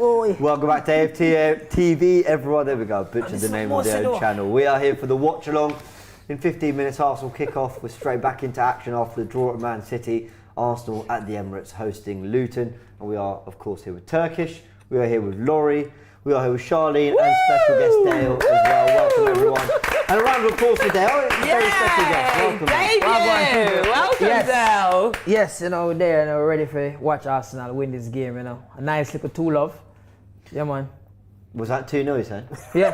Welcome back to AFTV, everyone. There we go. Butchered the name of the own channel. We are here for the watch along. In 15 minutes, Arsenal kick off. We're straight back into action after the draw at Man City. Arsenal at the Emirates hosting Luton. And we are, of course, here with Turkish. We are here with Laurie. We are here with Charlene and special guest Dale as well. Welcome, everyone. And a round of applause for Dale. Very special guest. Welcome. Welcome, Dale. Yes, we're there and we're ready to watch Arsenal win this game, A nice little 2-0. Yeah, man. Was that 2-0, you said? Yeah.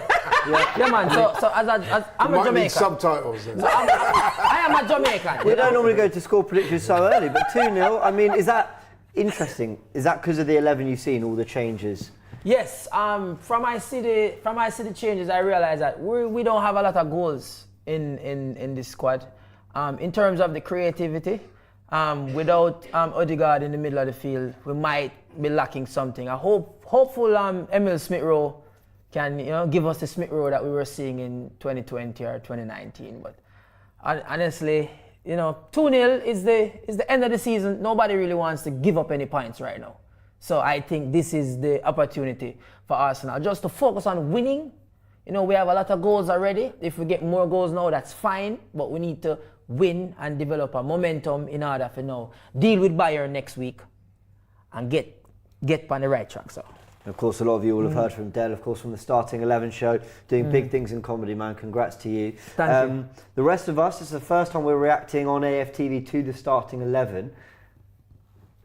Yeah, man. So as I'm a Jamaican. Subtitles. Then. So I am a Jamaican. We don't normally go to score predictions so early, but 2-0, I mean, is that interesting? Is that because of the 11 you've seen, all the changes? Yes, from I see the changes, I realize that we don't have a lot of goals in this squad. In terms of the creativity, without Odegaard in the middle of the field, we might be lacking something. I hopeful Emil Smith-Rowe can give us the Smith-Rowe that we were seeing in 2020 or 2019. But honestly, 2-0 is the end of the season. Nobody really wants to give up any points right now. So I think this is the opportunity for Arsenal just to focus on winning. We have a lot of goals already. If we get more goals now, that's fine. But we need to win and develop a momentum in order to deal with Bayern next week and get on the right track. So. Of course, a lot of you will have heard from Dale, of course, from the Starting 11 show, doing big things in comedy, man. Congrats to you. Thank you. The rest of us, it's the first time we're reacting on AFTV to the Starting 11.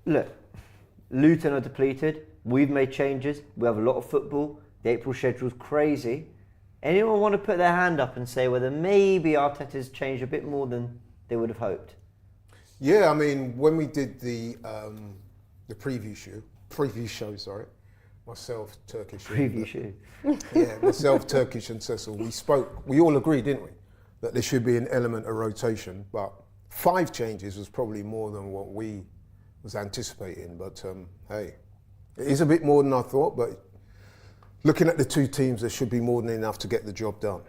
Look. Luton are depleted. We've made changes. We have a lot of football. The April schedule's crazy. Anyone want to put their hand up and say whether maybe Arteta's changed a bit more than they would have hoped? Yeah, I mean, when we did the preview show, myself, Turkish. Preview show. Yeah, myself, Turkish and Cecil, we all agreed, didn't we, that there should be an element of rotation, but 5 changes was probably more than what we was anticipating, but hey, it is a bit more than I thought, but looking at the two teams, there should be more than enough to get the job done.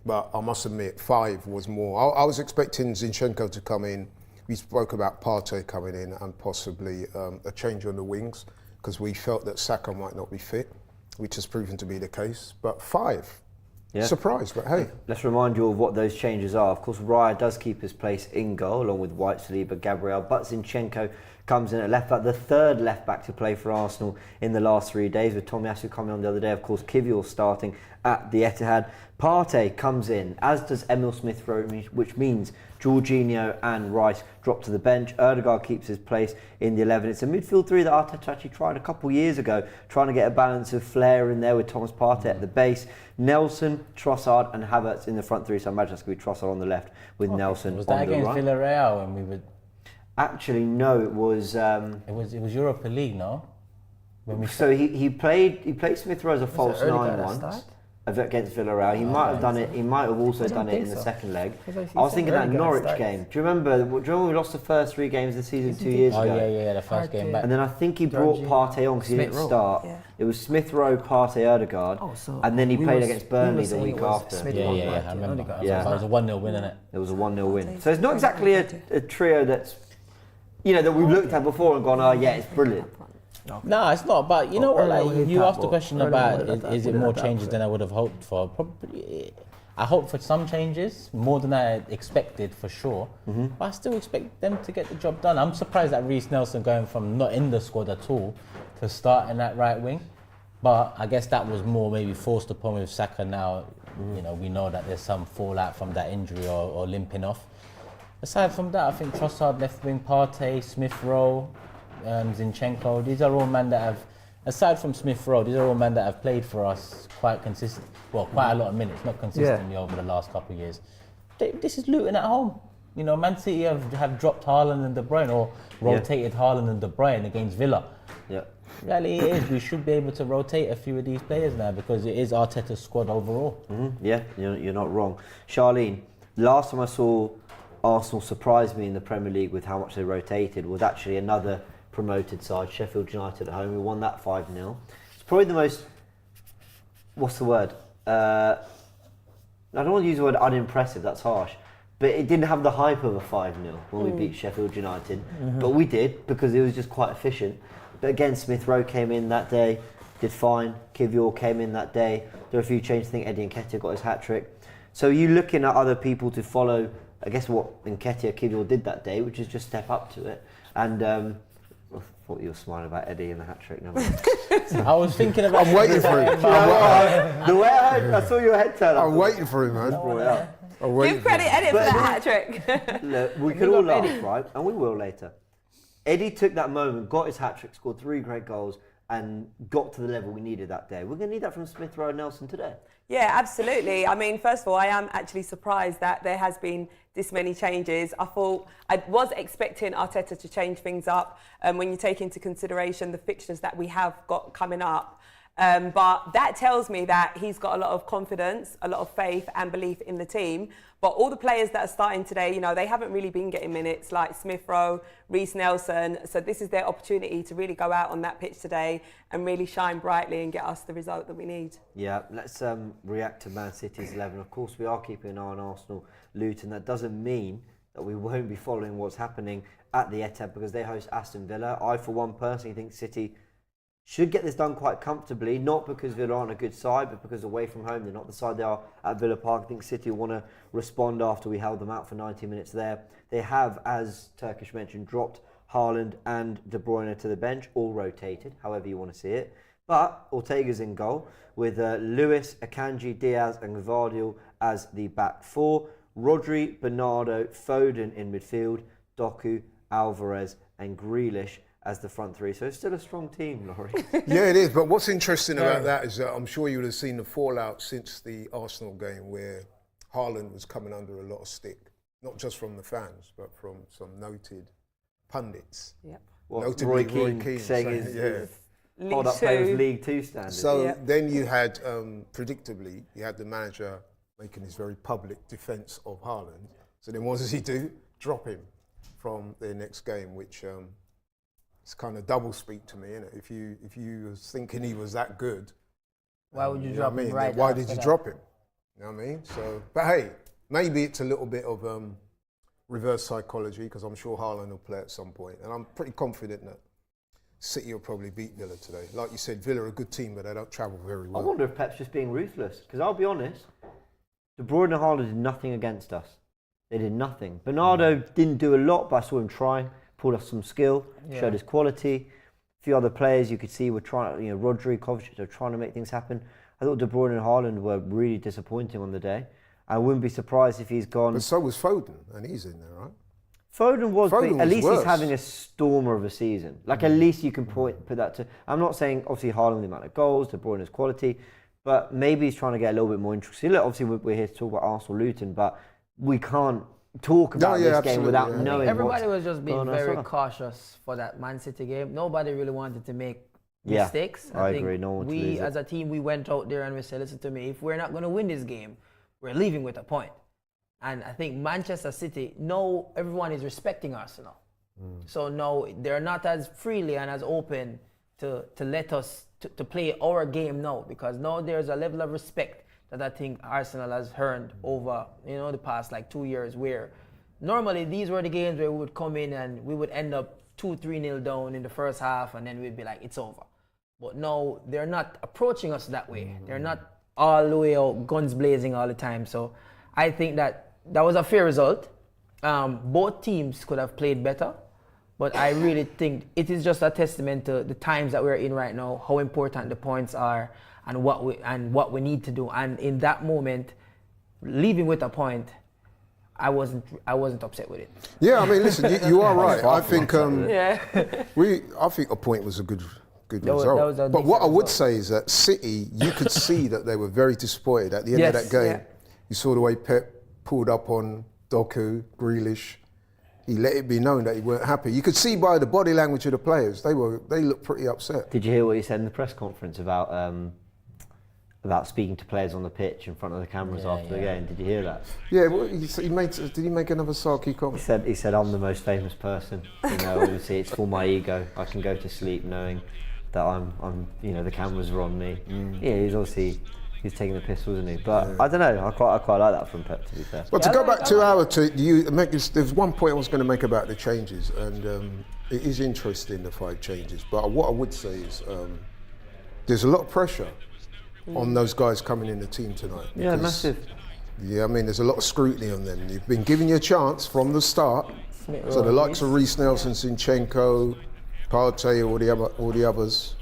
But I must admit, 5 was more. I was expecting Zinchenko to come in. We spoke about Partey coming in and possibly a change on the wings, because we felt that Saka might not be fit, which has proven to be the case. But 5. Yeah. Surprise, but hey. Let's remind you of what those changes are. Of course, Raya does keep his place in goal, along with White, Saliba, Gabriel, but Zinchenko comes in at left back, the third left back to play for Arsenal in the last 3 days, with Tomi Martinelli coming on the other day. Of course, Kivior starting at the Etihad. Partey comes in, as does Emil Smith-Rowe, which means Jorginho and Rice drop to the bench. Odegaard keeps his place in the 11. It's a midfield 3 that Arteta actually tried a couple years ago, trying to get a balance of flair in there with Thomas Partey at the base. Nelson, Trossard and Havertz in the front 3, so I imagine that's going to be Trossard on the left with Nelson on the right. Was that against Villarreal when we were... Actually, no, it was... It was Europa League, no? So he played Smith-Rowe as a false 9 once against Villarreal. He might have done it. He might have also done it in the second leg. I was thinking that Norwich game. Do you remember when we lost the first 3 games of the season 2 years ago? Oh yeah, the first game back. And then I think he brought Partey on because he didn't start. Yeah. It was Smith-Rowe, Partey, Odegaard, and then he played against Burnley the week after. Yeah, I remember. Yeah. So it was a 1-0 win, innit? It was a 1-0 win. So it's not exactly a trio that's that we've looked at before and gone, oh yeah, it's brilliant. No, it's not. But you know what? Like you asked the question about is it more changes than I would have hoped for? Probably, I hope for some changes more than I expected for sure. But I still expect them to get the job done. I'm surprised that Reece Nelson going from not in the squad at all to start in that right wing. But I guess that was more maybe forced upon with Saka now. We know that there's some fallout from that injury or limping off. Aside from that, I think Trossard left wing, Partey, Smith-Rowe, Zinchenko, these are all men that have, aside from Smith-Rowe, these are all men that have played for us quite a lot of minutes, not consistently over the last couple of years. This is Luton at home. Man City have dropped Haaland and De Bruyne, or rotated Haaland and De Bruyne against Villa. Yeah. Really, it is. We should be able to rotate a few of these players now because it is Arteta's squad overall. Yeah, you're not wrong. Charlene, last time I saw Arsenal surprise me in the Premier League with how much they rotated was actually another promoted side, Sheffield United at home. We won that 5-0. It's probably the most, what's the word? I don't want to use the word unimpressive, that's harsh. But it didn't have the hype of a 5-0 when we beat Sheffield United. But we did because it was just quite efficient. But again, Smith-Rowe came in that day. did fine. Kivior came in that day. There were a few changes. I think Eddie Nketiah got his hat-trick. So you're looking at other people to follow, I guess, what Nketiah, Kivior did that day, which is just step up to it. And I thought you were smiling about Eddie and the hat-trick. No, I was thinking about... I'm waiting for him. the way I saw your head turn up. I'm waiting for him, man. Give credit Eddie for that hat-trick. Look, we could all laugh, right? And we will later. Eddie took that moment, got his hat-trick, scored 3 great goals, and got to the level we needed that day. We're going to need that from Smith Rowe and Nelson today. Yeah, absolutely. I mean, first of all, I am actually surprised that there has been this many changes. I was expecting Arteta to change things up when you take into consideration the fixtures that we have got coming up. But that tells me that he's got a lot of confidence, a lot of faith and belief in the team. But all the players that are starting today, you know, they haven't really been getting minutes, like Smith Rowe, Reece Nelson. So this is their opportunity to really go out on that pitch today and really shine brightly and get us the result that we need. Yeah, let's react to Man City's 11. Of course, we are keeping an eye on Arsenal, Luton. That doesn't mean that we won't be following what's happening at the Etihad because they host Aston Villa. I, for one, personally think City should get this done quite comfortably, not because Villa aren't a good side, but because away from home, they're not the side they are at Villa Park. I think City will want to respond after we held them out for 90 minutes there. They have, as Turkish mentioned, dropped Haaland and De Bruyne to the bench, all rotated, however you want to see it. But Ortega's in goal, with Lewis, Akanji, Diaz and Gvardiol as the back four. Rodri, Bernardo, Foden in midfield, Doku, Alvarez and Grealish as the front three. So it's still a strong team, Laurie. Yeah, it is. But what's interesting about that is that I'm sure you would have seen the fallout since the Arsenal game where Haaland was coming under a lot of stick, not just from the fans, but from some noted pundits. Yep. What, Roy Keane saying is hold up players League 2 standards. So then you had, predictably, you had the manager making his very public defence of Haaland. So then what does he do? Drop him from their next game, which it's kind of double speak to me, innit? If you was thinking he was that good, why would you drop him right? Why did you drop him? You know what I mean? So, but hey, maybe it's a little bit of reverse psychology because I'm sure Haaland will play at some point, and I'm pretty confident that City will probably beat Villa today. Like you said, Villa are a good team, but they don't travel very well. I wonder if Pep's just being ruthless, because I'll be honest, De Bruyne and Haaland did nothing against us. They did nothing. Bernardo didn't do a lot, but I saw him trying, pulled off some skill, showed his quality. A few other players you could see were trying, Rodri, Kovacic, they're trying to make things happen. I thought De Bruyne and Haaland were really disappointing on the day. I wouldn't be surprised if he's gone. But so was Foden, and he's in there, right? Foden was, Foden at least worse. he's having a stormer of a season. Like at least you can put that to. I'm not saying obviously Haaland the amount of goals, De Bruyne's quality, but maybe he's trying to get a little bit more intricacy. Look, obviously we're here to talk about Arsenal Luton, but we can't talk about this game without knowing. Everybody was just being very cautious for that Man City game. Nobody really wanted to make mistakes. I agree. No one we as a team, we went out there and we said, listen to me, if we're not going to win this game, we're leaving with a point. And I think Manchester City, no, everyone is respecting Arsenal. So no, they're not as freely and as open to let us to play our game now, because now there's a level of respect that I think Arsenal has earned over the past like 2 years, where normally these were the games where we would come in and we would end up 2-3-0 down in the first half and then we'd be like, it's over. But no, they're not approaching us that way. They're not all the way out, guns blazing all the time. So I think that was a fair result. Both teams could have played better, but I really think it is just a testament to the times that we're in right now, how important the points are and what we need to do. And in that moment, leaving with a point, I wasn't upset with it. Yeah, I mean, listen, you are right. I think I think a point was a good result. But what I would say is that City, you could see that they were very disappointed at the end of that game. Yeah. You saw the way Pep pulled up on Doku, Grealish. He let it be known that he weren't happy. You could see by the body language of the players, they looked pretty upset. Did you hear what he said in the press conference about speaking to players on the pitch in front of the cameras after the game? Did you hear that? Yeah, did he make another sarky comment? He said, I'm the most famous person. Obviously it's for my ego. I can go to sleep knowing that I'm the cameras are on me. Yeah, he's taking the piss, wasn't he? But I don't know. I quite like that from Pep, to be fair. But to go back there's one point I was going to make about the changes, and it is interesting, the 5 changes. But what I would say is there's a lot of pressure on those guys coming in the team tonight. Yeah, because, massive. Yeah, I mean, there's a lot of scrutiny on them. You've been given your chance from the start. So the likes of Reece Nelson, Zinchenko, Partey, all the others.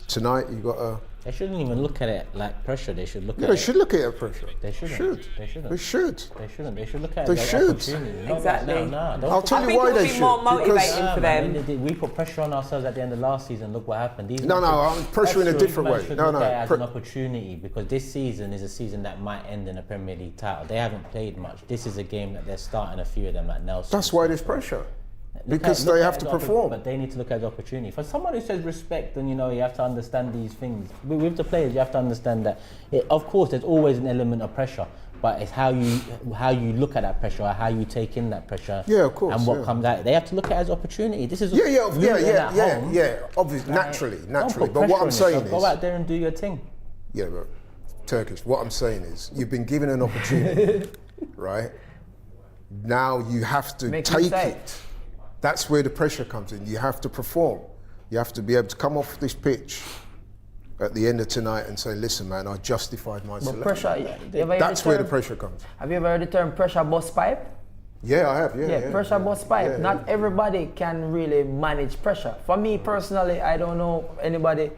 Tonight, you've got a... They shouldn't even look at it like pressure. They should look at it. They should look at it as pressure. They shouldn't. They should. They shouldn't. They should look at They it as should. opportunity. Not Exactly. Like, no. I'll tell I you think why it would they be should. more motivating because- for them. We put pressure on ourselves at the end of last season. Look what happened. I'm pressure in a different way. Should look at it as an opportunity, because this season is a season that might end in a Premier League title. They haven't played much. This is a game that they're starting a few of them, like Nelson. That's why there's pressure. Look Because at they it have as to an perform. But they need to look at the opportunity. For someone who says respect, and you have to understand these things. With the players, you have to understand that. Of course, there's always an element of pressure, but it's how you look at that pressure, or how you take in that pressure. Yeah, of course, And what yeah. comes out. They have to look at it as opportunity. This is Yeah. Obviously, Right. naturally. Don't put But what pressure I'm on saying yourself. is, go out there and do your thing. yeah, but Turkish. What I'm saying is, you've been given an opportunity, right? Now you have to Make take mistakes. it. That's where the pressure comes in. You have to perform. You have to be able to come off this pitch at the end of tonight and say, "Listen, man, I justified my But selection." pressure, you ever heard That's the where the term- pressure comes. Have you ever heard the term pressure bust pipe? Yeah, I have. Yeah, Pressure bust pipe. Yeah, Not everybody can really manage pressure. For me personally, I don't know anybody.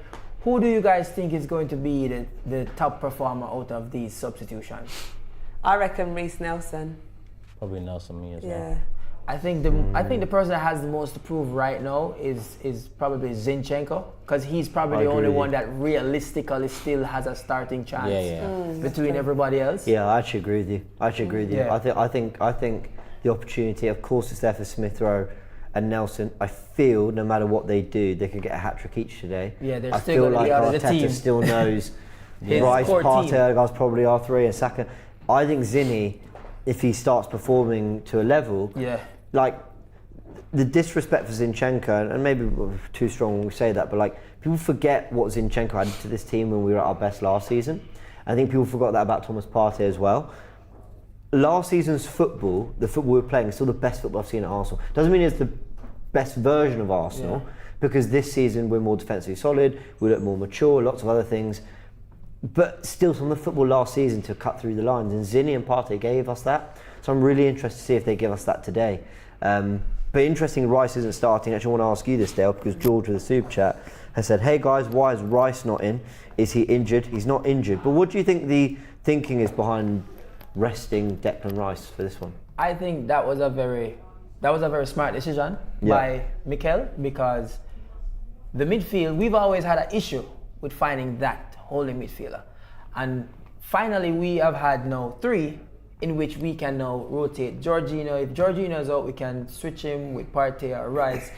Who do you guys think is going to be the top performer out of these substitutions? I reckon Reece Nelson. Probably Nelson, me as well. Yeah. I think the person that has the most to prove right now is probably Zinchenko, because he's probably the agree only with one you. that realistically still has a starting chance Yeah. between everybody else. Yeah, I actually agree with you. Yeah. I think the opportunity, of course, is there for Smith Rowe and Nelson. I feel no matter what they do, they could get a hat trick each today. Yeah, they're I still feel gonna like be out of the Arteta team. still knows His Rice, core Partey, team. Odegaard's probably R3 and Saka. I think Zini, if he starts performing to a level, Yeah. like the disrespect for Zinchenko, and maybe we're too strong when we say that, but like people forget what Zinchenko added to this team when we were at our best last season. I think people forgot that about Thomas Partey as well. Last season's football, the football we're playing, is still the best football I've seen at Arsenal. Doesn't mean it's the best version of Arsenal, because this season we're more defensively solid, we look more mature, lots of other things. But still, some of the football last season to cut through the lines, and Zini and Partey gave us that. So I'm really interested to see if they give us that today. But interesting, Rice isn't starting. Actually, I want to ask you this, Dale, because George with the super chat has said, "Hey guys, why is Rice not in? Is he injured? He's not injured." But what do you think the thinking is behind resting Declan Rice for this one? I think that was a very smart decision Yeah. by Mikel, because the midfield, we've always had an issue with finding that holding midfielder. And finally we have had now 3 in which we can now rotate Jorginho. If Jorginho is out, we can switch him with Partey or Rice.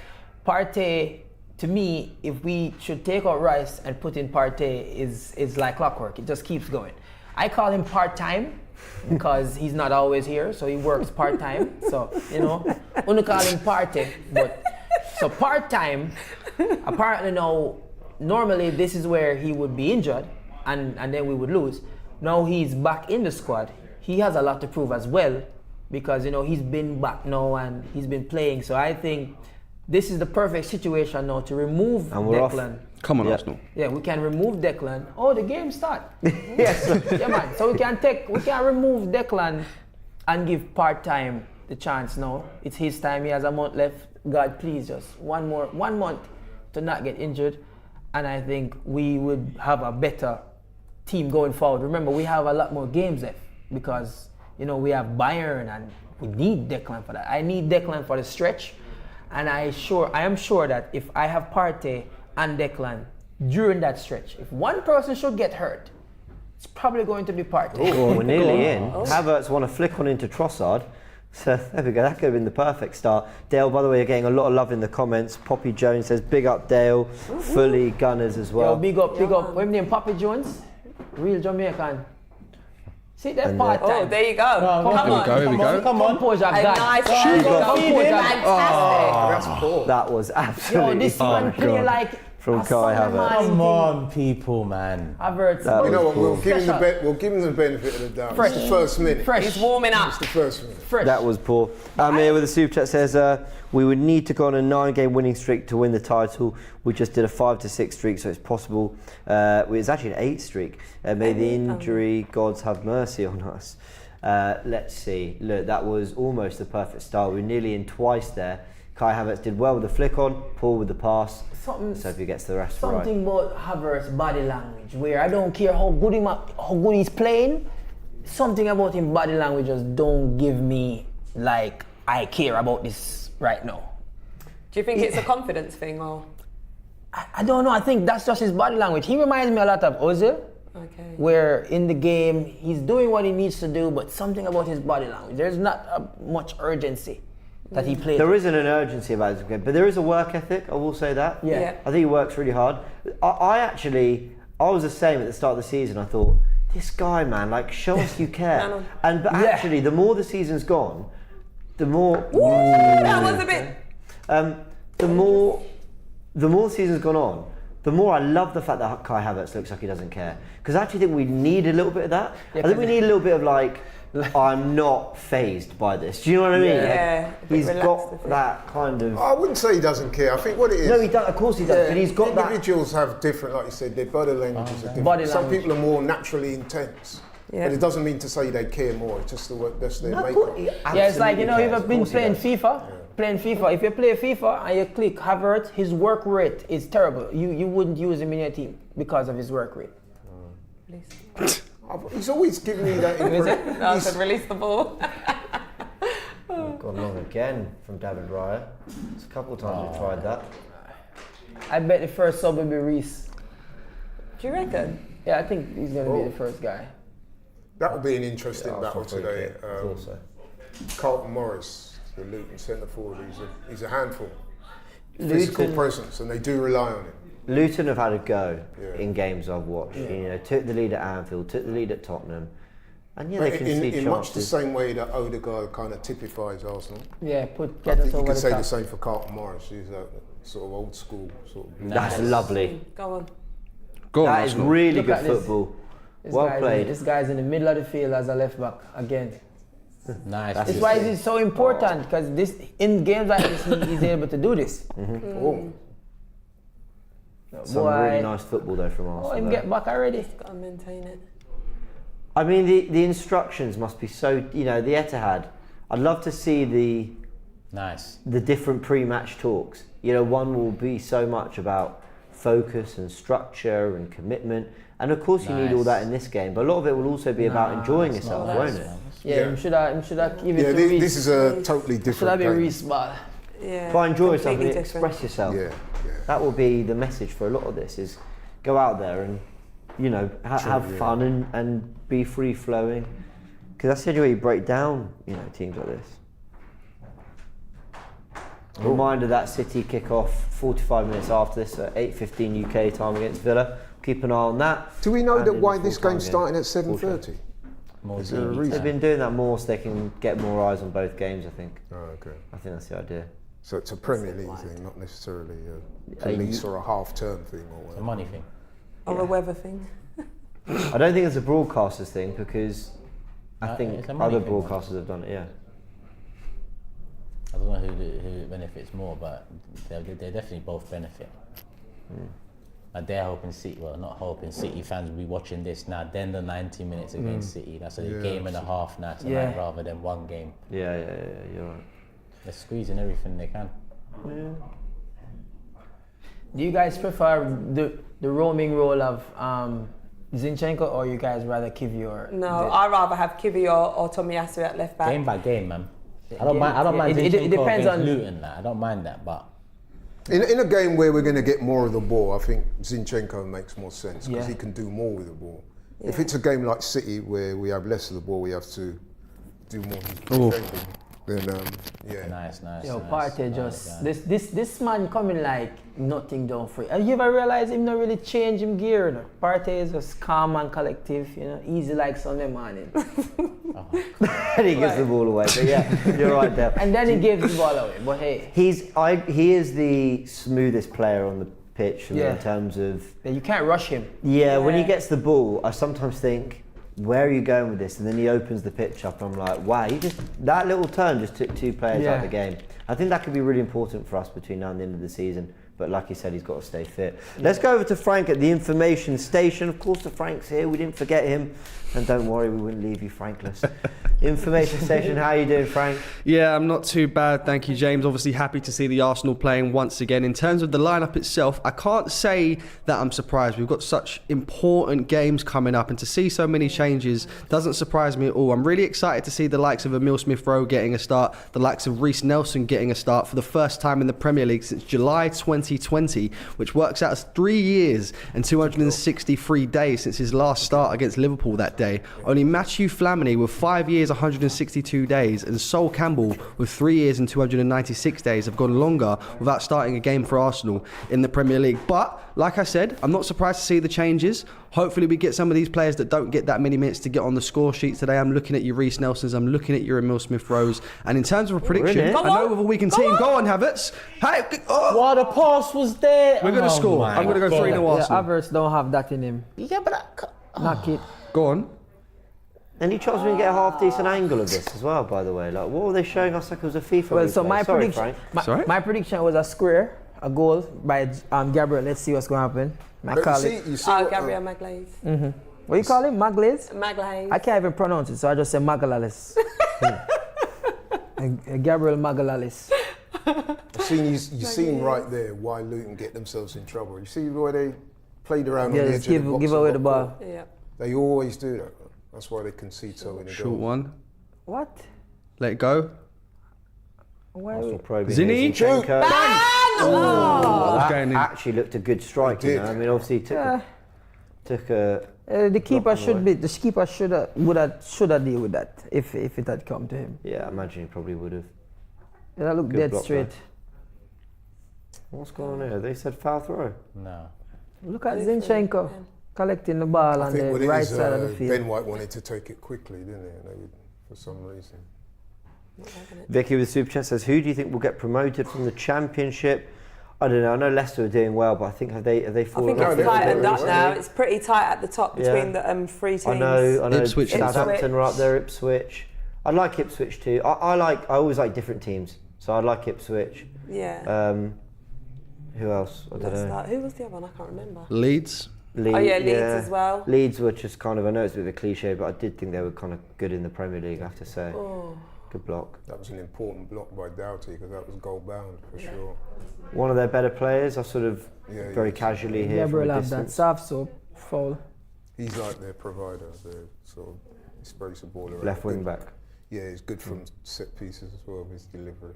Partey, to me, if we should take out Rice and put in Partey, is like clockwork. It just keeps going. I call him part-time because he's not always here, so he works part-time. So, only call him Partey. But so part-time, apparently now, normally this is where he would be injured and then we would lose. Now he's back in the squad. He has a lot to prove as well, because he's been back now and he's been playing. So I think this is the perfect situation now to remove And we're Declan. Come on, Yeah. Arsenal. Yeah, we can remove Declan. Oh, the game start. Yes. Yeah, man. So we can remove Declan and give part-time the chance now. It's his time. He has a month left. God, please, just one month to not get injured. And I think we would have a better team going forward. Remember, we have a lot more games left because, we have Bayern and we need Declan for that. I need Declan for the stretch. And I am sure that if I have Partey and Declan during that stretch, if one person should get hurt, it's probably going to be Partey. Well, we're nearly in. Havertz want to flick on into Trossard. So there we go, that could have been the perfect start. Dale, by the way, you're getting a lot of love in the comments. Poppy Jones says, big up Dale, fully Gunners as well. Yo, big up. What's his name? Poppy Jones? Real Jamaican. See that And, part time. Oh, there you go. Come on. Here we go. Come on. Composure, A guy. nice Composure. fantastic. That was absolutely Yo, this man play like from Kai Havertz. Come on, people, man. Havertz. You know what? We'll give him the Fresh. we'll give him the benefit of the doubt. Fresh. It's the first minute. Fresh. He's warming up. It's the first minute. Fresh. That was poor. Amir with a super chat says, we would need to go on a 9-game winning streak to win the title. We just did a 5 to 6 streak, so it's possible. It's actually an 8 streak. May the injury gods have mercy on us. Let's see. Look, that was almost the perfect start. We were nearly in twice there. Kai Havertz did well with the flick on, Paul with the pass. So if he gets the rest right. Something about Havertz's body language, where I don't care how good he's playing. Something about his body language just don't give me like I care about this right now. Do you think it's a confidence thing or? I don't know. I think that's just his body language. He reminds me a lot of Ozil. Okay. Where in the game he's doing what he needs to do, but something about his body language. There's not much urgency that he plays. There isn't an urgency about his game, but there is a work ethic. I will say that. Yeah. I think he works really hard. I was the same at the start of the season. I thought, this guy, man, like, show us you care. But actually, the more the season's gone, the more. That was a bit. The more the season's gone on, the more I love the fact that Kai Havertz looks like he doesn't care. Because I actually think we need a little bit of that. I think we need a little bit of like, I'm not phased by this. Do you know what I mean? Yeah. He's got that kind of. I wouldn't say he doesn't care. I think what it is. No, he does. Of course he does. But he's got that. Individuals have different, like you said, their body languages are different. Body Some language. people are more naturally intense. Yeah. But it doesn't mean to say they care more. It's just that's their No, of makeup. course he Yeah, it's like, you know, absolutely you've been cares. Of playing course he does. FIFA. Playing FIFA. If you play FIFA and you click Havertz, his work rate is terrible. You wouldn't use him in your team because of his work rate. He's always giving me that impression. No, I said release the ball. Gone long again from David Raya. It's a couple of times we've tried that. I bet the first sub will be Reece. Do you reckon? Yeah, I think he's going to be the first guy. That will be an interesting Yeah, battle Arsenal today. free kick. I thought so. Carlton Morris, the Luton centre forward, he's a handful. Physical presence, and they do rely on him. Luton have had a go Yeah. in games I've watched. Yeah. You know, took the lead at Anfield, took the lead at Tottenham, and yeah, But they concede in much the chances. same way that Odegaard kind of typifies Arsenal. Yeah, I get think us you over could the say top. the same for Carlton Morris. He's a sort of old school sort of. That's lovely. Go on. Go on, That is Arsenal. really Look good at this. football. Well played. This guy's in the middle of the field as a left back again. Nice. That's why it's so important, because this in games like this he's able to do this. Oh. Some really nice football though from Oh, Arsenal. him there. get back already. Got to maintain it. I mean, the instructions must be so. You know, the Etihad. I'd love to see the different pre-match talks. You know, one will be so much about focus and structure and commitment, and of course you need all that in this game. But a lot of it will also be about enjoying yourself, won't it? Yeah, him should have give it Yeah, to Reece. this is a totally Should different have been game. Reece ball. Yeah. Try and enjoy yourself and completely different. express yourself. Yeah. That will be the message for a lot of this: is go out there and, you know, have fun and be free flowing. Because that's the only way you break down, you know, teams like this. Reminder that City kick off 45 minutes after this at 8:15 UK time against Villa. Keep an eye on that. Do we know And that in why the this full-time game's game. starting at Full time. 7:30? More Is there a TV reason? They've been doing that more so they can get more eyes on both games, I think. Oh, okay. I think that's the idea. So it's a Premier League thing, not necessarily a police or a half-term thing or The whatever. money thing. Or a weather thing. I don't think it's a broadcaster's thing because I think it's a money other thing. broadcasters have done it, yeah. I don't know who benefits more, but they definitely both benefit. And they're hoping City, well, not hoping City fans will be watching this now. Then the 90 minutes against City. That's a game and a half now tonight rather than one game. Yeah, you're right. They're squeezing everything they can. Do you guys prefer the roaming role of Zinchenko, or you guys rather Kiwi or? No, I'd rather have Kiwi or Tomi Martinelli at left back. Game by game, man. I don't mind It Zinchenko depends against on Luton. Nah, I don't mind that, but In a game where we're going to get more of the ball, I think Zinchenko makes more sense because Yeah. he can do more with the ball. If it's a game like City where we have less of the ball, we have to do more defending. Then nice. Yo, nice. Partey Nice, just yeah. this man coming like nothing down for it. Have you ever realized him not really change him gear? No? Partey is just calm and collective, you know, easy like Sunday morning. And he gives the ball away, but yeah, you're right there. And then he gives the ball away. But hey, He is the smoothest player on pitch for me in terms of... Yeah, you can't rush him. Yeah, when he gets the ball, I sometimes think, where are you going with this? And then he opens the pitch up, and I'm like, wow, that little turn just took 2 players out of the game. I think that could be really important for us between now and the end of the season. But like you said, he's got to stay fit. Let's go over to Frank at the information station. Of course, the Frank's here. We didn't forget him. And don't worry, we wouldn't leave you Frankless. Information station, how are you doing, Frank? Yeah, I'm not too bad, thank you, James. Obviously happy to see the Arsenal playing once again. In terms of the lineup itself, I can't say that I'm surprised. We've got such important games coming up, and to see so many changes doesn't surprise me at all. I'm really excited to see the likes of Emile Smith-Rowe getting a start, the likes of Reece Nelson getting a start for the first time in the Premier League since July 2020, which works out as 3 years and 263 days since his last start against Liverpool that day. Only Matthew Flamini with 5 years, 162 days, and Sol Campbell with 3 years and 296 days have gone longer without starting a game for Arsenal in the Premier League. But, like I said, I'm not surprised to see the changes. Hopefully we get some of these players that don't get that many minutes to get on the score sheet today. I'm looking at your Reece Nelsons, I'm looking at your Emile Smith-Rowes. And in terms of a prediction, I know with a weakened team, go on Havertz. Hey, Wow, the pass was there. We're going to score. I'm going to go 3-0 Arsenal. Havertz don't have that in him. Yeah, but Knock it. Go on. Any chance we can get a half-decent angle of this as well, by the way? Like, what were they showing us like it was a FIFA Well, replay? so my Sorry, prediction, Frank. my prediction was a square, a goal by Gabriel. Let's see what's going to happen. I call it. You see Gabriel Magalhaes. What do you call him? Magalhaes? Magalhaes. I can't even pronounce it, so I just say Magalhaes. Gabriel Magalhaes. you've seen right there why Luton get themselves in trouble. You see why they played around on the edge of the box. Give away the ball. Yeah. They always do that. That's why they concede so many Short goals. one. What? Let it go. Why? Arsenal probing Zini. Zinchenko. What's That going in? actually looked a good strike, It you know. did. I mean, obviously he took a The keeper Blocking away. the keeper should have deal with that if it had come to him. Yeah, I imagine he probably would have. Yeah, that looked Good dead block straight. there. What's going on here? They said foul throw. no. Look at Zinchenko collecting the ball I on think the what it right is, side of the field. Ben White wanted to take it quickly, didn't he? And they would, for some reason. Vicky with Super Chat says, who do you think will get promoted from the Championship? I don't know. I know Leicester are doing well, but I think have they I fallen think off? it's a little tightened bit up recently? now. It's pretty tight at the top between the 3 teams. I know. Ipswich. Southampton are up there. Ipswich. I like Ipswich too. I always like different teams, so I like Ipswich. Yeah. Who else? I don't Let's know. start. Who was the other one? I can't remember. Leeds. Leeds, Oh yeah, Leeds as well. Leeds were just kind of, I know it's a bit of a cliche, but I did think they were kind of good in the Premier League, I have to say. Oh. Good block. That was an important block by Doughty because that was goal bound for sure. One of their better players, I sort of Yeah, very yeah. casually here from Gabriel a have that distance. soft soap foul. He's like their provider. They're sort of, he sprays the ball around. Left wing back. Yeah, he's good from set pieces as well, his delivery.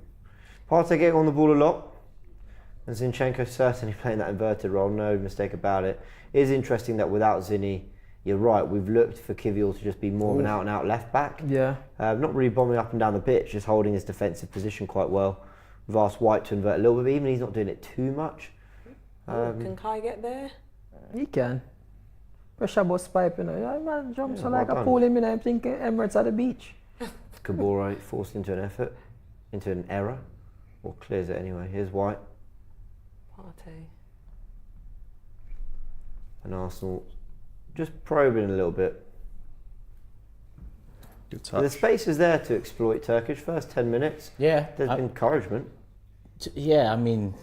Partey getting on the ball a lot. And Zinchenko certainly playing that inverted role, no mistake about it. It is interesting that without Zini, you're right, we've looked for Kivior to just be more of an out-and-out left-back. Yeah. Not really bombing up and down the pitch, just holding his defensive position quite well. We've asked White to invert a little bit, but even he's not doing it too much. Can Kai get there? He can. Pressure bus pipe, you know. Yeah, man jumps Yeah, like well a done. pool him in. I'm thinking Emirates at the beach. Kabore forced into an effort, into an error, or clears it anyway. Here's White. Partey. And Arsenal just probing a little bit. Good The touch. space is there to exploit Turkish. First 10 minutes, Yeah. there's encouragement. Yeah, I mean,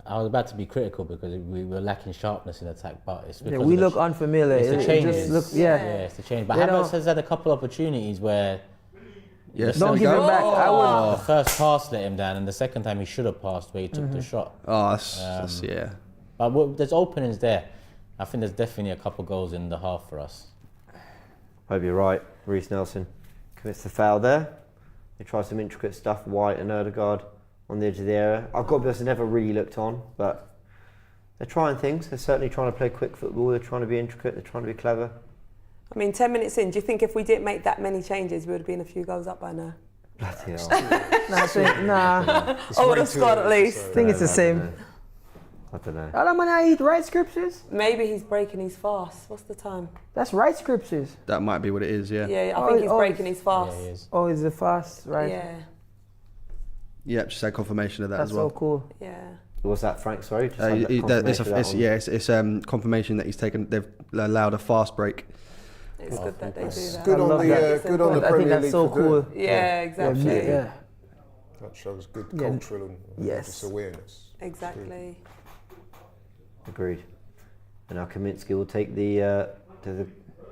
I was about to be critical because we were lacking sharpness in attack, but it's because Yeah, we of the look unfamiliar. it's the It changes. just looks, Yeah, yeah. it's the change. But They Havertz don't- has had a couple opportunities where Yes, Don't there we give go. it back. I would. the first pass let him down, and the second time he should have passed where he took the shot. Oh, that's yeah. But there's openings there. I think there's definitely a couple goals in the half for us. Hope you're right. Reece Nelson commits the foul there. He tries some intricate stuff, White and Odegaard on the edge of the area. I've got to be honest, I never really looked on, but they're trying things. They're certainly trying to play quick football. They're trying to be intricate. They're trying to be clever. I mean, 10 minutes in, do you think if we didn't make that many changes, we would have been a few goals up by now? Bloody hell. Nah, I think, nah. Oh, would have scored at least. I think it's the same. I don't know. All man, I eat right scriptures. Maybe he's breaking his fast. What's the time? That's right scriptures. That might be what it is, yeah. Yeah, I Oh, think he's oh, breaking his fast. Yeah, he is. Oh, is it fast? Right. Yeah, Yeah, just had confirmation of that That's as well. so cool. yeah. Was that Frank? Sorry, just had that confirmation it's confirmation that he's taken. They've allowed a fast break. It's good that they do that. Good on the I Premier think that's League so for doing cool. it. Yeah, exactly. Yeah. That shows good cultural and religious awareness. Exactly. Agreed. And now Kaminsky will take the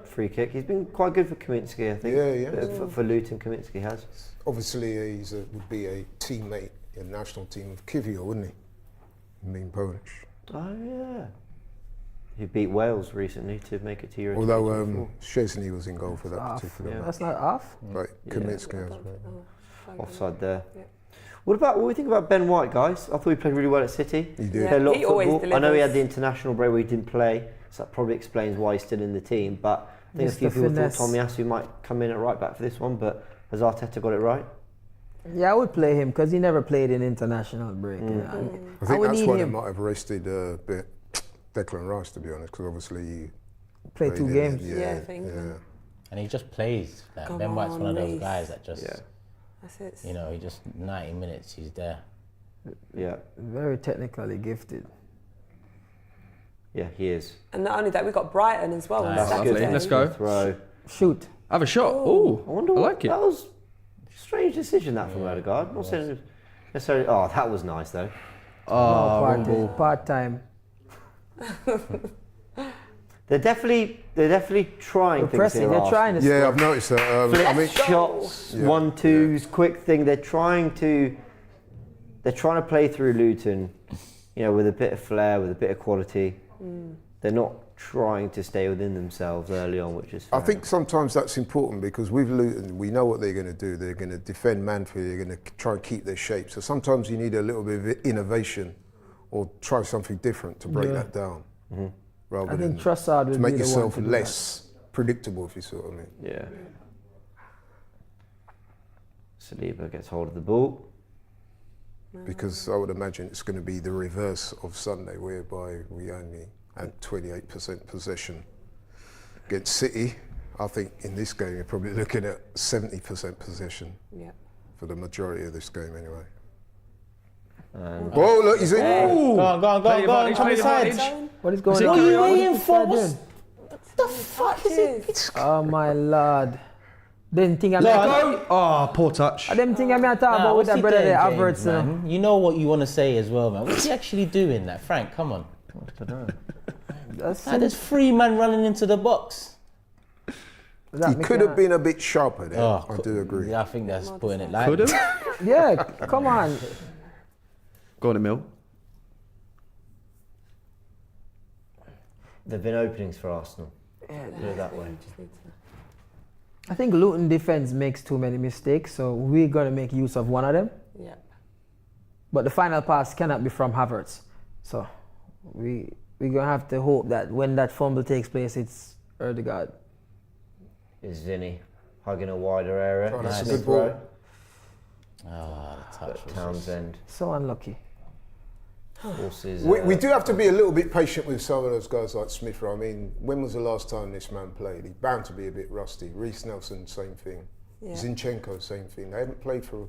free kick. He's been quite good for Kaminsky, I think. Yeah. For Luton, Kaminsky has. Obviously, would be a teammate in national team of Kivio, wouldn't he? Polish. Oh yeah. He beat Wales recently to make it to Euro. Although Szczesny was in goal for that particular match. That's not off. Right, Kaminsky as well. Offside there. Yeah. What do we think about Ben White, guys? I thought he played really well at City. He did. Yeah, Played a lot he of always football. I know he delivers. had the international break where he didn't play, so that probably explains why he's still in the team. But I think a few people thought Tomi Asu might come in at right back for this one, but has Arteta got it right? Yeah, I would play him because he never played in international break. I think that's why they might have rested a bit Declan Rice, to be honest, because obviously he Played 2 in games. it. Yeah, for England. And he just plays. Like, Come Ben White's one of on, those Reece. guys that just, That's it. you know, he just 90 minutes, he's there. Yeah. Very technically gifted. Yeah, he is. And not only that, we've got Brighton as well. on Nice. Saturday. Lovely. Let's go. Throw. Shoot. Have a shot. Ooh, I wonder I what, like it. that was a strange decision that from Odegaard. Not saying necessarily. Oh, that was nice though. Part time. They're definitely trying things Pressing. here. They're Arsenal. trying to Yeah, I've noticed that. Flip I mean, shots, Yeah. 1-2s, quick thing. They're trying to play through Luton, you know, with a bit of flair, with a bit of quality. They're not trying to stay within themselves early on, which is. I fair think sometimes that's important because with Luton, we know what they're going to do. They're going to defend manfully. They're going to try and keep their shape. So sometimes you need a little bit of innovation or try something different to break that down. Rather I think than Trossard would to make be the yourself one to do less predictable, if you see what I mean. Yeah. Saliba gets hold of the ball. Because I would imagine it's going to be the reverse of Sunday, whereby we only had 28% possession against City. I think in this game you're probably looking at 70% possession for the majority of this game anyway. Oh, look, he's in. Go on, Tommy sides. What is going What on? are you What waiting is for? he doing? What the fuck is it? Oh my lord. Didn't think I'm Poor touch. I didn't think I'm talking about with that brother there, Havertz. man? You know what you want to say as well, man. What's he actually doing that? Frank, come on. That's There's 3 men running into the box. He could have been a bit sharper there. I do agree. Yeah, I think that's putting it lightly. Could have. Yeah, come on. Go on, Emil. There've been openings for Arsenal. Put it that way. I think Luton defense makes too many mistakes, so we're gonna make use of one of them. Yeah. But the final pass cannot be from Havertz. So we're gonna have to hope that when that fumble takes place, it's Odegaard. Is Zini hugging a wider area? Oh, that's Nice a good throw. ball. Oh, the touch But was Townsend So unlucky. forces. We do have to be a little bit patient with some of those guys like Smith. I mean, when was the last time this man played? He's bound to be a bit rusty. Reece Nelson, same thing. Yeah. Zinchenko, same thing. They haven't played for.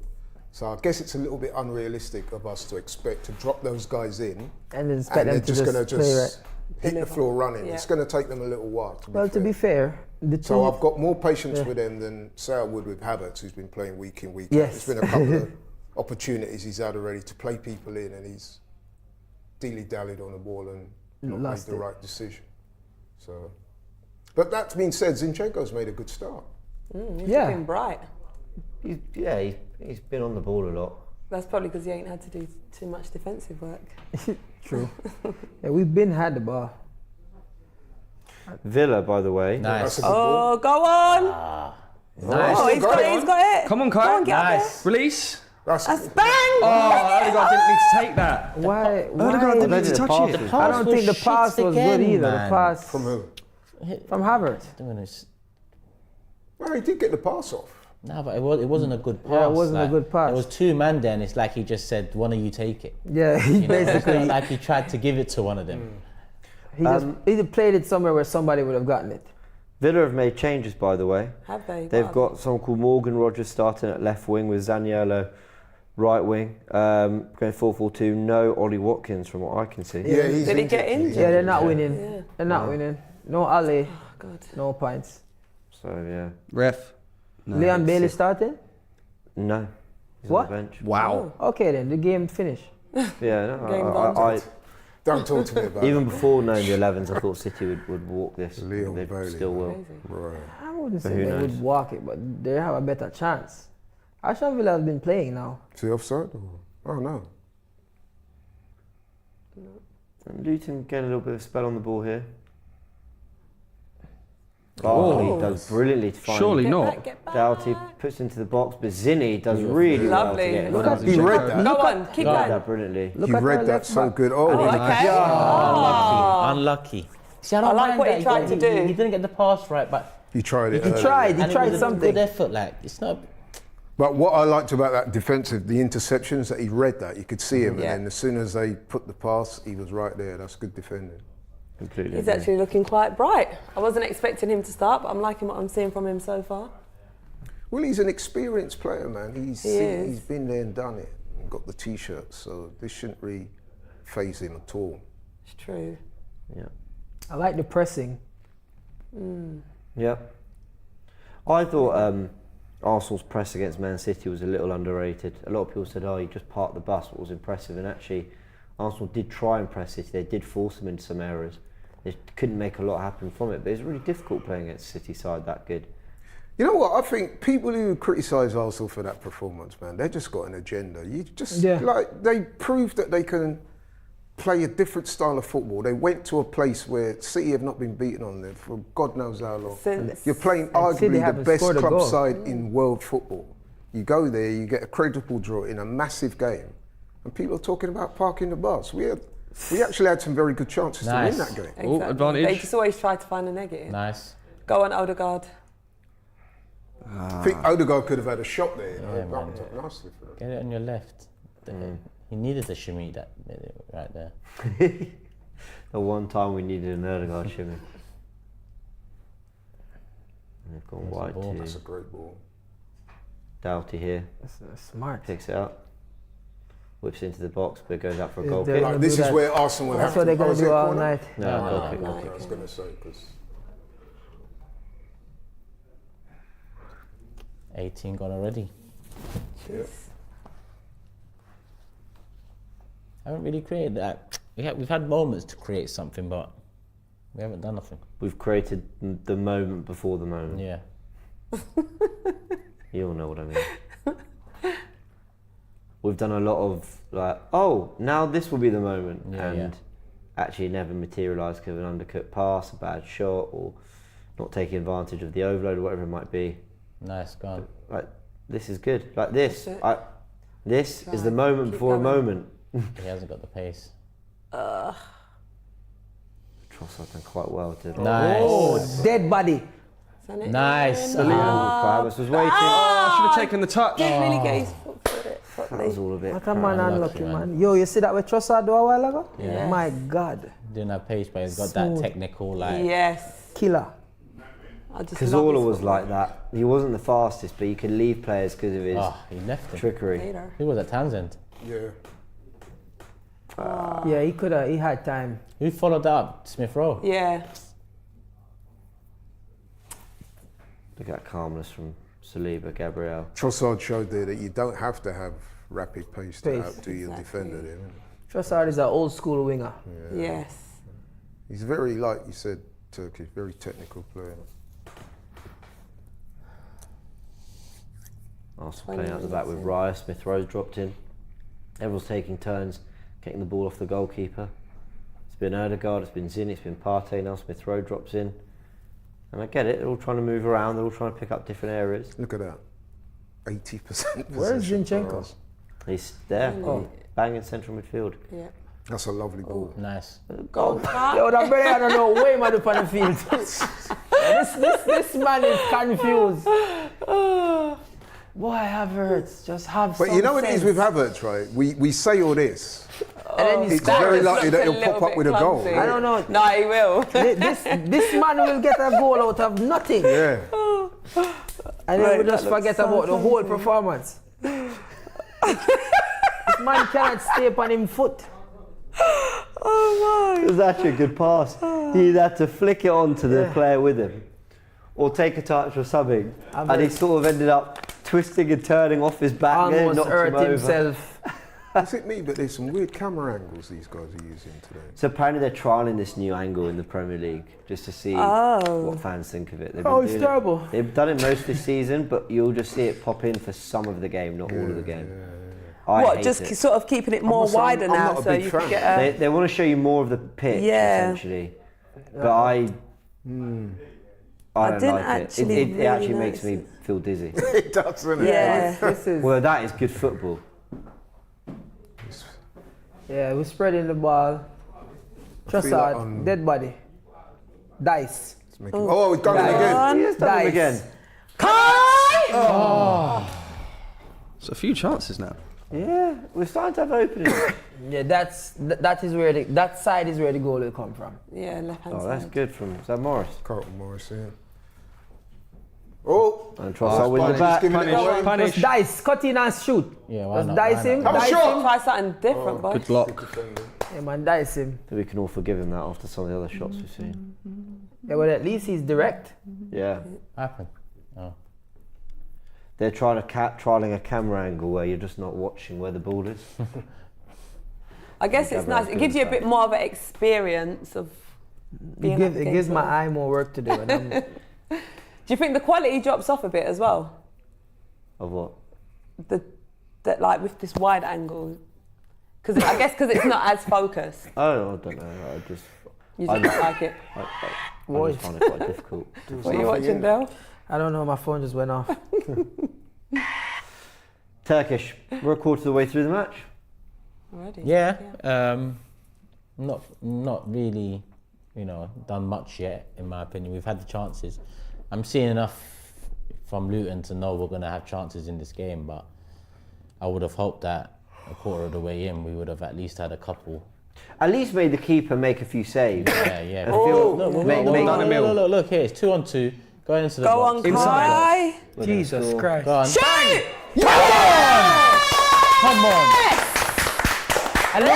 So I guess it's a little bit unrealistic of us to expect to drop those guys in And then expect them they're to just going to play right. just hit the floor running. Yeah. It's going to take them a little while. To be fair, the two. So I've got more patience with them than say I would with Havertz, who's been playing week in, week out. Yes. There's been a couple of opportunities he's had already to play people in, and he's dilly-dallied on the ball and not made Lost the it. right decision. So, but that being said, Zinchenko's made a good start. He's Yeah. looking bright. He's been on the ball a lot. That's probably because he ain't had to do too much defensive work. True. Yeah, we've been had the ball. Villa, by the way. nice. That's a good ball. Oh, go on! Nice. Oh, he's got it, he's got it. Come on, Go on, Kai. get up there. Nice. Release. That's That's bang! Oh, Odegaard didn't need to take that. Why? Odegaard didn't need to touch pass it. was- I don't think the pass was good either. Man. The pass from who? from Havertz. Well, he did get the pass off. No, but it wasn't a good pass. Yeah, it wasn't a good pass. There was 2 men there, and it's like he just said, "One of you take it." Yeah, he You know, it's basically not like he tried to give it to one of them. he played it somewhere where somebody would have gotten it. Villa have made changes, by the way. Have they? They've Wow. got someone called Morgan Rogers starting at left wing with Zaniolo right wing. Going 4-4-2. No Ollie Watkins from what I can see. Yeah, he's Did he get injured. injured? Yeah, they're not winning. Yeah. They're not winning. No Ali, Oh, God. no points. So yeah. Ref. No, Leon it's Bailey it. starting? No. He's What? on the bench. Wow. Okay then, the game finished. Yeah. Game No, done. I Don't talk to me about even it. before knowing the 11s, I thought City would walk this. Leon They Bailey, still will. Crazy. Right. I wouldn't But say who they knows? would walk it, but they have a better chance. Aston Villa has been playing now. Is he offside? Or? Oh, no. And Luton getting a little bit of spell on the ball here. Oh. Barkley does brilliantly to find Surely Get not. back, get back. Doughty puts into the box, but Zinni does really well to Lovely. get it. Look at He read that. Go on, keep Got going. that brilliantly. Look He at read our that left so back. good. Oh, Okay. Unlucky. See, I don't I like mind what he that. tried to do. He didn't get the pass right, but he tried it. He early. tried. He and it tried was a something. good effort. Like it's not. But what I liked about that defensive, the interceptions, that he read that. You could see him, Yeah. and then as soon as they put the pass, he was right there. That's good defending. Completely. He's agree. actually looking quite bright. I wasn't expecting him to start, but I'm liking what I'm seeing from him so far. Well, he's an experienced player, man. He is. He's been there and done it, and got the T-shirt, so this shouldn't really faze him at all. It's true. Yeah. I like the pressing. Yeah. I thought Arsenal's press against Man City was a little underrated. A lot of people said, "Oh, you just parked the bus." What was impressive, and actually, Arsenal did try and press City. They did force them into some errors. They couldn't make a lot happen from it. But it's really difficult playing against a City side that good. You know what? I think people who criticise Arsenal for that performance, man, they just got an agenda. You just like they proved that they can play a different style of football. They went to a place where City have not been beaten on them for God knows how long. You're playing City arguably the haven't best scored a club goal. side in world football. You go there, you get a credible draw in a massive game, and people are talking about parking the bus. We actually had some very good chances to win that game. Exactly. advantage. They just always try to find a negative. Nice. Go on, Odegaard. I think Odegaard could have had a shot there. Yeah, man. Bumped up nicely for them. Get it on your left. He needed to shimmy that right there. The one time we needed an Odegaard shimmy. And they've gone wide ball. That's a to great ball. Doughty here. That's smart. Picks it up. Whips into the box, but goes out for a Is goal there- kick. Like, this do is that. where Arsenal will That's have what to. they're going was to do it a all corner? night. No, goal kick. no. I was going to say, because 18 gone already. I haven't really created that. We've had moments to create something, but we haven't done nothing. We've created the moment before the moment. Yeah. You all know what I mean. We've done a lot of like, oh, now this will be the moment, and actually never materialised because of an undercut pass, a bad shot, or not taking advantage of the overload or whatever it might be. Nice, gone. Like, this is good. Like this, That's it. this is the Right, moment keep before a going. moment. He hasn't got the pace. Trossard done quite well to. Nice. Oh, dead body. Send it Nice. in. Havertz was waiting. I should have taken the touch. Didn't really get his foot through it That properly. was all a bit. What a man Unlucky, unlucky, man. man. Yo, you see that with Trossard do a while ago? Yeah. My God. Didn't have pace, but he's got that Smooth. technical, like. Yes. Killer. I just Because love Cazorla his was football. like that. He wasn't the fastest, but you could leave players because of his Oh, he left him. trickery. Later. Who was at Townsend? yeah. Yeah, he could have. He had time. Who followed that up? Smith Rowe. Yeah. Look at that calmness from Saliba, Gabriel. Trossard showed there that you don't have to have rapid pace to Pace. outdo your Exactly. defender there. innit? Trossard is an old school winger. Yes. He's very, like you said, Turkish, very technical player. Arsenal playing out the back with Raya. Smith Rowe dropped in. Everyone's taking turns getting the ball off the goalkeeper. It's been Odegaard, it's been Zina, it's been Partey. Now Smith Rowe drops in. And I get it, they're all trying to move around, they're all trying to pick up different areas. Look at that. 80% Where's possession for Zinchenko? us. He's there, Oh. banging central midfield. Yeah. That's a lovely ball. Nice. Go back. Yo, that brother, I don't know where man up on the field. this man is confused. Boy, Havertz, just have But some you know what it sense. is with Havertz, right? We say all this. And then he It's scores. very Just likely looks that a he'll little pop up bit with a goal. clumsy. I don't know. No, he will. This man will get a goal out of nothing. Yeah. And then Right, we just that looks forget so about the whole crazy. performance. This man cannot stay upon him foot. Oh It was actually a good pass. He either had to flick it on to the player with him or take a touch or something. And he sort of ended up twisting and turning off his back there, Almost knocked hurt him over. himself. Is it me? But there's some weird camera angles these guys are using today. So apparently they're trialling this new angle in the Premier League just to see what fans think of it. They've been It's doing terrible. They've done it most this season, but you'll just see it pop in for some of the game, not all of the game. I What, hate just it. sort of keeping it more must say, wider I'm now not a so big you fan. can get a... They want to show you more of the pitch, essentially. But I don't didn't like it. actually It really actually makes notice me feel dizzy. It does, doesn't it? Yeah. This is, Well, that is good football. we're spreading the ball. feel like Trossard, dead body. Dice. It's making- oh, he's done it again. He has done it Dice. again. It's a few chances now. Yeah, we're starting to have openings. Yeah, that side is where the goal will come from. Yeah, left-hand Oh, side. that's good from is that Morris. Carlton Morris, yeah. Oh! And Trossard with the Punish, back. giving it away. Just dice, cut in and shoot. Yeah, why Just not? dice Why him, not? Have a dice shot. him. Try something different, boy. Good block. Yeah, man, dice him. So we can all forgive him that after some of the other shots we've seen. Yeah, but at least he's direct. Yeah. Happened. Oh. They're trialing a camera angle where you're just not watching where the ball is. I guess it's nice. It gives you a bit more of an experience of being up It against gives my someone. eye more work to do. And I'm, Do you think the quality drops off a bit as well? Of what? That like with this wide angle? Because I guess because it's not as focused. Oh, I don't know. You just don't like it. I just find it quite difficult. What are you watching, Dale? I don't know, my phone just went off. Turkish. We're a quarter of the way through the match. Already? Yeah, not really, done much yet, in my opinion. We've had the chances. I'm seeing enough from Luton to know we're going to have chances in this game, but I would have hoped that a quarter of the way in, we would have at least had a couple. At least made the keeper make a few saves. Yeah. I feel- Look here, it's 2-on-2, going into the Go box. on, Kai. Jesus Christ. Go on. Shoot! Come on. And look,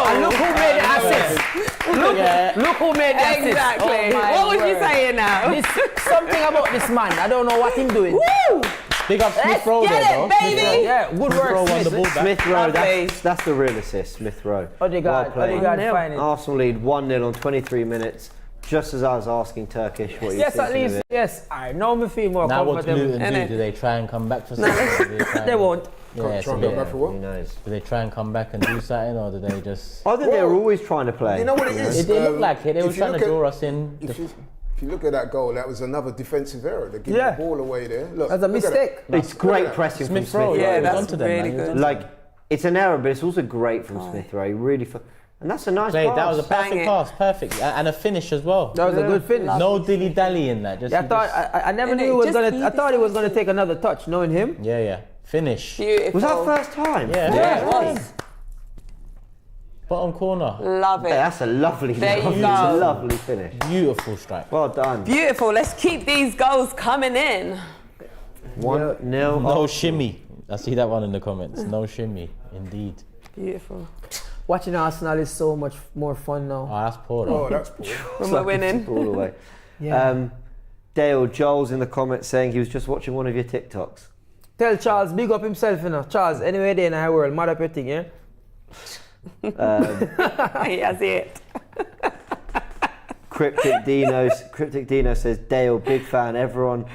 and look who made the assist. Look who made the assist. Exactly. Oh my What was you word. saying now? Something about this man. I don't know what he's doing. Woo! Big up Smith Let's Rowe get there, it, though. baby. Yeah, good Rowe work, won the ball Smith. back. Smith Rowe, Lovely. that's the real assist, Smith Rowe. Odegaard, Well played. Odegaard finding. Arsenal lead 1-0 on 23 minutes, just as I was asking Turkish what you Yes, think at of least, it. yes. I know me feel more Now what do comfortable. Luton do? Innit? Do they try and come back for something? They won't. Yeah, Try and go back for Who what? knows? do they try and come back and do something, or do they just... I think they were always trying to play. You know what it is? It looked like it. They were if you trying to look draw at- us in. If you look at that goal, that was another defensive error. They give Yeah. the ball away there. Look, That's a look at mistake. It's great pressing Smith from Rowe, Smith Yeah, he was that's onto them, really man. He was good. onto them. Like, it's an error, but it's also great from Smith Rowe. He really, and that's a nice Played. pass. That was a Bang perfect it. pass, perfect, and a finish as well. That was a good finish. No dilly dally in that. Just, Yeah, I he thought just- I never And knew he it was just gonna. I thought he was gonna take another touch, knowing him. yeah, finish. Beautiful. Was that first time? Yeah. Yeah, it was. Bottom corner, Love it. Yeah, that's a lovely, There you lovely, go. lovely finish. beautiful strike. Well done. Beautiful. Let's keep these goals coming in. 1-0. No shimmy. I see that one in the comments. No shimmy, indeed. Beautiful. Watching Arsenal is so much more fun now. Oh, that's poor. Oh, Though. that's poor. When we're winning. All the way. Yeah. Dale Joel's in the comments saying he was just watching one of your TikToks. Tell Charles, big up himself, you know. Charles, anyway, there in our world, mad up your thing, yeah. He has it. Cryptic Dino says, Dale, big fan. Everyone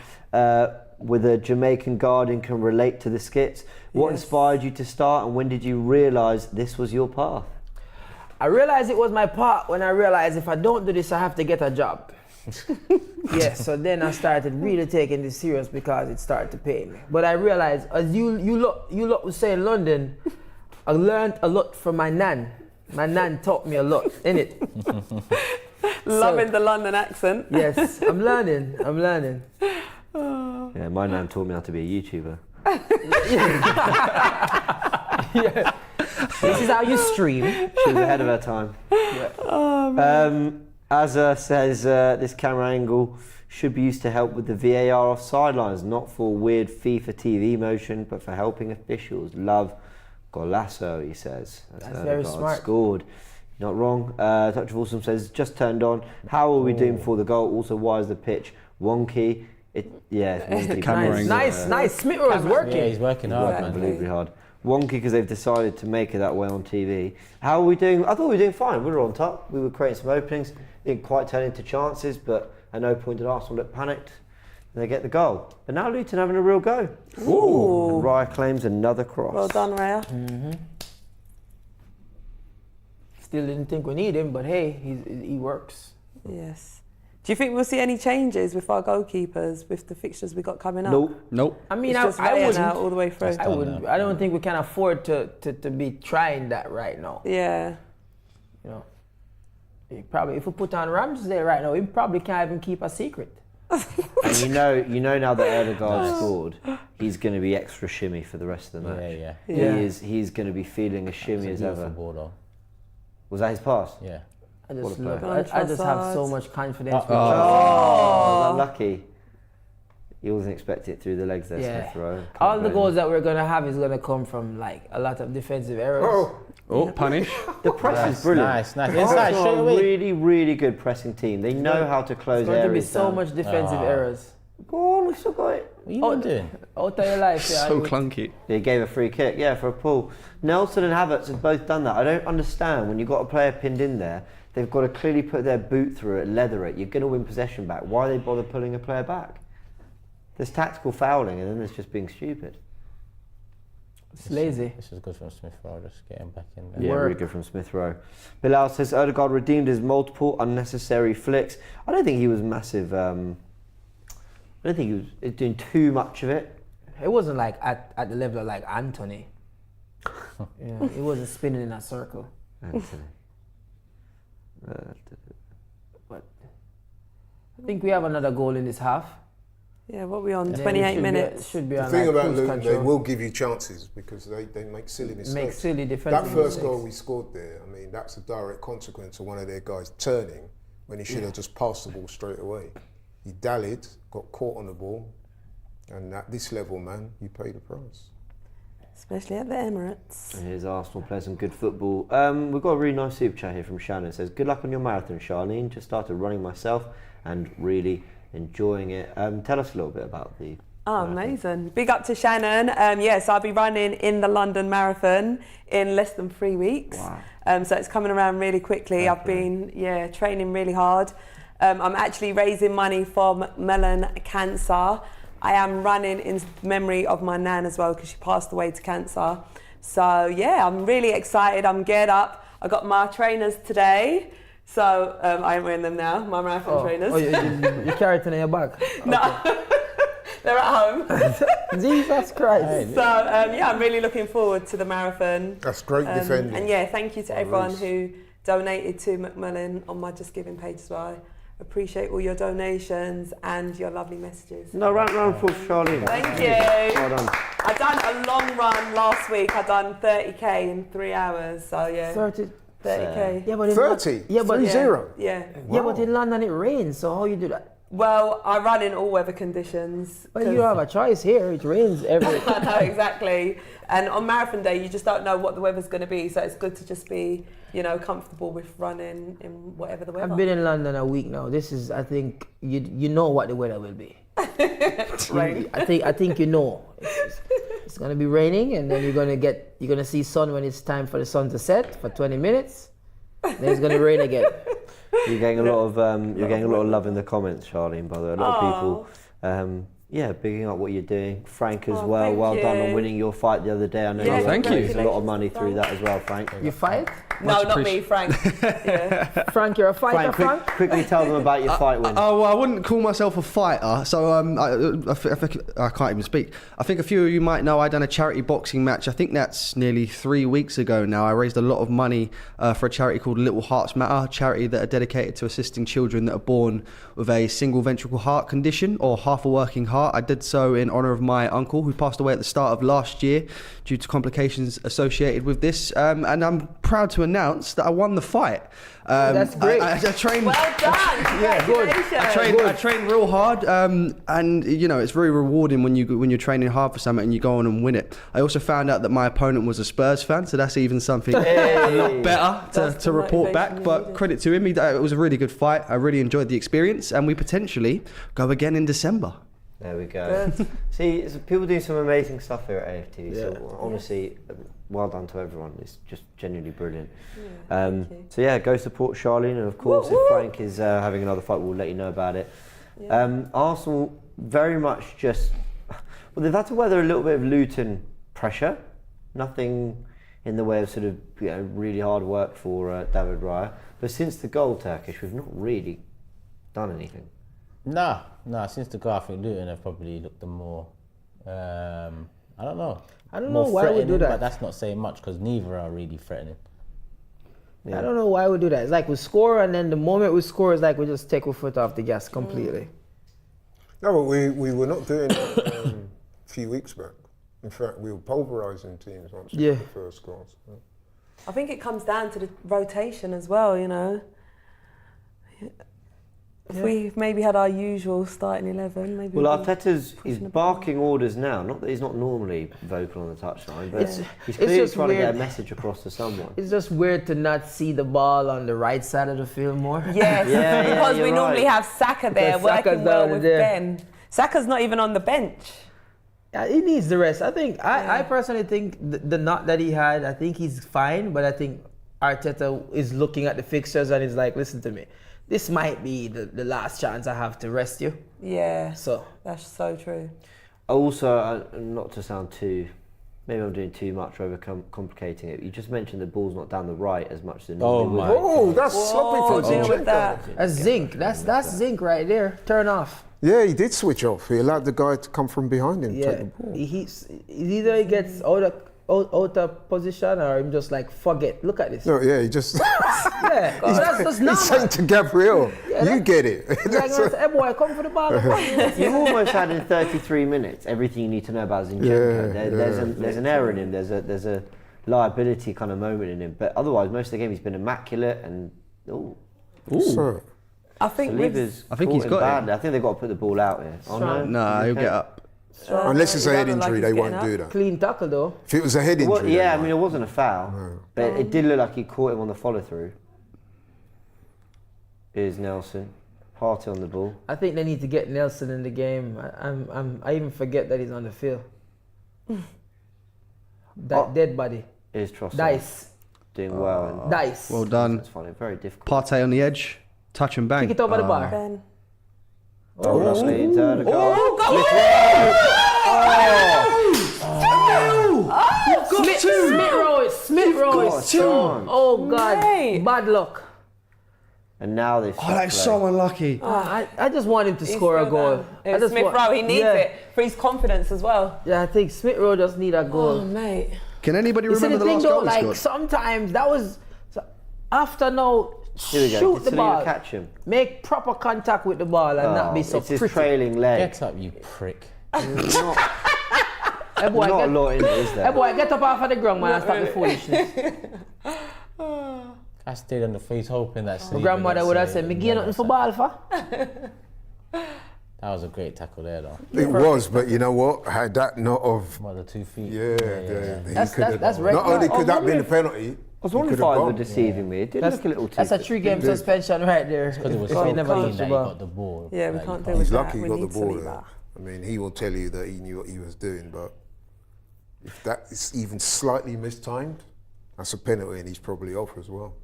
with a Jamaican guardian can relate to the skits. What Yes. inspired you to start, and when did you realise this was your path? I realized it was my part when I realized if I don't do this, I have to get a job. Yeah, so then I started really taking this serious because it started to pay me. But I realized, as you lot was saying in London, I learned a lot from my nan. My nan taught me a lot, innit? Loving the London accent. Yes, I'm learning. Yeah, my nan taught me how to be a YouTuber. This is how you stream. She was ahead of her time. Azza says this camera angle should be used to help with the VAR off sidelines, not for weird FIFA TV motion, but for helping officials. Love Golasso, he says. That's very smart. Scored. Not wrong. Touch of Awesome says, just turned on. How are we doing for the goal? Also, why is the pitch wonky? It's wonky. Nice. Smith was working. Yeah, he's working hard, man. Unbelievably hard. Wonky because they've decided to make it that way on TV. How are we doing? I thought we were doing fine. We were on top. We were creating some openings. Didn't quite turn into chances, but at no point did Arsenal look panicked. And they get the goal. But now Luton having a real go. Ooh. And Raya claims another cross. Well done, Raya. Mm-hmm. Still didn't think we need him, but hey, he works. Yes. Do you think we'll see any changes with our goalkeepers with the fixtures we got coming up? Nope. I mean, It's just I Raya wouldn't. now all the way through. I don't think we can afford to be trying that right now. Yeah. You know, probably if we put on Ramsdale right now, he probably can't even keep a secret. And you know now that Odegaard scored, he's going to be extra shimmy for the rest of the match. Yeah. He's going to be feeling as shimmy as ever. Ball, though. Was that his pass? Yeah. I just What a I just have so much confidence. Oh, lucky. He wasn't expecting it through the legs there, Yeah. Smith Rowe. All the goals that we're gonna have is gonna come from like a lot of defensive errors. Punish. The press is brilliant. Nice. Arsenal Inside, straight are a away. really, really good pressing team. They know how to close There's going to be areas so down. much defensive errors. Go on, we've still got it. What are you doing? Out of your life, yeah. So clunky. They gave a free kick, for a pull. Nelson and Havertz have both done that. I don't understand when you've got a player pinned in there, they've got to clearly put their boot through it, leather it. You're going to win possession back. Why they bother pulling a player back? There's tactical fouling and then there's just being stupid. It's lazy. This is good from Smith Rowe, just getting back in there. Yeah, really good from Smith Rowe. Bilal says Odegaard redeemed his multiple unnecessary flicks. I don't think he was massive. I don't think he was doing too much of it. It wasn't like at the level of like Anthony. He wasn't spinning in a circle. Anthony. But I think we have another goal in this half. Yeah, what are we on? And then 28 we minutes. Should be The on thing like about cruise Luton, they control. will give you chances because they make silly mistakes. Make silly That defensive first mistakes. goal we scored there, I mean, that's a direct consequence of one of their guys turning when he should have just passed the ball straight away. He dallied, got caught on the ball, and at this level, man, you pay the price. Especially at the Emirates. And here's Arsenal playing some good football. We've got a really nice super chat here from Shannon. It says, good luck on your marathon, Charlene. Just started running myself and really enjoying it. Tell us a little bit about the Amazing. Big up to Shannon. So I'll be running in the London Marathon in less than 3 weeks. Wow. So it's coming around really quickly. I've been training really hard. I'm actually raising money for Macmillan Cancer. I am running in memory of my nan as well because she passed away to cancer. So I'm really excited. I'm geared up. I got my trainers today. So I am wearing them now, my marathon trainers. Oh, you carry it in your bag? No, they're at home. Jesus Christ. So I'm really looking forward to the marathon. That's great defending. And thank you to everyone who donated to Macmillan on my Just Giving page as well. I appreciate all your donations and your lovely messages. No, round for Charlene. Thank you. Well done. I done a long run last week. I done 30k in 3 hours. So 30k. Yeah, but in 30? Yeah, but 30? Yeah. Yeah, but in London it rains. So how you do that? Well, I run in all weather conditions. Well, you have a choice here. It rains every. I know, exactly. And on marathon day, you just don't know what the weather's going to be. So it's good to just be, comfortable with running in whatever the weather. I've been in London a week now. This is, I think, you know what the weather will be. Right. I think you know. It's going to be raining, and then you're going to see sun when it's time for the sun to set for 20 minutes. Then it's going to rain again. You're getting a lot of love in the comments, Charlene. By the way, a lot of people, bigging up what you're doing. Frank as well. thank Well done on you. winning your fight the other day. I know Yeah, you thank you. raised a lot of money through that as well, Frank. You fight? No, not me, Frank. Yeah. Frank, you're a fighter, Frank? Quickly tell them about your fight win. Well, I wouldn't call myself a fighter, so I can't even speak. I think a few of you might know I done a charity boxing match. I think that's nearly 3 weeks ago now. I raised a lot of money for a charity called Little Hearts Matter, a charity that are dedicated to assisting children that are born with a single ventricle heart condition or half a working heart. heart. I did so in honour of my uncle who passed away at the start of last year due to complications associated with this. And I'm proud to announce that I won the fight. That's great. I trained. Well done. Congratulations. I trained real hard, and you know it's very rewarding when you're training hard for something and you go on and win it. I also found out that my opponent was a Spurs fan, so that's even something a lot better to report back. But credit to him, it was a really good fight. I really enjoyed the experience, and we potentially go again in December. There we go. See, people do some amazing stuff here at AFTV. So honestly, well done to everyone. It's just genuinely brilliant. So yeah, go support Charlene, and of course, if Frank is having another fight, we'll let you know about it. Arsenal very much just they've had to weather a little bit of Luton pressure. Nothing in the way of sort of really hard work for David Raya. But since the goal, Turkish, we've not really done anything. Nah. Since the goal, I think Luton have probably looked the more. I don't know. I don't know why we do that. But that's not saying much because neither are really threatening. Yeah. I don't know why we do that. It's like we score, and then the moment we score, it's like we just take our foot off the gas completely. No, but we were not doing that a few weeks back. In fact, we were pulverising teams once we got the first goals. I think it comes down to the rotation as well, you know. If we maybe had our usual starting 11, maybe. Well, Arteta's he's barking orders now. Not that he's not normally vocal on the touchline, but he's clearly trying to get a message across to someone. It's just weird to not see the ball on the right side of the field more. Yes, because we normally have Saka there working well with Ben. Saka's not even on the bench. Yeah, he needs the rest. I think. I personally think the knot that he had, I think he's fine. But I think Arteta is looking at the fixtures and is like, listen to me. This might be the last chance I have to rest you. Yeah. So that's so true. Also, not to sound maybe I'm doing too much, complicating it. You just mentioned the ball's not down the right as much as it normally would. Oh, that's sloppy from with that. That's zinc. That's zinc right there. Turn off. Yeah, he did switch off. He allowed the guy to come from behind him, take the ball. Either he gets out of position or I'm just like, forget. Look at this. No, he just. That's just normal. He's saying to Gabriel, you get it. Hey boy, come for the ball. You've almost had in 33 minutes everything you need to know about Zinchenko. There's an error in him. There's a liability kind of moment in him. But otherwise, most of the game he's been immaculate and. So, I think he's got it. I think they've got to put the ball out here. Oh, no, he'll get up. unless it's a head injury, they won't do that. Clean tackle though. If it was a head injury, I mean, it wasn't a foul, but it did look like he caught him on the follow through. Here's Nelson, Partey on the ball. I think they need to get Nelson in the game. I even forget that he's on the field. Dead body. Here's Trossard. Dice. Doing well. Dice. Well done. That's funny. Very difficult. Partey on the edge, touch and bang. Kick it over the bar. Ben. Oh, lovely. Into Odegaard. Smith Rowe is two. Oh God, Mate. bad luck. And now they've. Oh, that's so unlucky. I just want him to score a goal. Smith Rowe, he needs it for his confidence as well. Yeah, I think Smith Rowe just need a goal. Oh, mate. Can anybody You see remember the the thing last though, goal he like scored? sometimes that was after now. Here we go. Shoot Did the Saliba ball. catch him? Make proper contact with the ball and not be so it's his pretty. trailing leg. Get up, you prick. Hey Not boy, a lot in it, is there? hey boy, get up off of the ground, man, and stop the foolishness. I stayed on the face hoping that My grandmother would have said, "Me gain nothing for ball, for." That was a great tackle there, though. It was, but you know what? Had that not of What, the 2 feet? That's regular. not only could that be the penalty. I was wondering if I were deceiving me. It did look a little too. That's a 3-game suspension right there. Because it was If so he never clean touched that the he ball. got the ball. Yeah, we Like, can't you deal with He's that. lucky he We got the need ball Saliba. there. I mean, he will tell you that he knew what he was doing, but if that is even slightly mistimed, that's a penalty and he's probably off as well.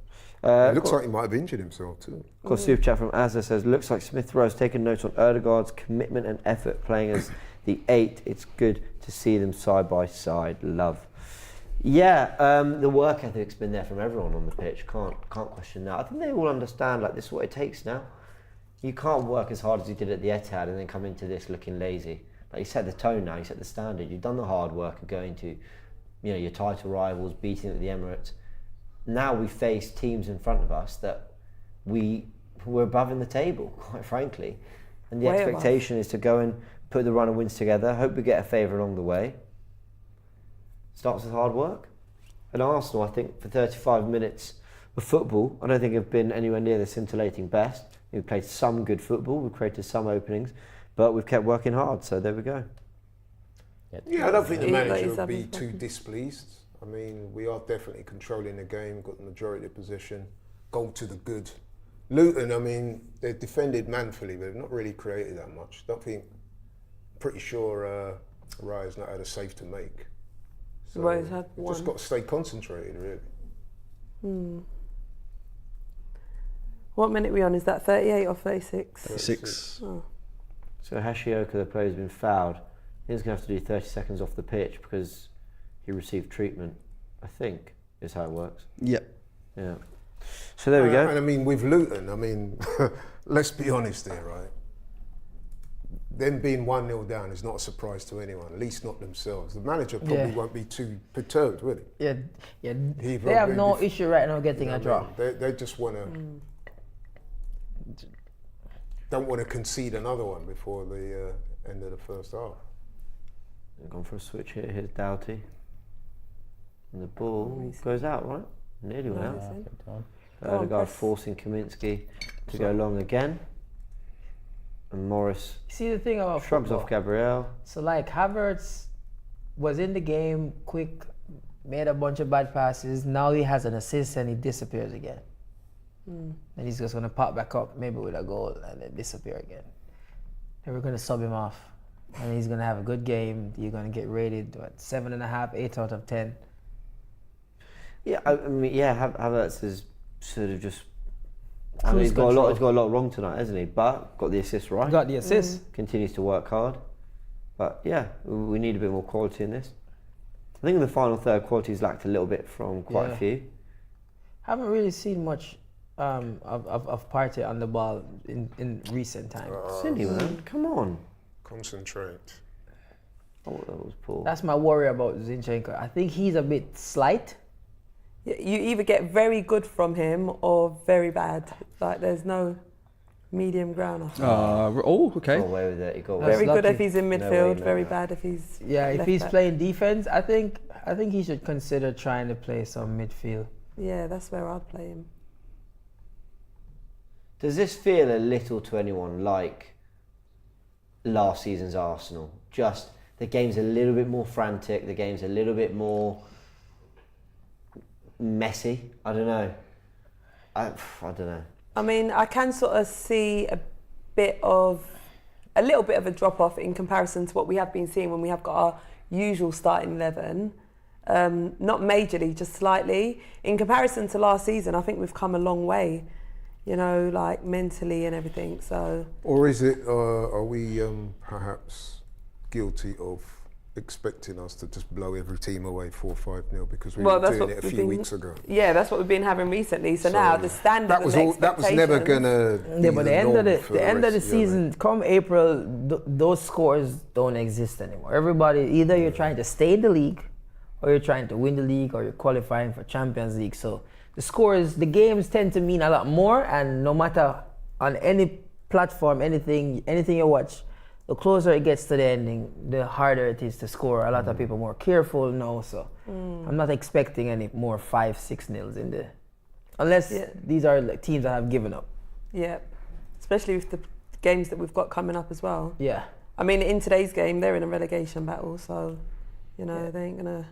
It looks like he might have injured himself too. Of course, super chat from Azza says, looks like Smith Rowe's taken notes on Odegaard's commitment and effort playing as the 8. It's good to see them side by side. Love. Yeah, the work ethic's been there from everyone on the pitch. Can't question that. I think they all understand like this is what it takes now. You can't work as hard as you did at the Etihad and then come into this looking lazy. Like you set the tone now, you set the standard. You've done the hard work of going to, your title rivals, beating at the Emirates. Now we face teams in front of us that we're above in the table, quite frankly. And the expectation is to go and put the run of wins together. Hope we get a favour along the way. Starts with hard work. And Arsenal, I think, for 35 minutes of football, I don't think have been anywhere near the scintillating best. We've played some good football, we've created some openings, but we've kept working hard, so there we go. Yeah, I don't think the manager will be too displeased. I mean, we are definitely controlling the game, got the majority of possession, goal to the good. Luton, I mean, they've defended manfully, but they've not really created that much. Pretty sure Raya's not had a save to make. So Raya's had one. Just got to stay concentrated, really. What minute are we on? Is that 38 or 36? 36. Oh. So Hashioka, the player, has been fouled. He's going to have to do 30 seconds off the pitch because he received treatment, I think, is how it works. Yep. Yeah. So there we go. And I mean, with Luton, I mean, let's be honest here, right? Them being 1-0 down is not a surprise to anyone, at least not themselves. The manager probably won't be too perturbed, will he? Yeah. They have no issue right now getting a draw. They just want to... Don't want to concede another one before the end of the first half. They've gone for a switch here. Here's Doughty. And the ball goes out, right? Nearly went out. Odegaard forcing Kaminsky to go long again. And Morris See the thing about shrugs football. off Gabriel. So like Havertz was in the game, quick, made a bunch of bad passes. Now he has an assist and he disappears again. And he's just gonna pop back up, maybe with a goal, and then disappear again. And we're gonna sub him off, and he's gonna have a good game. You're gonna get rated 7.5, 8 out of 10. Yeah, I mean, Havertz is sort of just. I mean, he's got a lot wrong tonight, hasn't he? But got the assist right. Got the assist. Continues to work hard. But yeah, we need a bit more quality in this. I think in the final third, quality's lacked a little bit from quite a few. Haven't really seen much of Partey on the ball in recent times. Cindy, man, come on. Concentrate. Oh, that was poor. That's my worry about Zinchenko. I think he's a bit slight. You either get very good from him or very bad. Like there's no medium ground. I think. Okay. Got away with it. He got away Very with good it. if he's in No midfield. way, Very no. bad if he's If left he's back. playing defense, I think he should consider trying to play some midfield. Yeah, that's where I'd play him. Does this feel a little to anyone like last season's Arsenal? Just the game's a little bit more frantic, the game's a little bit more messy. I don't know. I don't know. I mean, I can sort of see a little bit of a drop off in comparison to what we have been seeing when we have got our usual starting 11. Not majorly, just slightly. In comparison to last season, I think we've come a long way, you know, like mentally and everything. So. Or is it, are we perhaps guilty of expecting us to just blow every team away 4-5-0 because we were doing it a few weeks ago? Yeah, that's what we've been having recently. So now the standard that was never gonna. Yeah, but the end of the season, season, come April, those scores don't exist anymore. Everybody, either you're trying to stay in the league, or you're trying to win the league, or you're qualifying for Champions League. So the scores, the games tend to mean a lot more, and no matter on any platform, anything you watch, the closer it gets to the ending, the harder it is to score. A lot of people more careful now, so I'm not expecting any more 5-6-0s in the, unless these are like teams that have given up. Yeah, especially with the games that we've got coming up as well. Yeah. I mean, in today's game, they're in a relegation battle, so they ain't gonna.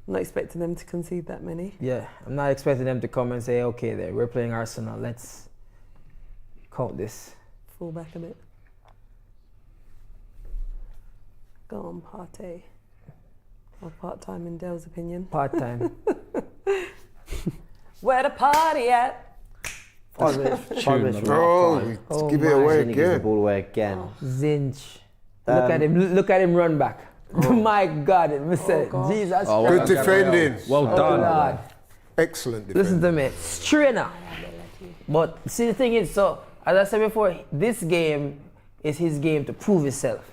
I'm not expecting them to concede that many. Yeah, I'm not expecting them to come and say, okay, we're playing Arsenal, let's count this. Fall back a bit. Go on, Partey. Or part-time in Dale's opinion. Part-time. Where the party at? 5 minutes. 5 minutes from Oh, half-time. give it away Zinni gives the again. ball away again. Zinch. Look at him run back. My God, Jesus. Good defending. Well done. Lord. Excellent defending. Listen to me, strainer. But see, the thing is, so as I said before, this game is his game to prove himself.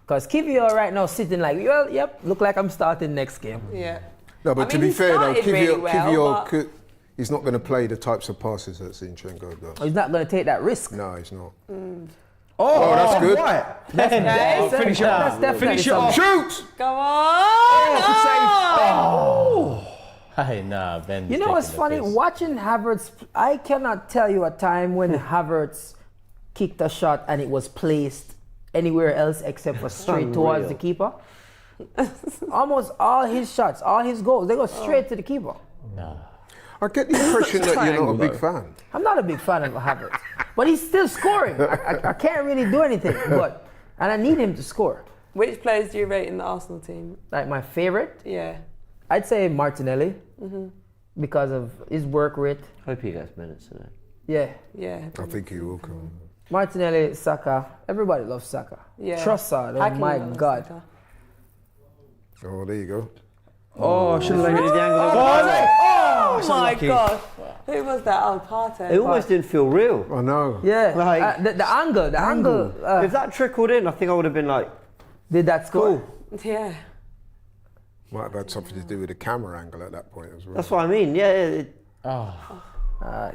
Because Kivio right now sitting like, well, yep, look like I'm starting next game. Yeah. No, but I to mean, be he fair though, started really well, Kivio he's not going to play the types of passes that Zinchenko does. He's not going to take that risk. No, he's not. Oh, that's good. Right. Finish it off. Finish it off. Shoot! Go on! Hey, nah, Ben. You know what's funny? Watching Havertz, I cannot tell you a time when Havertz kicked a shot and it was placed anywhere else except for straight towards the keeper. Almost all his shots, all his goals, they go straight to the keeper. Nah. I get the impression that you're not a big fan. I'm not a big fan of Havertz, but he's still scoring. I can't really do anything, and I need him to score. Which players do you rate in the Arsenal team? Like my favorite, Yeah. I'd say Martinelli because of his work rate. Hope he gets minutes today. Yeah, Yeah. I think he will come. Martinelli, Saka. Everybody loves Saka. Yeah. Trossard, oh Hakimi my loves God. Saka. Oh, there you go. Oh, should have laid it. The angle of Oh my unlucky. God. Who was that? Oh, Partey. it almost didn't feel real. I know. Yeah, Like- the angle. If that trickled in, I think I would have been like, Did that score? Yeah. Might have had something to do with the camera angle at that point as well. that's what I mean. Yeah, Oh,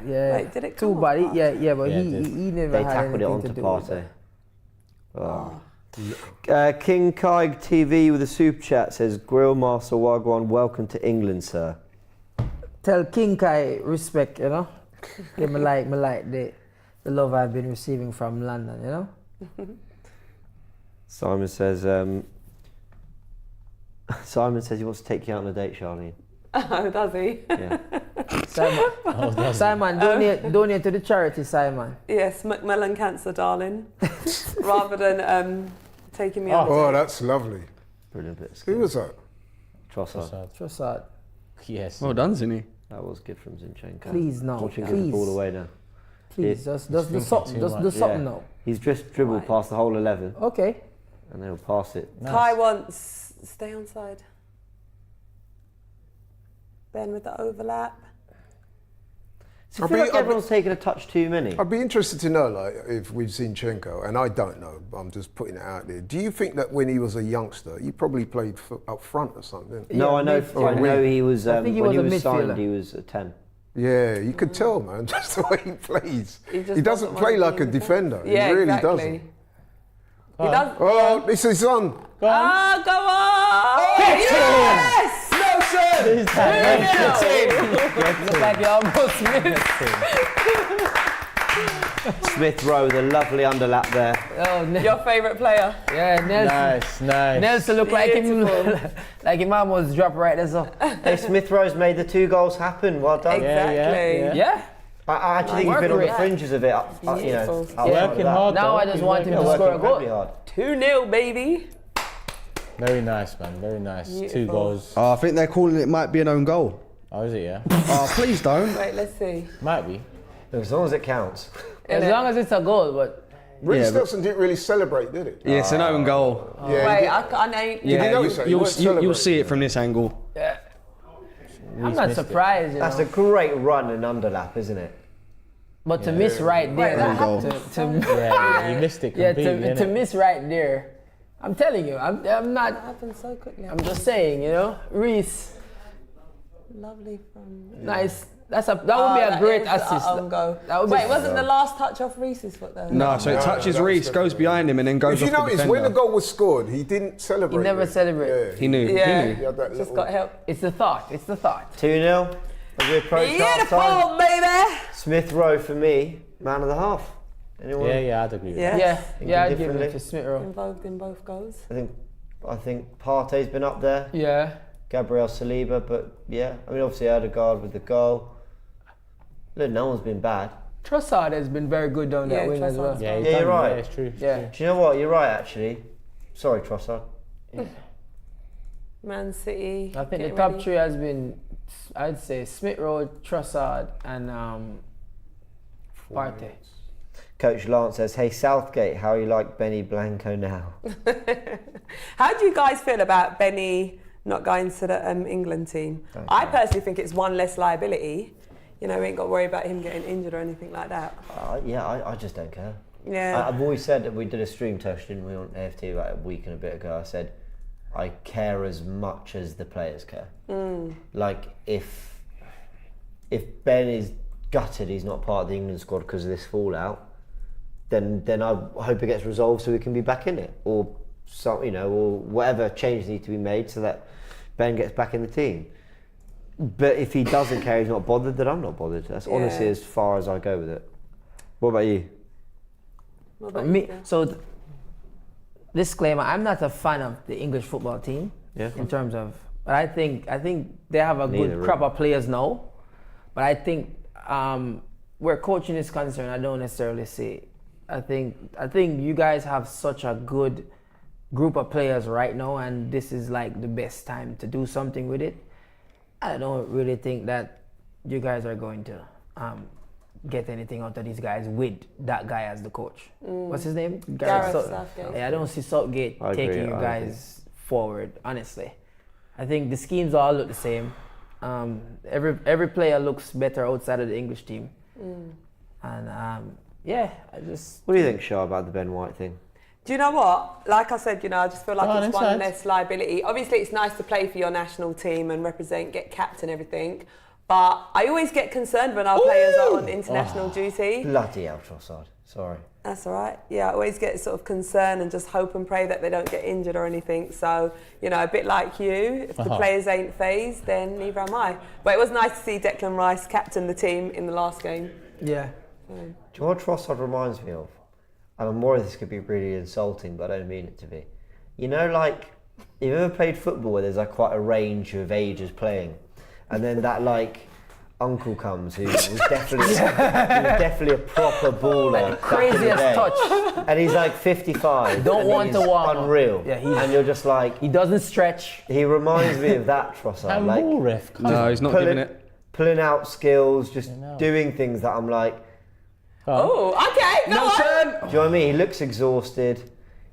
Yeah. Wait, did it Two come off body? Partey? Yeah, but Yeah, he it did. never they had tackled it anything onto to do with Partey. it. Oh. King Kaig TV with a super chat says, Grill Master Wagwan, welcome to England, sir. Tell King Kai respect, you know. Give me like the love I've been receiving from London, you know. Simon says, Simon says he wants to take you out on a date, Charlene. Oh, does he? Yeah. Simon, donate to the charity, Simon. Yes, Macmillan Cancer, darling. Rather than taking me out. Oh, that's lovely. Brilliant bit of Who skill. was that? Trossard. Trossard, yes. Well done, Zini. That was good from Zinchenko. please no, Watching give the ball please, away now. please, just do something, too just do much. something now. He's just dribbled past the whole 11 Okay. and then he'll pass it. Kai wants stay on side. Ben with the overlap. So I feel like everyone's taking a touch too many. I'd be interested to know, like, if with Zinchenko, and I don't know, but I'm just putting it out there. Do you think that when he was a youngster, he probably played up front or something? No, Yeah, I know. midfield. I know he was. I think he when was he a was signed, midfielder. he was a 10. Yeah, you could tell, man, just the way he plays. He just He doesn't doesn't play want like to a be defender. Yeah, he really exactly. doesn't. He does. Oh, this is on. Ah, go on! Yes! Look like you almost missed. Smith Rowe, the lovely underlap there. Oh, Your favourite player? yeah, Nelson. Nice. Nelson looked like him, Beautiful. like him almost dropped right there. So, Hey, Smith Rowe's made the 2 goals happen. Well done. Exactly. yeah. yeah. I actually think he's been on the fringes of it. Beautiful. Outside Working of that. hard. Now though. I just He's want him working to hard. score a Incredibly goal. hard. 2-0, baby. Very nice, man. Very nice. Beautiful. 2 goals. I think they're calling it might be an own goal. Oh, is it? Yeah. Oh, please don't. Wait, let's see. Might be. As long as it counts. As long as it's a goal, but Reece Yeah, but- Nelson didn't really celebrate, did he? Yeah, it's an own goal. Yeah, he Wait, did. I know. Yeah, notice that? He you'll wasn't you'll celebrating. see it from this angle. I'm not missed it. surprised. You That's know. a great run and underlap, isn't it? But to miss right there, that goal. Yeah, you missed it yeah, completely. to innit? miss right there. I'm telling you, I'm That not. happened so quickly. I'm just saying, you know, Reese, Lovely from. nice. That would be a great assist. Go. That would be- Wait, wasn't the last touch off Reese's foot though? No, so it touches that was Reece, goes behind him, and then goes If you off the notice, when the defender. goal was scored, he didn't celebrate. He never it. celebrated. Yeah, He knew. Yeah, He knew. He had that just little- got help. It's the thought. It's the thought. 2-0 as we approach half time. Beautiful, baby. Smith Rowe for me, man of the half. Anyone? Yeah, I'd agree with Yeah. Yeah, yeah, I'd give differently. it to Smith Rowe. Involved in both goals. I think Partey's been up there. Yeah. Gabriel Saliba, but yeah, I mean obviously Odegaard with the goal. Look, no one's been bad. Trossard has been very good down that Yeah, wing as well. Trossard's Yeah, he's Yeah, done you're it. right. Yeah, it's true. It's Yeah. true. Do you know what? You're right actually. Sorry, Trossard. Man City. I think the getting top ready. 3 has been, I'd say, Smith Rowe, Trossard, and Partey. Coach Lance says, "Hey Southgate, how you like Benny Blanco now?" How do you guys feel about Benny not going to the England team? I personally think it's one less liability. You know, we ain't got to worry about him getting injured or anything like that. Yeah, I just don't care. Yeah. I've always said that we did a stream test, didn't we, on AFTV about a week and a bit ago. I said, I care as much as the players care. Like, if Ben is gutted he's not part of the England squad because of this fallout, then I hope it gets resolved so we can be back in it, or or whatever changes need to be made so that Ben gets back in the team. But if he doesn't care, he's not bothered, then I'm not bothered. That's honestly as far as I go with it. What about you? Disclaimer: I'm not a fan of the English football team. Yeah. In terms of, but I think they have a good crop of players now. But I think where coaching is concerned, I don't necessarily see. I think you guys have such a good group of players right now, and this is like the best time to do something with it. I don't really think that you guys are going to get anything out of these guys with that guy as the coach. What's his name? Gareth Southgate. Yeah, I don't see Southgate taking you guys forward, honestly. I think the schemes all look the same. Every player looks better outside of the English team. And I just... What do you think, Char, about the Ben White thing? Do you know what? Like I said, I just feel like it's one less liability. Obviously, it's nice to play for your national team and represent, get capped and everything. But I always get concerned when our players are on international duty. Bloody hell, Trossard. Sorry. That's all right. Yeah, I always get sort of concerned and just hope and pray that they don't get injured or anything. So, a bit like you, if the players ain't phased, then neither am I. But it was nice to see Declan Rice captain the team in the last game. Yeah. Do you know what Trossard reminds me of? And more of this could be really insulting, but I don't mean it to be. Like, you've ever played football where there's like quite a range of ages playing, and then that like uncle comes who was definitely a proper baller, craziest touch, and he's like 55. Don't want to walk. Unreal. Yeah, and you're just like, he doesn't stretch. He reminds me of that Trossard. Like, ref. No, he's not giving it. Pulling out skills, just doing things that I'm like. Oh, okay, go on. Do you know what I mean? He looks exhausted.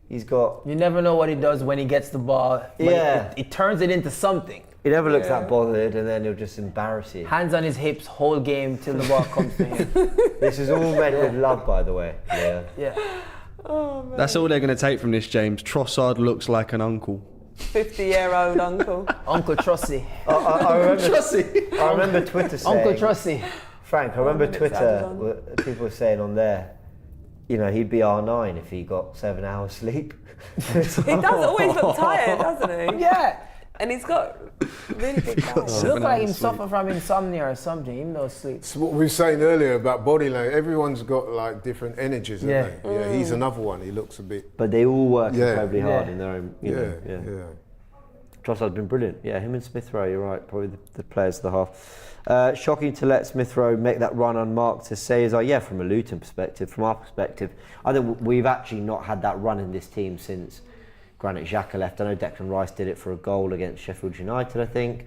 He's got... You never know what he does when he gets the ball. Yeah. It turns it into something. He never looks that bothered, and then he'll just embarrass you. Hands on his hips, whole game till the ball comes to him. This is all meant with love, by the way. Yeah. Oh, man. That's all they're going to take from this, James. Trossard looks like an uncle. 50-year-old uncle. Uncle Trusty. I remember Twitter saying... Uncle Trusty. Frank, I remember Twitter, people were saying on there, he'd be R9 if he got 7 hours sleep. He does always look tired, doesn't he? Yeah. And he's got really big eyes. He looks like he suffer from insomnia or something, even though sleep. It's what we were saying earlier about body language. Everyone's got like different energies, haven't they? Yeah, he's another one. He looks a bit... But they all work incredibly hard in their own, Yeah. Trossard's been brilliant. Yeah, him and Smith Rowe, you're right, probably the players of the half. Shocking to let Smith Rowe make that run unmarked, to say is from a Luton perspective, from our perspective, I think we've actually not had that run in this team since Granit Xhaka left. I know Declan Rice did it for a goal against Sheffield United, I think.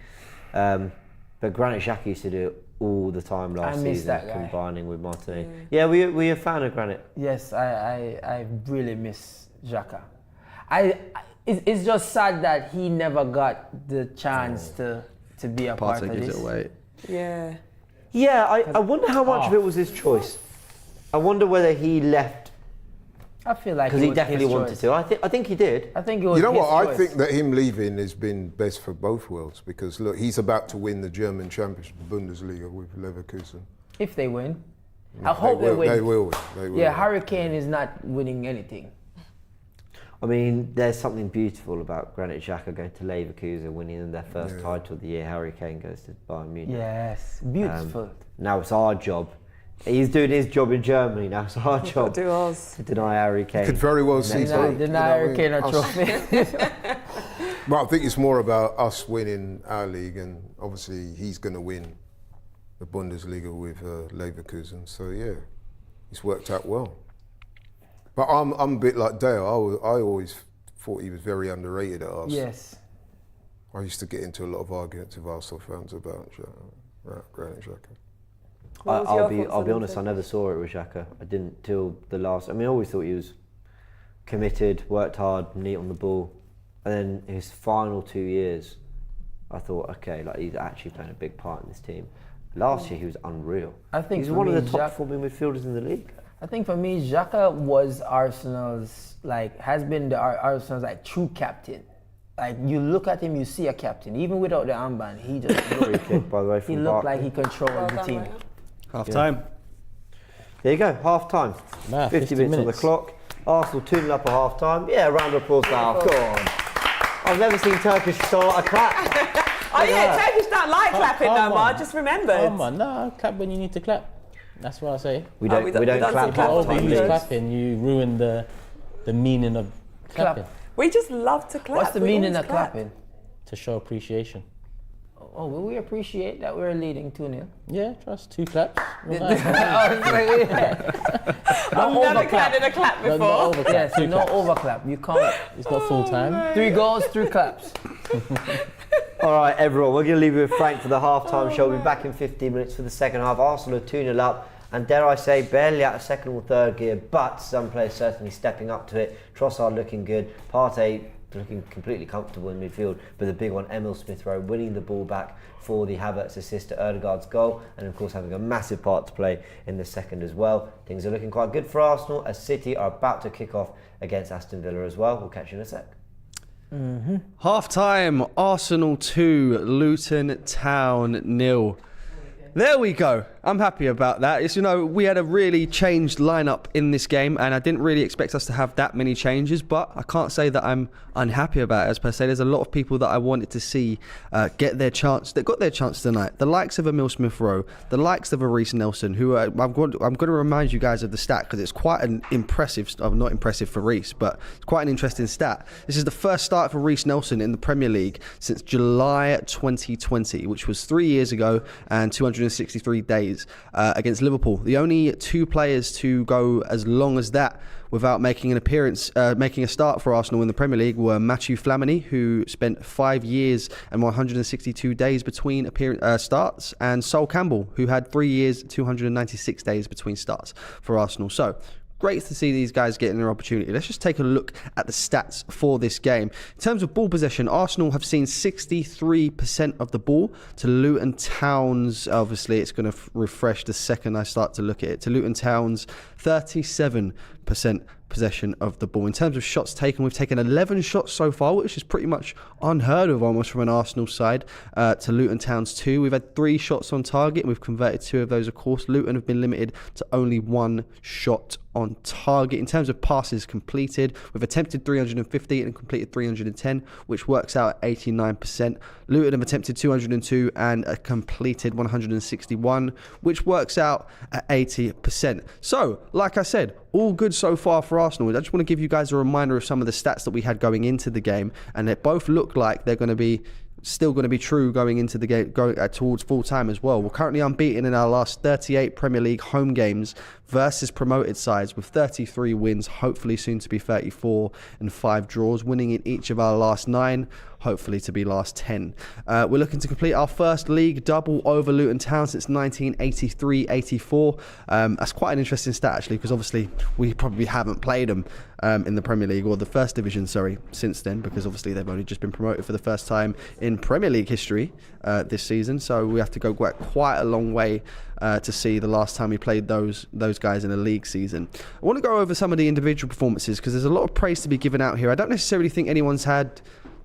But Granit Xhaka used to do it all the time last season, combining with Martinelli. Yeah, were you a fan of Granit? Yes, I really miss Xhaka. It's just sad that he never got the chance to be a part of Partey gives this. it away. Yeah. Yeah, I wonder how much of it was his choice. I wonder whether he left I feel like because he definitely wanted to. I think he did. I think it was. You know his what? choice. I think that him leaving has been best for both worlds because look, he's about to win the German Championship, the Bundesliga with Leverkusen. If they win, I hope they win. They will. They will. Yeah, Harry Kane is not winning anything. I mean, there's something beautiful about Granit Xhaka going to Leverkusen, winning their first title of the year. Harry Kane goes to Bayern Munich. Yes, beautiful. Now it's our job. He's doing his job in Germany. Now it's our job Do ours. to deny Harry Kane. Could very well see both. Deny Harry Kane a trophy. Well, I think it's more about us winning our league, and obviously he's going to win the Bundesliga with Leverkusen. So yeah, it's worked out well. But I'm a bit like Dale. I always thought he was very underrated at Arsenal. Yes. I used to get into a lot of arguments with Arsenal fans about Granit Xhaka. I'll be honest. I never saw it with Xhaka. I didn't till the last. I mean, I always thought he was committed, worked hard, neat on the ball, and then his final 2 years, I thought, okay, like he's actually playing a big part in this team. Last year he was unreal. I think he's one of the top performing midfielders in the league. I think for me, Xhaka was Arsenal's has been the Arsenal's true captain. Like you look at him, you see a captain. Even without the armband, he just Free kick, by the way, he from looked Barkley. like he controlled the team. Half time. There you go, half time. Nah, 50 minutes on the clock. Arsenal 2-0 up at half time. Yeah, round of applause for half. Go on. I've never seen Turkish start a clap. Oh yeah, Turkish don't like clapping no more. I just remembered. Come on, no, clap when you need to clap. That's what I say. We don't clap half time. You clapping, you ruin the meaning of clapping. We just love to clap. What's the meaning of clapping? To show appreciation. Oh, well, we appreciate that we're leading 2-0. Yeah, just 2 claps. I've never clapped in a clap before. No overclap, Yeah, so 2 no claps. overclap. You can't. It's not full time. 3 goals, 3 claps. All right, everyone, we're going to leave you with Frank for the half-time show. We'll be back in 15 minutes for the second half. Arsenal are 2-0 up, and dare I say, barely out of second or third gear, but some players certainly stepping up to it. Trossard looking good, Partey looking completely comfortable in midfield, but the big one, Emil Smith-Rowe, winning the ball back for the Havertz assist to Odegaard's goal, and of course having a massive part to play in the second as well. Things are looking quite good for Arsenal, as City are about to kick off against Aston Villa as well. We'll catch you in a sec. Half time, Arsenal 2, Luton Town 0. There we go. I'm happy about that. It's, we had a really changed lineup in this game, and I didn't really expect us to have that many changes, but I can't say that I'm unhappy about it, as per se. There's a lot of people that I wanted to see get their chance, that got their chance tonight. The likes of Emil Smith-Rowe, the likes of Reece Nelson, who I'm going to remind you guys of the stat, because it's quite an impressive, not impressive for Reece, but it's quite an interesting stat. This is the first start for Reece Nelson in the Premier League since July 2020, which was 3 years ago and 263 days against Liverpool. The only 2 players to go as long as that without making an appearance, making a start for Arsenal in the Premier League were Matthew Flamini, who spent 5 years and 162 days between starts, and Sol Campbell, who had 3 years, 296 days between starts for Arsenal. So, great to see these guys getting their opportunity. Let's just take a look at the stats for this game. In terms of ball possession, Arsenal have seen 63% of the ball to Luton Town's. Obviously, it's going to refresh the second I start to look at it. To Luton Town's 37% possession of the ball. In terms of shots taken, we've taken 11 shots so far, which is pretty much unheard of almost from an Arsenal side, to Luton Town's 2. We've had 3 shots on target, and we've converted 2 of those, of course. Luton have been limited to only 1 shot on target. In terms of passes completed, we've attempted 350 and completed 310, which works out at 89%. Luton have attempted 202 and completed 161, which works out at 80%. So, like I said, all good so far for Arsenal. I just want to give you guys a reminder of some of the stats that we had going into the game, and they both look like they're going to be still going to be true going into the game, going towards full time as well. We're currently unbeaten in our last 38 Premier League home games versus promoted sides, with 33 wins, hopefully soon to be 34, and 5 draws, winning in each of our last 9, hopefully to be last 10. We're looking to complete our first league double over Luton Town since 1983-84. That's quite an interesting stat, actually, because obviously we probably haven't played them in the Premier League, or the First Division, since then, because obviously they've only just been promoted for the first time in Premier League history this season. So we have to go quite a long way to see the last time we played those guys in a league season. I want to go over some of the individual performances, because there's a lot of praise to be given out here. I don't necessarily think anyone's had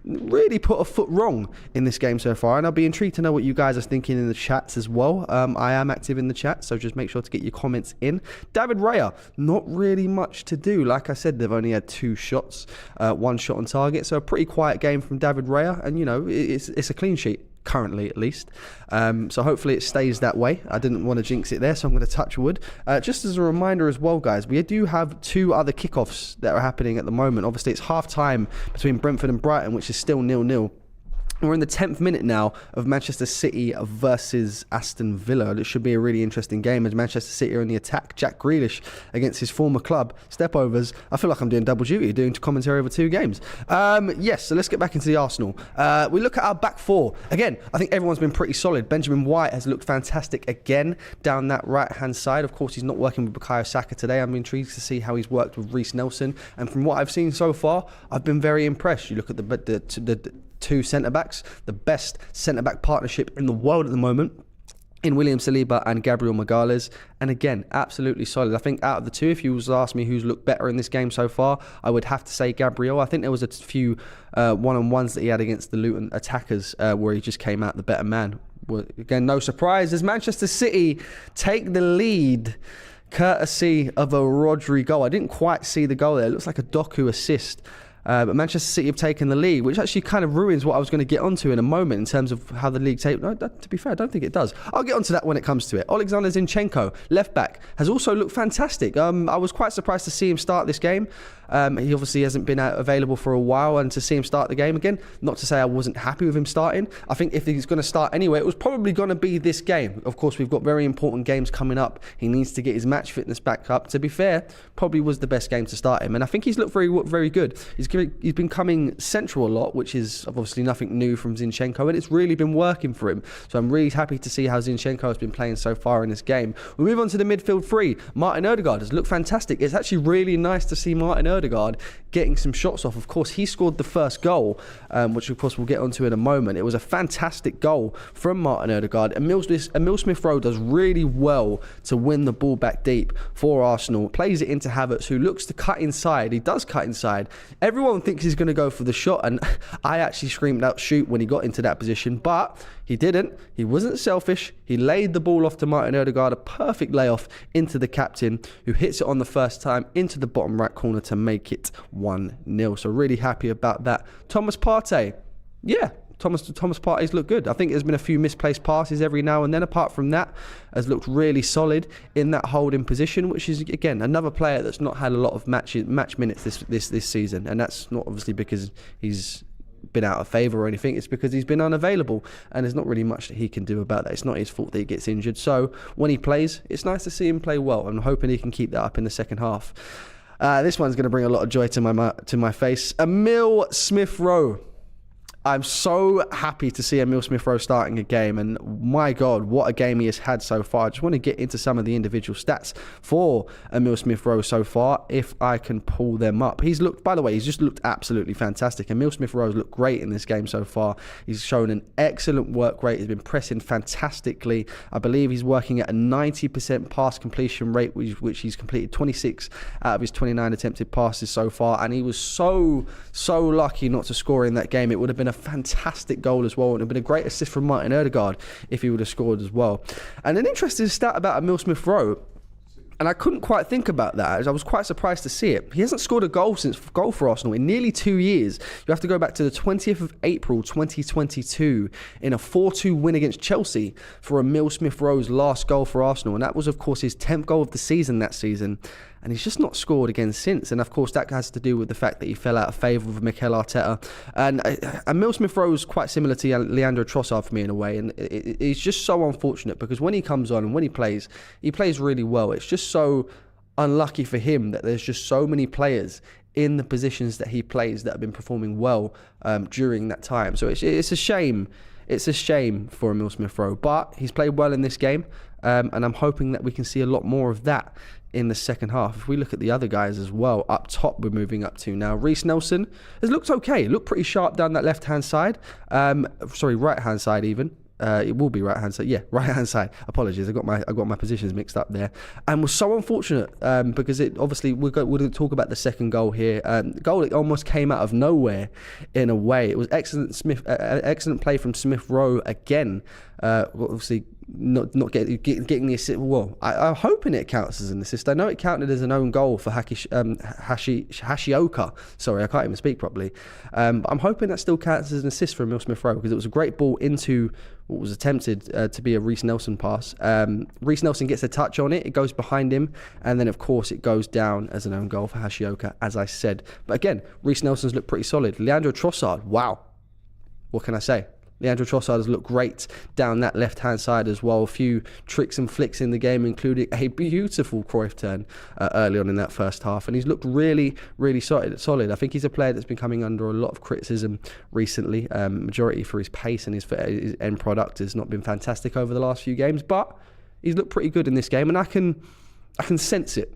really put a foot wrong in this game so far, and I'll be intrigued to know what you guys are thinking in the chats as well. I am active in the chat, so just make sure to get your comments in. David Raya, not really much to do. Like I said, they've only had 2 shots, 1 shot on target, so a pretty quiet game from David Raya, and it's a clean sheet currently, at least, so hopefully it stays that way. I didn't want to jinx it there, so I'm going to touch wood. Just as a reminder as well, guys, we do have 2 other kickoffs that are happening at the moment. Obviously, it's half time between Brentford and Brighton, which is still 0-0. We're in the 10th minute now of Manchester City versus Aston Villa. It should be a really interesting game, as Manchester City are on the attack. Jack Grealish against his former club. Stepovers. I feel like I'm doing double duty, doing commentary over 2 games. Yes, so let's get back into the Arsenal. We look at our back 4. Again, I think everyone's been pretty solid. Benjamin White has looked fantastic again down that right-hand side. Of course, he's not working with Bukayo Saka today. I'm intrigued to see how he's worked with Reece Nelson. And from what I've seen so far, I've been very impressed. You look at the 2 centre-backs, the best centre-back partnership in the world at the moment, in William Saliba and Gabriel Magalhaes, and again, absolutely solid. I think out of the 2, if you was to ask me who's looked better in this game so far, I would have to say Gabriel. I think there was a few one-on-ones that he had against the Luton attackers where he just came out the better man. Well, again, no surprise, as Manchester City take the lead courtesy of a Rodri goal. I didn't quite see the goal there. It looks like a Doku assist. But Manchester City have taken the lead, which actually kind of ruins what I was going to get onto in a moment in terms of how the league take. No, to be fair, I don't think it does. I'll get onto that when it comes to it. Alexander Zinchenko, left back, has also looked fantastic. I was quite surprised to see him start this game. He obviously hasn't been available for a while, and to see him start the game again, not to say I wasn't happy with him starting. I think if he's going to start anyway, it was probably going to be this game. Of course, we've got very important games coming up. He needs to get his match fitness back up. To be fair, probably was the best game to start him, and I think he's looked very, very good. He's been coming central a lot, which is obviously nothing new from Zinchenko, and it's really been working for him. So I'm really happy to see how Zinchenko has been playing so far in this game. We move on to the midfield three. Martin Odegaard has looked fantastic. It's actually really nice to see Martin Odegaard getting some shots off. Of course, he scored the first goal, which of course we'll get onto in a moment. It was a fantastic goal from Martin Odegaard. Emil Smith-Rowe does really well to win the ball back deep for Arsenal. Plays it into Havertz, who looks to cut inside. He does cut inside. Everyone thinks he's going to go for the shot, and I actually screamed out shoot when he got into that position, but he didn't. He wasn't selfish. He laid the ball off to Martin Odegaard, a perfect layoff into the captain, who hits it on the first time into the bottom right corner to make it 1-0. So really happy about that. Thomas Partey, yeah, Thomas Partey's looked good. I think there's been a few misplaced passes every now and then. Apart from that, has looked really solid in that holding position, which is again another player that's not had a lot of match minutes this season, and that's not obviously because he's been out of favour or anything. It's because he's been unavailable, and there's not really much that he can do about that. It's not his fault that he gets injured. So when he plays, it's nice to see him play well. I'm hoping he can keep that up in the second half. This one's going to bring a lot of joy to my face. Emil Smith-Rowe. I'm so happy to see Emil Smith-Rowe starting a game, and my God, what a game he has had so far. I just want to get into some of the individual stats for Emil Smith-Rowe so far, if I can pull them up. He's just looked absolutely fantastic. Emil Smith-Rowe's looked great in this game so far. He's shown an excellent work rate. He's been pressing fantastically. I believe he's working at a 90% pass completion rate, which he's completed 26 out of his 29 attempted passes so far, and he was so lucky not to score in that game. It would have been a fantastic goal as well, and it would have been a great assist from Martin Odegaard if he would have scored as well. And an interesting stat about Emil Smith-Rowe, and I couldn't quite think about that, as I was quite surprised to see it. He hasn't scored a goal for Arsenal in nearly 2 years. You have to go back to the 20th of April 2022 in a 4-2 win against Chelsea for Emil Smith-Rowe's last goal for Arsenal, and that was of course his 10th goal of the season that season. And he's just not scored again since. And of course, that has to do with the fact that he fell out of favour with Mikel Arteta. And Emil Smith-Rowe is quite similar to Leandro Trossard for me in a way. And it's just so unfortunate, because when he comes on and when he plays really well. It's just so unlucky for him that there's just so many players in the positions that he plays that have been performing well during that time. So it's a shame. It's a shame for Emil Smith-Rowe. But he's played well in this game. And I'm hoping that we can see a lot more of that in the second half. If we look at the other guys as well, up top we're moving up to now. Reiss Nelson has looked okay. Looked pretty sharp down that left-hand side. Right-hand side even. It will be right-hand side. Yeah, right-hand side. Apologies, I got my positions mixed up there. And was so unfortunate because it obviously we're going to talk about the second goal here. Goal that almost came out of nowhere in a way. It was excellent play from Smith-Rowe again. Obviously not getting the assist. Well, I'm hoping it counts as an assist. I know it counted as an own goal for Hashioka. Sorry, I can't even speak properly. But I'm hoping that still counts as an assist for Emil Smith-Rowe, because it was a great ball into what was attempted to be a Reiss Nelson pass. Reiss Nelson gets a touch on it. It goes behind him. And then, of course, it goes down as an own goal for Hashioka, as I said. But again, Reiss Nelson's looked pretty solid. Leandro Trossard, wow. What can I say? Leandro Trossard has looked great down that left-hand side as well. A few tricks and flicks in the game, including a beautiful Cruyff turn early on in that first half. And he's looked really, really solid. I think he's a player that's been coming under a lot of criticism recently. Majority for his pace and his end product has not been fantastic over the last few games. But he's looked pretty good in this game. And I can sense it.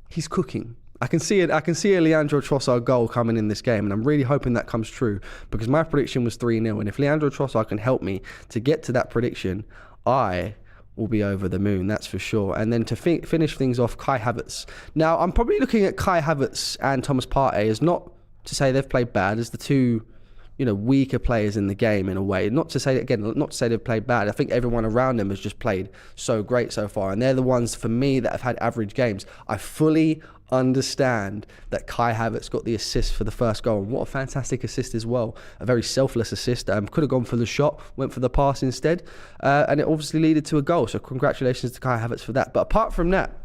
He's cooking. I can see a Leandro Trossard goal coming in this game, and I'm really hoping that comes true, because my prediction was 3-0, and if Leandro Trossard can help me to get to that prediction, I will be over the moon, that's for sure. And then to finish things off, Kai Havertz. Now, I'm probably looking at Kai Havertz and Thomas Partey as not to say they've played bad, as the two weaker players in the game in a way. Not to say they've played bad. I think everyone around them has just played so great so far, and they're the ones for me that have had average games. I fully understand that Kai Havertz got the assist for the first goal. What a fantastic assist as well. A very selfless assist. Could have gone for the shot, went for the pass instead, and it obviously led to a goal. So congratulations to Kai Havertz for that. But apart from that,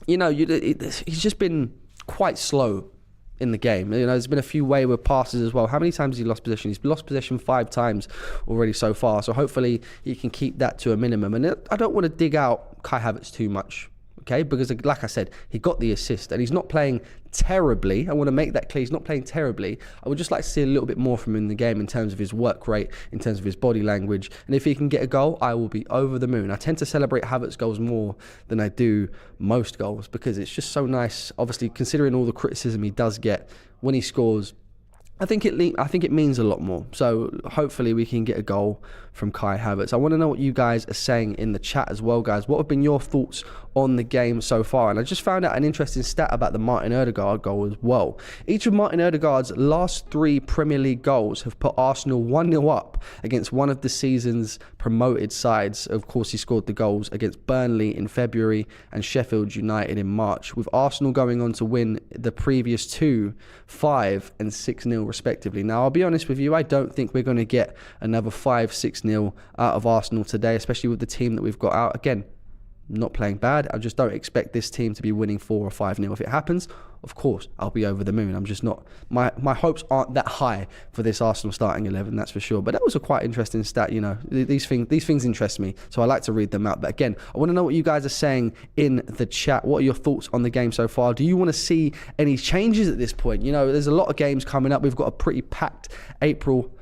he's just been quite slow in the game. There's been a few wayward passes as well. How many times has he lost possession? He's lost possession 5 times already so far. So hopefully he can keep that to a minimum. And I don't want to dig out Kai Havertz too much, okay? Because like I said, he got the assist and he's not playing terribly. I want to make that clear. He's not playing terribly. I would just like to see a little bit more from him in the game in terms of his work rate, in terms of his body language. And if he can get a goal, I will be over the moon. I tend to celebrate Havertz goals more than I do most goals because it's just so nice. Obviously, considering all the criticism he does get when he scores, I think it means a lot more. So hopefully we can get a goal from Kai Havertz. I want to know what you guys are saying in the chat as well, guys. What have been your thoughts on the game so far? And I just found out an interesting stat about the Martin Odegaard goal as well. Each of Martin Odegaard's last 3 Premier League goals have put Arsenal 1-0 up against one of the season's promoted sides. Of course, he scored the goals against Burnley in February and Sheffield United in March, with Arsenal going on to win the previous 2, 5 and 6-0 respectively. Now, I'll be honest with you, I don't think we're going to get another 5-6-0 out of Arsenal today, especially with the team that we've got out. Again, not playing bad. I just don't expect this team to be winning 4 or 5-0. If it happens, of course, I'll be over the moon. I'm just not, my hopes aren't that high for this Arsenal starting 11, that's for sure. But that was a quite interesting stat, These things interest me, so I like to read them out. But again, I want to know what you guys are saying in the chat. What are your thoughts on the game so far? Do you want to see any changes at this point? There's a lot of games coming up. We've got a pretty packed April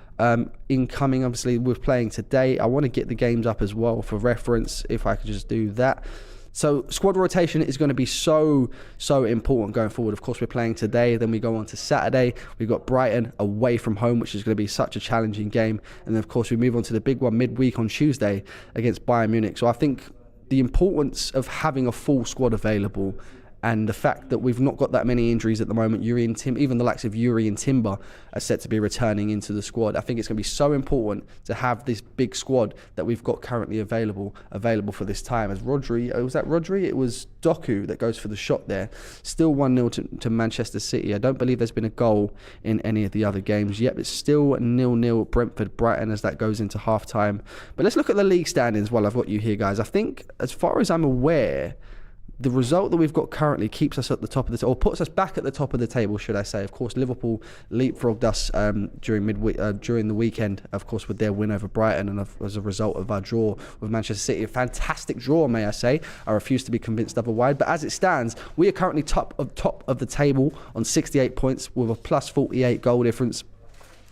incoming. Obviously, we're playing today. I want to get the games up as well for reference, if I could just do that. So squad rotation is going to be so important going forward. Of course, we're playing today, then we go on to Saturday. We've got Brighton away from home, which is going to be such a challenging game. And then, of course, we move on to the big one midweek on Tuesday against Bayern Munich. So I think the importance of having a full squad available, and the fact that we've not got that many injuries at the moment, even the likes of Yuri and Timber are set to be returning into the squad. I think it's going to be so important to have this big squad that we've got currently available for this time. As Rodri, was that Rodri? It was Doku that goes for the shot there. Still 1-0 to Manchester City. I don't believe there's been a goal in any of the other games yet. It's still 0-0 Brentford-Brighton as that goes into half-time. But let's look at the league standings while I've got you here, guys. I think, as far as I'm aware, the result that we've got currently keeps us at the top of the or puts us back at the top of the table, should I say. Of course, Liverpool leapfrogged us during the weekend, of course, with their win over Brighton, and as a result of our draw with Manchester City. A fantastic draw, may I say. I refuse to be convinced otherwise. But as it stands, we are currently top of the table on 68 points with a plus 48 goal difference.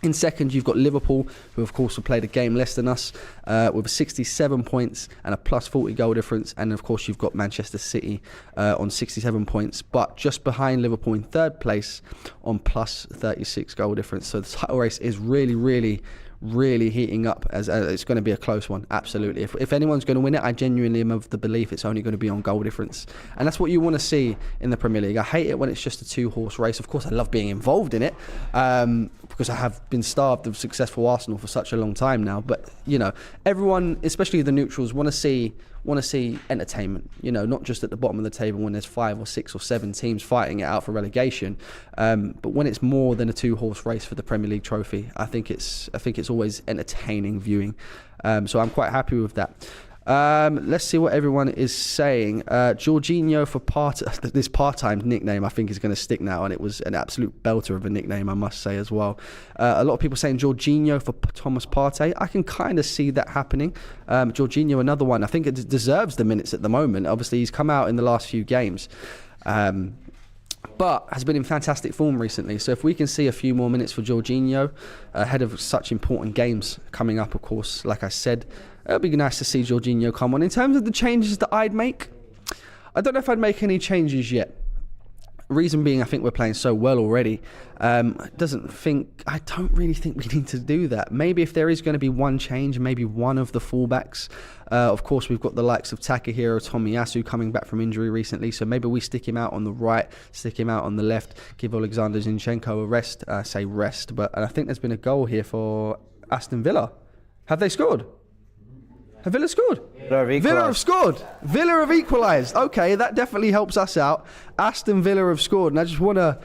In second, you've got Liverpool, who of course have played a game less than us, with 67 points and a plus 40 goal difference. And of course, you've got Manchester City on 67 points, but just behind Liverpool in third place on plus 36 goal difference. So the title race is really heating up, as it's going to be a close one. Absolutely. If anyone's going to win it, I genuinely am of the belief it's only going to be on goal difference, and that's what you want to see in the Premier League. I hate it when it's just a 2-horse race. Of course, I love being involved in it because I have been starved of successful Arsenal for such a long time now. But everyone, especially the neutrals, want to see entertainment, not just at the bottom of the table when there's 5 or 6 or 7 teams fighting it out for relegation, but when it's more than a 2-horse race for the Premier League trophy. I think it's always entertaining viewing, so I'm quite happy with that. Let's see what everyone is saying. Jorginho for this part-time nickname I think is going to stick now, and it was an absolute belter of a nickname, I must say, as well. A lot of people saying Jorginho for Thomas Partey. I can kind of see that happening. Jorginho, another one. I think it deserves the minutes at the moment. Obviously, he's come out in the last few games, but has been in fantastic form recently. So if we can see a few more minutes for Jorginho ahead of such important games coming up, of course, like I said, it'll be nice to see Jorginho come on. In terms of the changes that I'd make, I don't know if I'd make any changes yet. Reason being, I think we're playing so well already. I don't really think we need to do that. Maybe if there is going to be one change, maybe one of the fullbacks. Of course, we've got the likes of Takahiro Tomiyasu coming back from injury recently, so maybe we stick him out on the right, stick him out on the left, give Alexander Zinchenko a rest. But I think there's been a goal here for Aston Villa. Have they scored? Have Villa scored? Villa have scored. Villa have equalised. Okay, that definitely helps us out. Aston Villa have scored, and I just want to...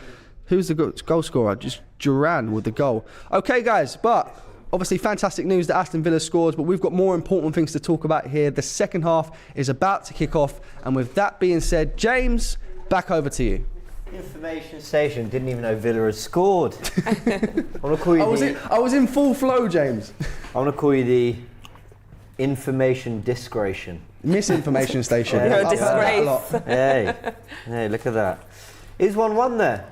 Who's the goal scorer? Just Duran with the goal. Okay, guys, but obviously fantastic news that Aston Villa scores, but we've got more important things to talk about here. The second half is about to kick off, and with that being said, James, back over to you. Information station didn't even know Villa had scored. I want to call you I was in full flow, James. I want to call you the information disgration. Misinformation station. You're a disgrace. Hey, look at that. Is 1-1 there?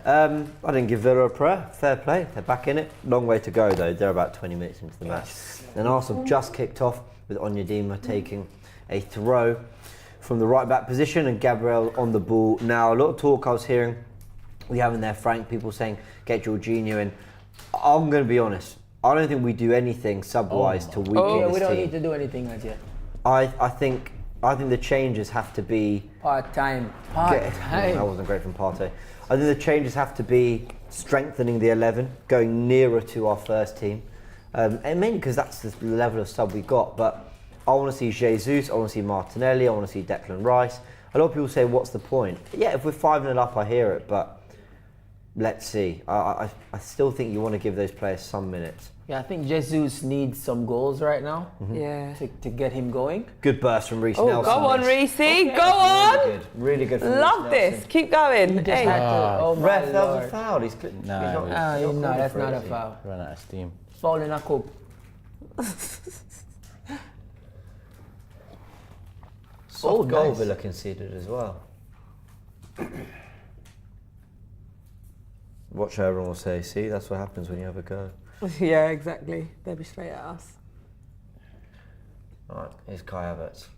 I didn't give Villa a prayer. Fair play. They're back in it. Long way to go though. They're about 20 minutes into the match. Then Arsenal just kicked off with Onyedinma taking a throw from the right back position and Gabriel on the ball. Now a lot of talk I was hearing. We have in there, Frank, people saying get Jorginho in. I'm going to be honest. I don't think we do anything sub-wise to weaken this team. We don't need to do anything as yet. I think the changes have to be... Part-time. That wasn't great from Partey. I think the changes have to be strengthening the 11, going nearer to our first team. And mainly because that's the level of sub we got. But I want to see Jesus, I want to see Martinelli, I want to see Declan Rice. A lot of people say, what's the point? Yeah, if we're 5-0 up, I hear it, but let's see. I still think you want to give those players some minutes. Yeah, I think Jesus needs some goals right now. Yeah. To get him going. Good burst from Reece Oh, Nelson. go on, Reece. Okay. Go on. Really good from Reece Love Nelson. this. Keep going. Just had to, oh my Ref, that was a Lord. foul. He's No, No, that's not a foul. Run out of steam. Foul in a cup. Soft goal nice. Villa conceded as well. Watch how everyone will say, see, that's what happens when you have a go. Yeah, exactly. They'll be straight at us. Alright, here's Kai Havertz.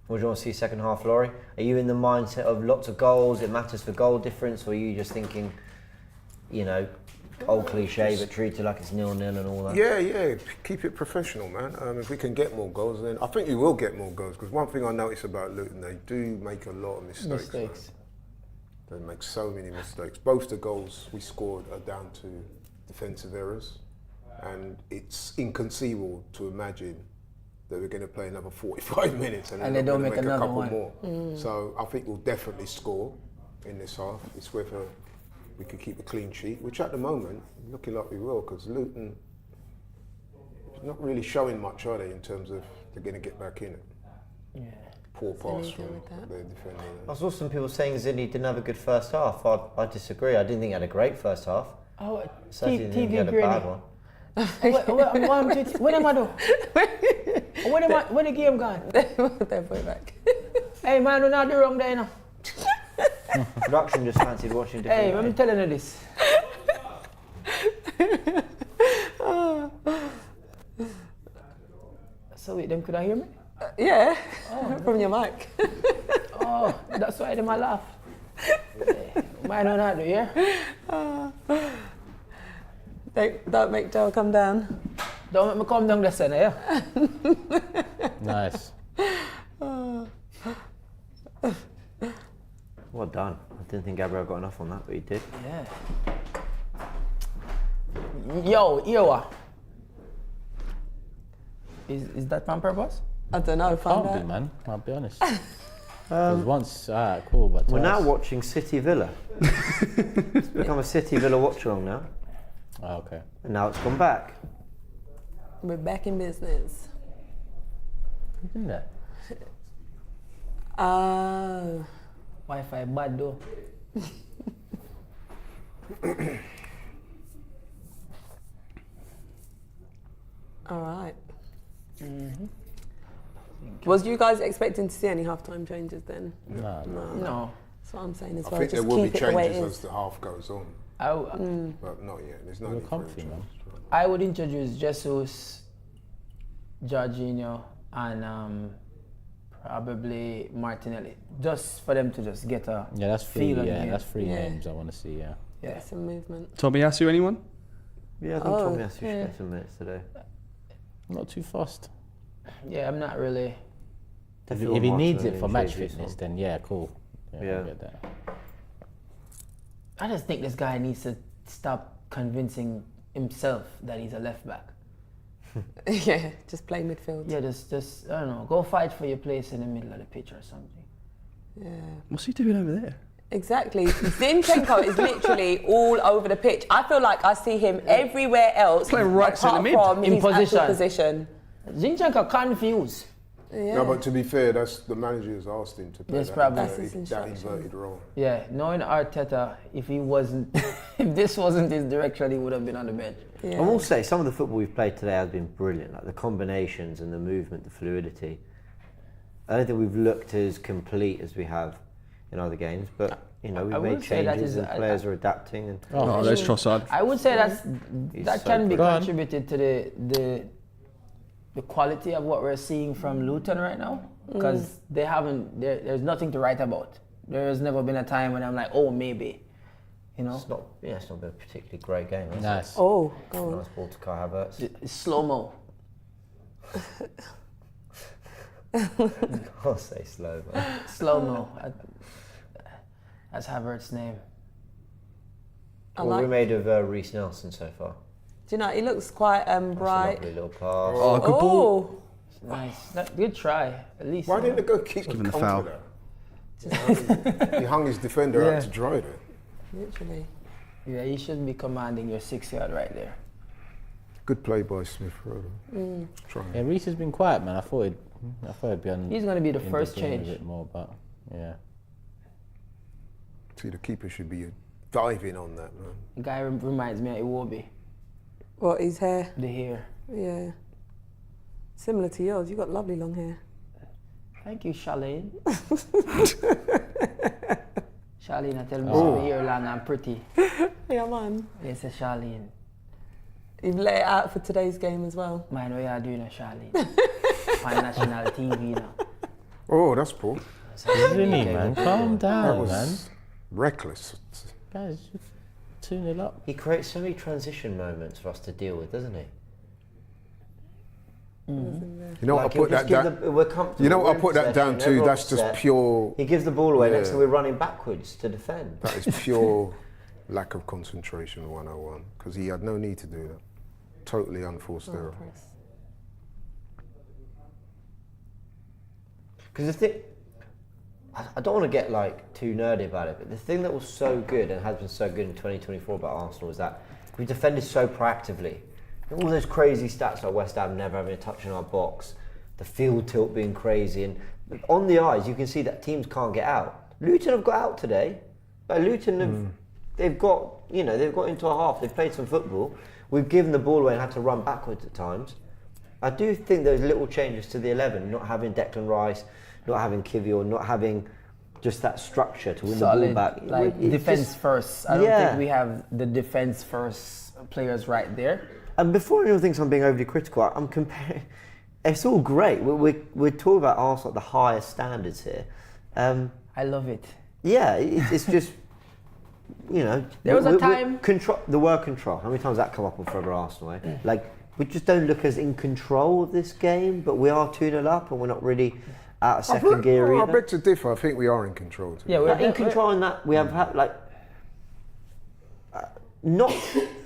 What do you want to see second half, Laurie? Are you in the mindset of lots of goals, it matters for goal difference, or are you just thinking, you know, old cliche, but treat it like it's 0-0 and all that? Yeah, keep it professional, man. If we can get more goals, then I think we will get more goals, because one thing I notice about Luton, they do make a lot of mistakes. Man. They make so many mistakes. Both the goals we scored are down to defensive errors, and it's inconceivable to imagine that we're going to play another 45 minutes and they don't make a another couple one. more. So I think we'll definitely score in this half. It's whether we can keep a clean sheet, which at the moment looking like we will, because Luton is not really showing much, are they, in terms of they're going to get back in it. Yeah. Poor pass from their defender. I saw some people saying Zini didn't have a good first half. I disagree. I didn't think he had a great first half. Oh, Certainly didn't think he had a bad one. What am I doing? When the game gone? They're put back. Hey man, we're not do wrong there, you know. Production just fancied watching different. Hey, I'm telling you this. So wait, them could I hear me? Yeah, from your mic. Oh, that's why they might laugh. Mine don't have to hear. Don't make Joe come down. Don't make me come down the center, yeah? Nice. Well done. I didn't think Gabriel got enough on that, but he did. Yeah. Yo. Is that on purpose? I don't know. Find Can't be, out. man. I'll be honest. Because once, cool, but We're twice. now watching City Villa. It's become a City Villa watch along now. Oh, okay. And now it's gone back. We're back in business. Isn't that? Wi-Fi bad though. All right. Was you guys expecting to see any halftime changes then? No. That's what I'm saying as I well. think there Just will be keep it the way it changes as is. the half goes on, but not yet. There's no We're need for comfy, any man. changes. I would introduce Jesus, Jorginho, and probably Martinelli, just for them to just get a that's three. feel of the Yeah, game. that's three names I want to see. Yeah. Yeah. Some movement. Tomiyasu, anyone? Yeah, I think Tomi should get some minutes today. Not too fast. Yeah, I'm not really. If he needs it for match fitness, then yeah, cool. Yeah. I'll get that. I just think this guy needs to stop convincing himself that he's a left back. Yeah, just play midfield. Yeah, just I don't know, go fight for your place in the middle of the pitch or something. Yeah. What's he doing over there? Exactly. Zinchenko is literally all over the pitch. I feel like I see him everywhere else Playing right apart centre mid. from In his actual position. position. Zinchenko confused. Yeah. No, but to be fair, that's the manager's asked him to play Yes, probably. That's his that instruction. inverted role. Yeah, knowing Arteta, if this wasn't his direction, he would have been on the bench. Yeah. I will say some of the football we've played today has been brilliant, like the combinations and the movement, the fluidity. I don't think we've looked as complete as we have in other games, but I we've would made say that changes is- and players are adapting. And Oh, there's Trossard. I would say He's that so can be good. Go on. contributed to the quality of what we're seeing from Luton right now, because they haven't. There's nothing to write about. There has never been a time when I'm like, oh, maybe, it's not been a particularly great game. Has Nice. Oh, go it? on. Nice ball to Kai Havertz. It's slow-mo. I'll say slow, but Slow-mo. That's Havertz's name. I what like. we made of Reece Nelson so far? Do you know, he looks quite That's a bright. lovely little pass. Oh, good ball. Nice. Good try, at least. Why didn't the goalkeeper given the come foul. for that? He hung his defender Yeah. out to dry there. Literally. Yeah, you shouldn't be commanding your 6-yard right there. Good play by Smith Rowe. Trying. Yeah, Reece has been quiet, man. I thought he'd be on. He's going to be the in first game change. a bit more, but yeah. See, the keeper should be diving on that, man. The guy reminds me of Iwobi, What, his hair? the hair. Yeah. Similar to yours. You've got lovely long hair. Thank you, Charlene. Charlene, I tell me Oh. my hair long and pretty. Yeah, man. Yes, Charlene. You've let it out for today's game as well. Mind what you are doing, Charlene. On national TV now. Oh, that's poor. Really, man, calm That down, was man. reckless. Guys, 2-0 up. He creates so many transition moments for us to deal with, doesn't he? You know what I Like, he'll put just that give down. we're comfortable. You know what we're I in put that down possession, to? everyone's That's just set. pure. He gives the ball away, next Yeah. thing we're running backwards to defend. That is pure lack of concentration 101. Because he had no need to do that. Totally unforced error. Because the thing, I don't want to get like too nerdy about it, but the thing that was so good and has been so good in 2024 about Arsenal is that we defended so proactively. All those crazy stats like West Ham never having a touch in our box, the field tilt being crazy, and on the eyes you can see that teams can't get out. Luton have got out today. Like Luton have, they've got into a half. They've played some football. We've given the ball away and had to run backwards at times. I do think those little changes to the 11, not having Declan Rice, not having Kivior, not having just that structure to win the ball back. Like It's defense just- first. I don't Yeah. think we have the defense first players right there. And before anyone thinks I'm being overly critical, I'm comparing. It's all great. We're talking about Arsenal at the highest standards here. I love it. Yeah, it's just, There was a time- the word control. How many times has that come up on Forever Arsenal? Eh? Like, we just don't look as in control of this game, but we are 2-0 up and we're not really out of second gear I either. beg to differ. I think we are in control. Yeah, we're Like, in control in that we have had not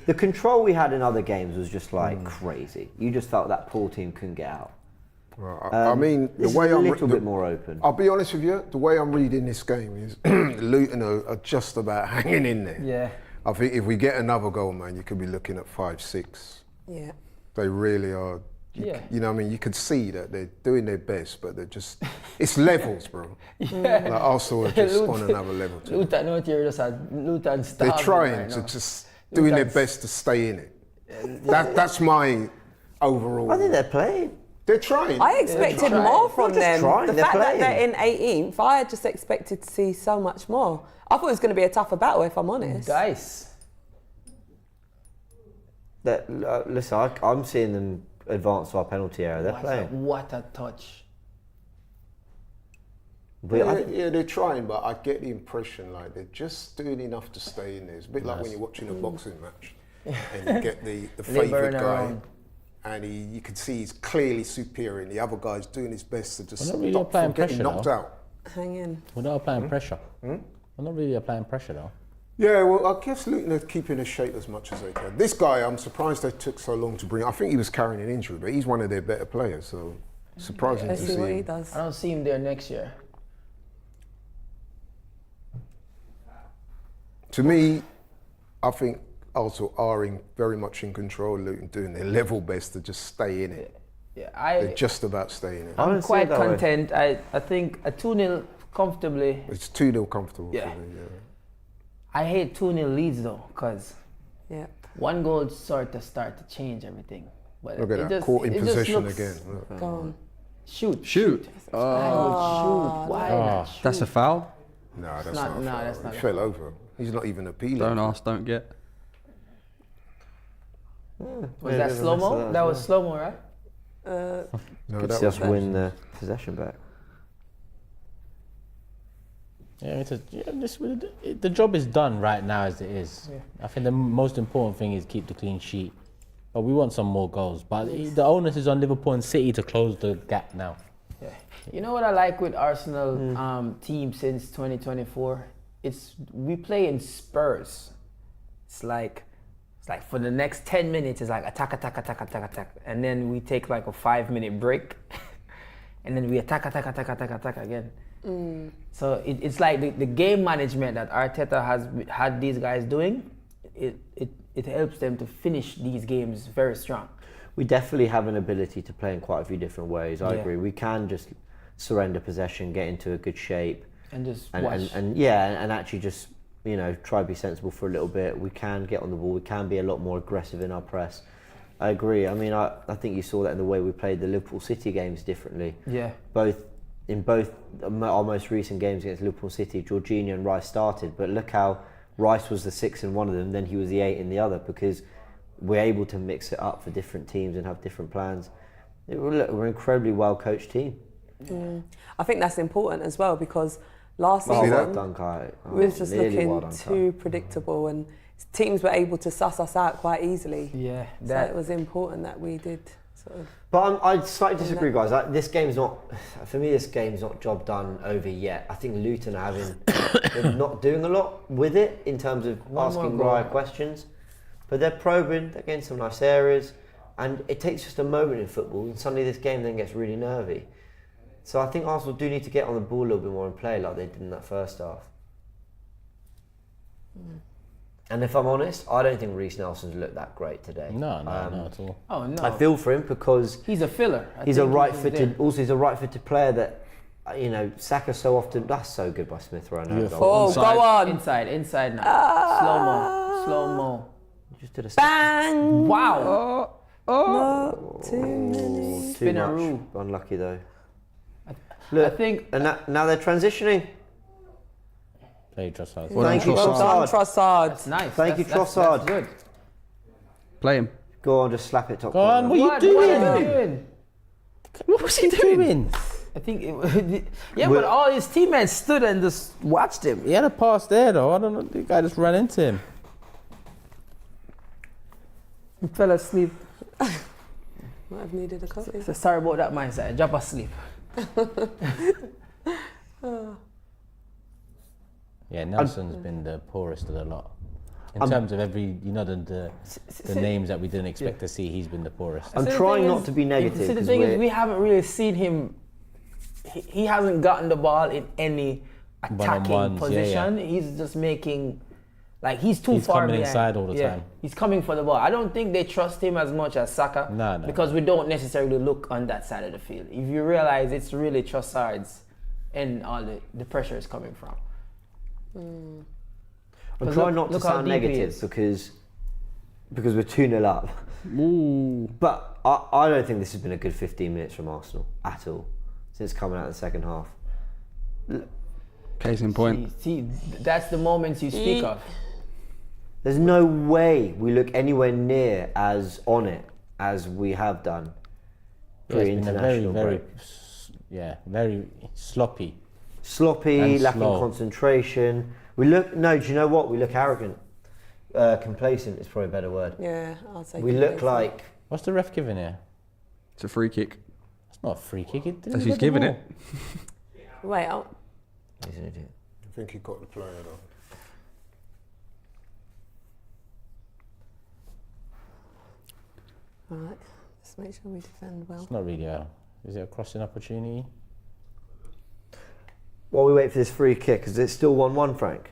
the control we had in other games was just like crazy. You just felt that poor team couldn't get out. Well, I mean, the This way is a I'm little bit more open. I'll be honest with you. The way I'm reading this game is Luton are just about hanging in there. Yeah. I think if we get another goal, man, you could be looking at 5-6. Yeah. They really are. Yeah. You know what I mean? You could see that they're doing their best, but they're just, it's levels, bro. Like Arsenal are just on another level too. Luton out here just had Luton They're starving trying right to now. just doing their Luton's- best to stay in it. That's my overall. I think they're playing. They're trying. I expected trying. more from They're just them. trying, The they're fact that playing. they're in 18th, I just expected to see so much more. I thought it was going to be a tougher battle, if I'm honest. Dice. Listen, I'm seeing them advance to our penalty area. They're playing. What a touch. Yeah, they're trying, but I get the impression like they're just doing enough to stay in there. It's a bit like when you're watching a boxing match and you get the favourite guy. Around. And you can see he's clearly superior, and the other guy's doing his best to just We're not really stop applying from getting pressure, knocked though. out. Hang in. We're not applying pressure. We're not really applying pressure though. Yeah, well, I guess Luton are keeping his shape as much as they can. This guy, I'm surprised they took so long to bring. I think he was carrying an injury, but he's one of their better players, so surprising Let's to see see what he him. does. I don't see him there next year. To me, I think also are very much in control. Luton doing their level best to just stay in it. Yeah, They're just about staying in it. I I'm don't see quite it that way. content. I think a 2-0 comfortably. It's 2-0 comfortable Yeah. for me. Yeah. I hate 2-0 leads though, because Yeah. one goal start to change everything. But Look at it that, just- caught in it just possession looks- again. Look. Go on. Shoot. Shoot. I would shoot. Why not shoot? That's a foul. No, that's not- not. no, fair. that's not He a fell over. He's not even appealing. Don't ask, don't get. Was that slow mo? That was slow mo, right? No, Could that see was us win the possession back. Yeah, the job is done right now as it is. I think the most important thing is keep the clean sheet. But we want some more goals. But the onus is on Liverpool and City to close the gap now. Yeah. You know what I like with Arsenal team since 2024? We play in spurs. It's like for the next 10 minutes, it's like attack, and then we take like a 5-minute break, and then we attack again. So it's like the game management that Arteta has had these guys doing. It helps them to finish these games very strong. We definitely have an ability to play in quite a few different ways. I Yeah. agree. We can just surrender possession, get into a good shape, And just and watch. and actually just try to be sensible for a little bit. We can get on the ball. We can be a lot more aggressive in our press. I agree. I mean, I think you saw that in the way we played the Liverpool City games differently. Yeah. In both our most recent games against Liverpool City, Jorginho and Rice started, but look how Rice was the 6 in one of them, then he was the 8 in the other, because we're able to mix it up for different teams and have different plans. We're an incredibly well coached team. I think that's important as well, because last Well season done, Kai. we was just Really looking well done, Kai. too predictable, and teams were able to suss us out quite easily. Yeah, So it was important that we did sort of. But I slightly disagree, guys. This game's not, for me, this game's not job done over yet. I think Luton are they're not doing a lot with it in terms of asking more goal. Raya questions. But they're probing, they're getting some nice areas. And it takes just a moment in football, and suddenly this game then gets really nervy. So I think Arsenal do need to get on the ball a little bit more and play like they did in that first half. And if I'm honest, I don't think Reece Nelson's looked that great today. No, not at all. Oh no. I feel for him because he's a filler. he's a right-footed. Also, he's a right-footed player that, Saka so often. That's so good by Smith right now. Beautiful. Oh, Onside. go on! Inside now. Slow mo. Just did a Bang! Wow. Not too many. too much. Spinaroo. Unlucky though. I think And now they're transitioning. Play Trossard. Thank you, Well done, Trossard. Trossard. that's nice. Thank you, That's Trossard. good. Play him. Go on, just slap it top Go on, corner. what are you What doing? are you doing? What was he doing? I think but all his teammates stood and just watched him. He had a pass there though. I don't know. The guy just ran into him. He fell asleep. Might have needed a coffee. So sorry about that mindset. Drop asleep. Yeah, Nelson's been the poorest of the lot. In terms of every, the names that we didn't expect to see, he's been the poorest. I'm See, the trying thing not is- to be negative. See, the 'cause thing is, we're- we haven't really seen him. He hasn't gotten the ball in any attacking One-on-ones, position. He's just making, he's too He's far coming behind. inside all the time. He's coming for the ball. I don't think they trust him as much as Saka. No. Because we don't necessarily look on that side of the field. If you realize it's really Trossard's and all the pressure is coming from. I'm trying not to look how sound deep he negative is. because we're 2-0 up. Ooh. But I don't think this has been a good 15 minutes from Arsenal at all since coming out of the second half. Case in point. See, that's the moments you speak of. There's no way we look anywhere near as on it as we have done Yeah, it's been a very, pre-international very, break. very sloppy. sloppy, And lacking slow. concentration. Do you know what? We look arrogant. Complacent is probably a better word. Yeah, I'll say. We look complacent. like... What's the ref giving here? It's a free kick. It's not a free kick. It As he's giving it. Wait, He's an idiot. I think he got the player though. right. Let's make sure we defend well. It's not really is it a crossing opportunity? While we wait for this free kick, is it still 1-1, Frank?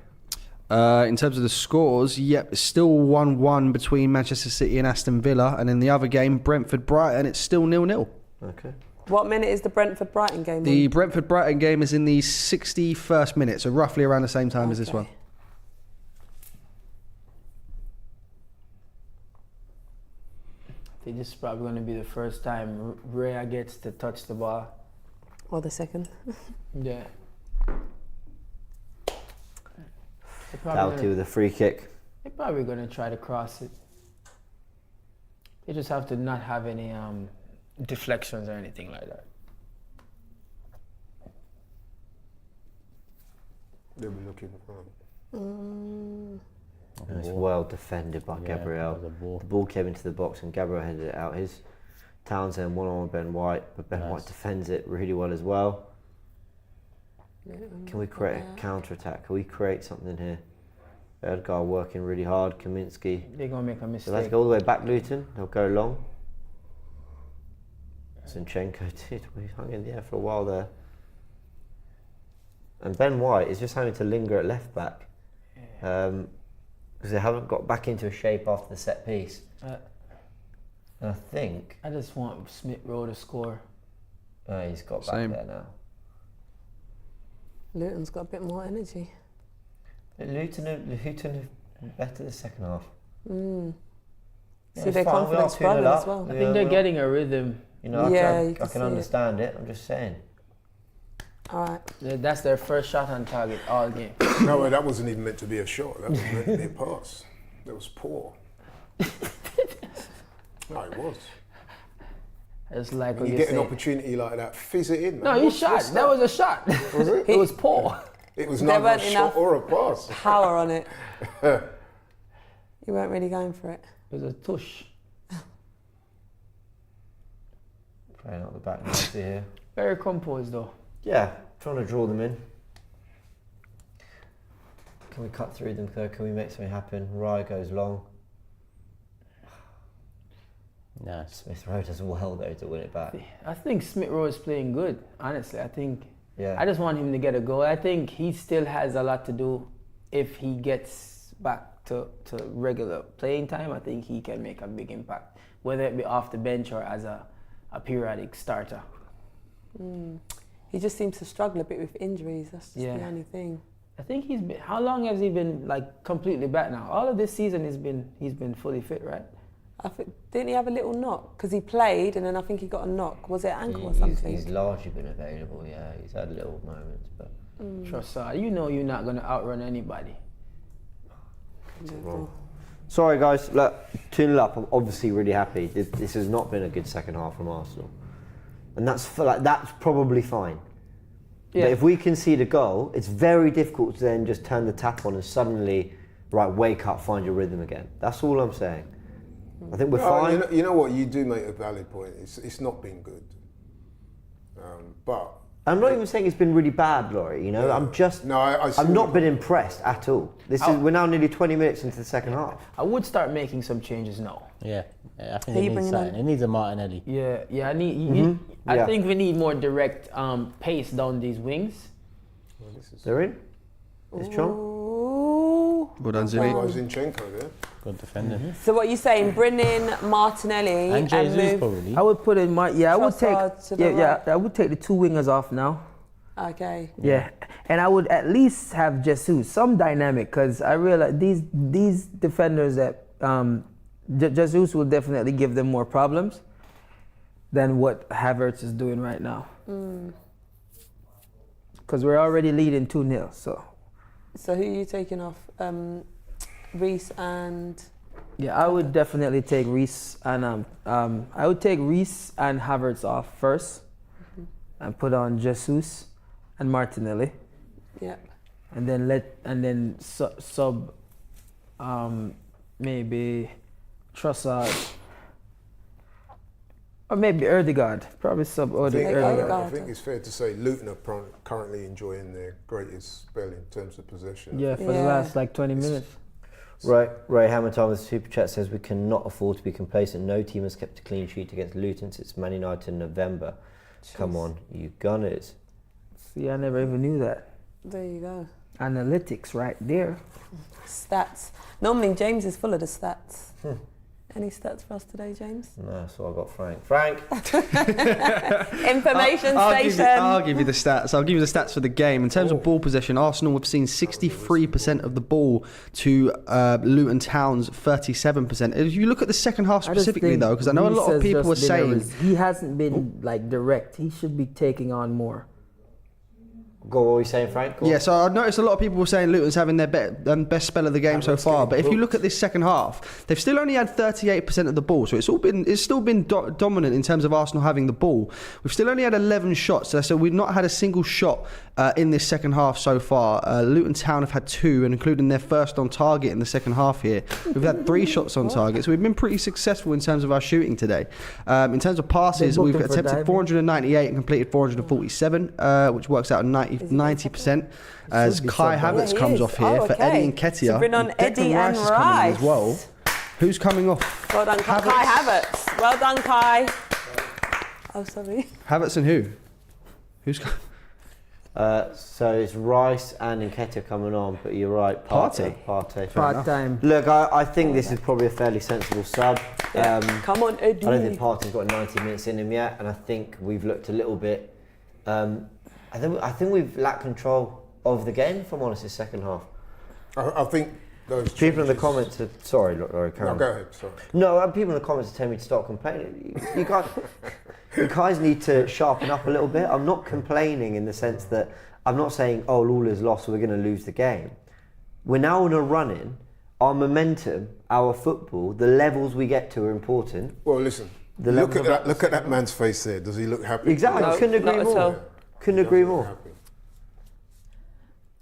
In terms of the scores, yep, it's still 1-1 between Manchester City and Aston Villa. And in the other game, Brentford-Brighton, it's still 0-0. Okay. What minute is the Brentford-Brighton game? The Brentford-Brighton game is in the 61st minute, so roughly around the same time as this one. I think this is probably going to be the first time Raya gets to touch the ball. Or the second. Yeah. Doughty with a free kick. They're probably going to try to cross it. They just have to not have any deflections or anything like that. They'll be looking. And it's well defended by Gabriel. The ball. The ball came into the box and Gabriel headed it out. His Townsend one-on-one Ben White, but Ben White defends it really well as well. Can we create a counter-attack? Can we create something here? Odegaard working really hard. Kaminsky. They're going to make a So mistake. let's go all the way back, Luton. They'll go long. Zinchenko did. We hung in the air for a while there. And Ben White is just having to linger at left back. Because they haven't got back into a shape after the set piece. And I think... I just want Smith Rowe to score. he's got back Same. there now. Luton's got a bit more energy. But Luton have better the second half. See their confidence growing as well. I think they're getting a rhythm. You know, Yeah, I you can can see understand it. I'm just saying. All right. That's their first shot on target all game. No, well, that wasn't even meant to be a shot. That was meant to be a pass. That was poor. No, it was. It's like When what you you get an say. opportunity like that, fizz it in. Man. No, he What's shot. That was a shot. Was it? It was poor. It was There neither a weren't shot enough or a pass. power on it. You weren't really going for it. It was a tush. Playing out the back nicely here. Very composed though. Yeah, trying to draw them in. Can we cut through them, though? Can we make something happen? Raya goes long. No, Smith Rowe does well, though, to win it back. I think Smith Rowe is playing good. Honestly, I think. Yeah. I just want him to get a goal. I think he still has a lot to do. If he gets back to regular playing time, I think he can make a big impact, whether it be off the bench or as a periodic starter. He just seems to struggle a bit with injuries. That's just Yeah. the only thing. I think he's been. How long has he been like completely back now? All of this season he's been fully fit, right? Didn't he have a little knock? Because he played and then I think he got a knock. Was it ankle or something? He's largely been available, yeah. He's had little moments, but... Trust you know you're not going to outrun anybody. Wrong. Sorry, guys. Look, 2-0 up. I'm obviously really happy. This has not been a good second half from Arsenal. And that's probably fine. Yeah. But if we concede a goal, it's very difficult to then just turn the tap on and suddenly, right, wake up, find your rhythm again. That's all I'm saying. I think we're fine. You know what? You do make a valid point. It's not been good. But I'm not even saying it's been really bad, Laurie. You know, I'm just. No, I see I've not been impressed at all. We're now nearly 20 minutes into the second half. I would start making some changes now. yeah, I think Who it you needs bringing something. on? It needs a Martinelli. Yeah. I Yeah. think we need more direct pace down these wings. They're in. Is Char? Ooh. Well done, Oh, Zina. Zinchenko there. Good defending. So what are you saying? Bring in Martinelli And Jesus move. probably. I would put in I would take Trossard to the I would take the two wingers off now. Okay. Yeah, and I would at least have Jesus, some dynamic, because I realize these defenders that Jesus will definitely give them more problems than what Havertz is doing right now. Because we're already leading 2-0, so. So who are you taking off? Reece and... Yeah, I would definitely take Reece and I would take Reece and Havertz off first and put on Jesus and Martinelli. Yeah. And then sub maybe Trossard. Or maybe Odegaard. Probably sub Odegaard. I think it's fair to say Luton are currently enjoying their greatest spell in terms of possession. Yeah, for the last like 20 minutes. Right, Ray Hamilton with Super Chat says we cannot afford to be complacent. No team has kept a clean sheet against Luton since Man United in November. Jeez. Come on, you Gunners. See, I never even knew that. There you go. Analytics right there. Stats. Normally James is full of the stats. Any stats for us today, James? No, so I got Frank. Information station. I'll give you the stats. I'll give you the stats for the game. In terms of ball possession, Arsenal have seen 63% of the ball to Luton Town's 37%. If you look at the second half specifically, though, because I know a lot of people were saying he hasn't been like direct. He should be taking on more. Go, what were you saying, Frank? Yeah, so I noticed a lot of people were saying Luton's having their best spell of the game so far. But if you look at this second half, they've still only had 38% of the ball. So it's still been dominant in terms of Arsenal having the ball. We've still only had 11 shots. So we've not had a single shot in this second half so far. Luton Town have had 2, and including their first on target in the second half here. We've had 3 shots on target. So we've been pretty successful in terms of our shooting today. In terms of passes, we've attempted 498 and completed 447, which works out at 90%. As Kai Havertz comes off here for Eddie Nketiah. So bring on Eddie and Rice is Rice. coming in as well. Who's coming off? Well done, Kai Havertz. Well done, Kai. Oh, sorry. Havertz and who? Who's coming? So it's Rice and Nketiah coming on, but you're right, Partey. Part-time. Look, I think this is probably a fairly sensible sub. Yeah. Come on, Eddie. I don't think Partey's got 90 minutes in him yet, and I think we've looked a little bit. I think we've lacked control of the game, if I'm honest, this second half. I think those people in the comments are sorry, Laurie, carry on. Go ahead. Sorry. No, people in the comments are telling me to stop complaining. You guys need to sharpen up a little bit. I'm not complaining in the sense that I'm not saying, oh, all is lost, so we're going to lose the game. We're now on a run-in. Our momentum, our football, the levels we get to are important. Well, listen. Look at that man's face there. Does he look happy? Exactly. No, couldn't agree more. Couldn't agree more.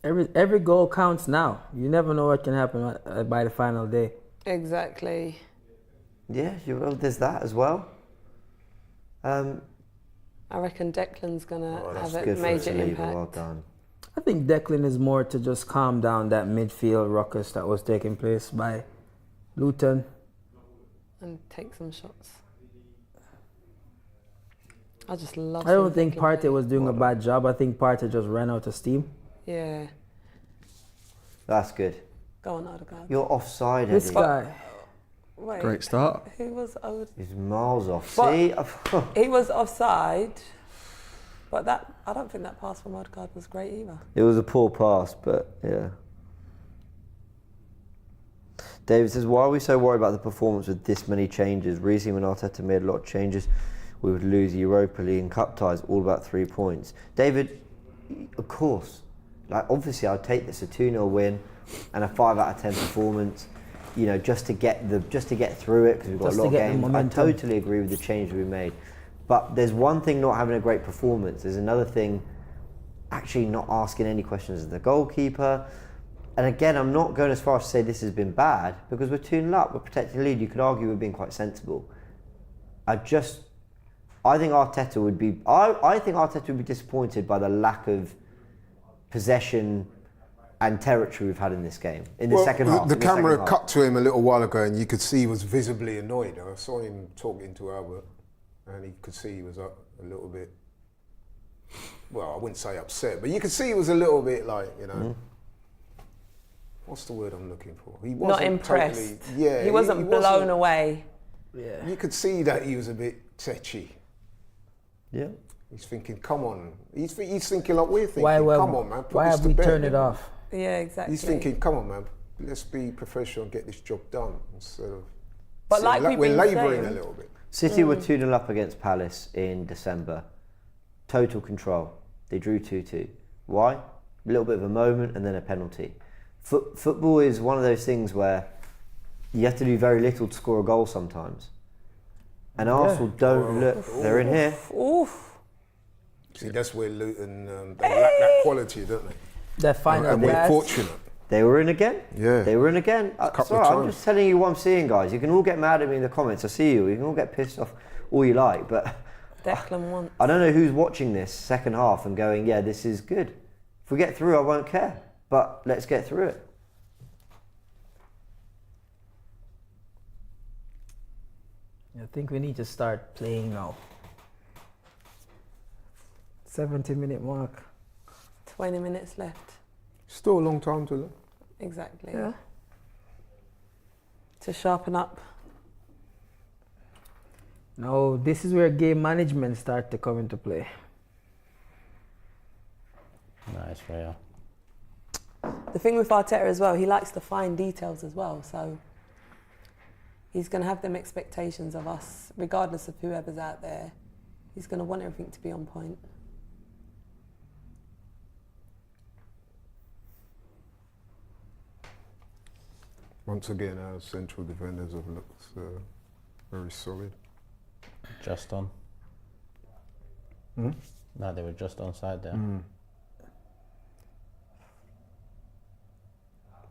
Every goal counts now. You never know what can happen by the final day. Exactly. Yeah, there's that as well. I reckon Declan's going to have a good major for a impact. Well done. I think Declan is more to just calm down that midfield ruckus that was taking place by Luton. And take some shots. I just love. I don't think Partey was doing a bad job. I think Partey just ran out of steam. Yeah. That's good. Go on, Odegaard. You're offside, This Eddie. guy. Wait. Great start. Who was owed? He's miles off. But See? he was offside. But I don't think that pass from Odegaard was great either. It was a poor pass, but yeah. David says, why are we so worried about the performance with this many changes? Recently, when Arteta made a lot of changes, we would lose Europa League and Cup ties, all about 3 points. David, of course, like obviously I'd take this, a 2-0 win and a 5 out of 10 performance, you know, just to get through it, because we've got a lot of games. I totally agree with the change we made. But there's one thing not having a great performance, there's another thing actually not asking any questions of the goalkeeper. And again, I'm not going as far as to say this has been bad, because we're 2-0 up, we're protecting the lead. You could argue we're being quite sensible. I think Arteta would be. I think Arteta would be disappointed by the lack of possession and territory we've had in this game in the second half. The camera cut to him a little while ago, and you could see he was visibly annoyed. I saw him talking to Albert, and you could see he was a little bit. Well, I wouldn't say upset, but you could see he was a little bit like, you know. What's the word I'm looking for? He wasn't Not impressed. Totally, he wasn't blown away. Yeah. You could see that he was a bit tetchy. Yeah. He's thinking, come on. He's thinking like we're thinking, come on, man. Why have we turned it off? Yeah, exactly. He's thinking, come on, man. Let's be professional and get this job done instead of. But like we're labouring a little bit. City were 2-0 up against Palace in December. Total control. They drew 2-2. Why? A little bit of a moment and then a penalty. Football is one of those things where you have to do very little to score a goal sometimes. And Arsenal don't look. They're in here. Oof. See, that's where Luton they lack that quality, don't they? The final and we're blast. fortunate. They were in again. Yeah. They were in again. couple Sorry, of I'm times. just telling you what I'm seeing, guys. You can all get mad at me in the comments. I see you. You can all get pissed off all you like, but Declan once. I don't know who's watching this second half and going, yeah, this is good. If we get through, I won't care. But let's get through it. I think we need to start playing now. 70-minute mark. 20 minutes left. Still a long time to look. Exactly. Yeah. To sharpen up. Now, this is where game management start to come into play. Nice, Raya. The thing with Arteta as well, he likes the fine details as well. So he's going to have them expectations of us, regardless of whoever's out there. He's going to want everything to be on point. Once again, our central defenders have looked very solid. Just on. No, they were just onside there.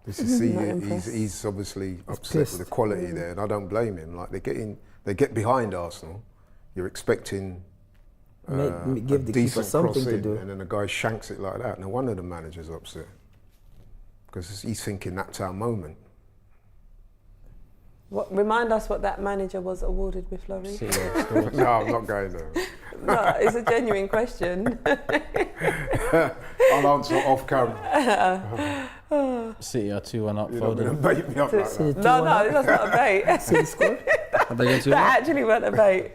This is Not see, impressed. he's obviously upset pissed. with the quality there, and I don't blame him. Like they get behind Arsenal. You're expecting Give a the keeper decent something cross to in, do. and then the guy shanks it like that. No wonder the manager's upset, because he's thinking that's our moment. Remind us what that manager was awarded with, Laurie. City have scored. No, I'm not going there. No, it's a genuine question. I'll answer off camera. City are 2-1 up. You're not going to Foden. bait me up like that. No, that's not a bait. City score. Have they gone to That actually weren't a bait.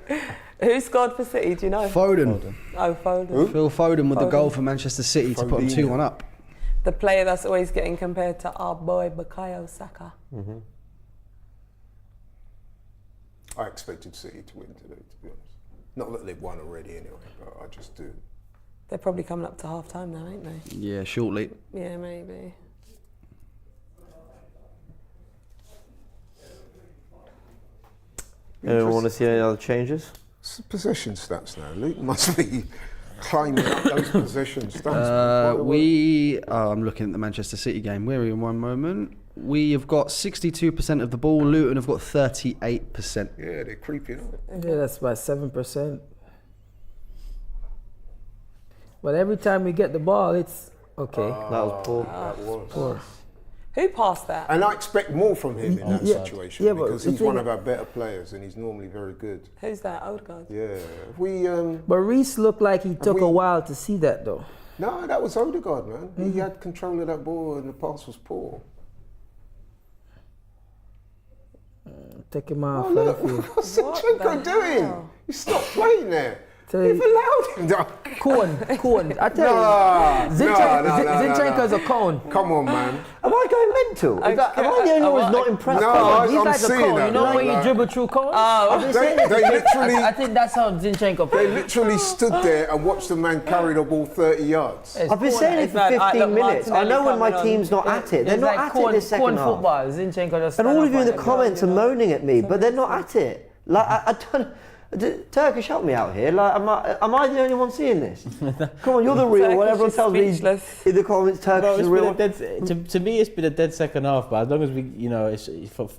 Who scored for City, do you know? Foden. Oh, Foden. Phil Foden with the Foden. goal for Manchester City to put them Fodinho. 2-1 up. The player that's always getting compared to our boy Bukayo Saka. I expected City to win today, to be honest. Not that they've won already anyway, but I just do. They're probably coming up to half time now, ain't they? Yeah, shortly. Yeah, maybe. Anyone want to see any other changes? It's possession stats now. Luke must be climbing up those possession stats. I'm looking at the Manchester City game. Where are we in one moment? We have got 62% of the ball. Luton have got 38%. Yeah, they're creeping up. Yeah, that's about 7%. But every time we get the ball, it's okay. That was poor. That was. Poor. Who passed that? And I expect more from him in that Yeah, situation yeah, but because the he's thing- one of our better players and he's normally very good. Who's that? Odegaard. Yeah. We But Reece looked like he took a we- while to see that, though. no, that was Odegaard, man. He had control of that ball and the pass was poor. Take him off. Oh, look, what's Zinchenko doing? He stopped playing there. You've allowed him to... Cone. I tell you, Zinchenko's a cone. Come on, man. Am I going mental? Am I the only one who's not impressed No, by him? He's I'm like a seeing cone. that, You know man, when you like- dribble through cones? They literally... I think that's how Zinchenko They plays. literally stood there and watched the man carry the ball 30 yards. I've been saying it It's for like, 15 minutes. I Martinelli know when my coming on. team's not at it. They're It's not like at it this second cone half. football. Zinchenko just And stand all of up you in on the it. comments are moaning at me, but they're not at it. Like I don't. Turkish, help me out here. Like, am I the only one seeing this? Come on, you're the real one. Turkish Everyone is tells me speechless. in the comments Turkish Bro, is it's the been real a one. dead, to me, it's been a dead second half. But as long as we, it's for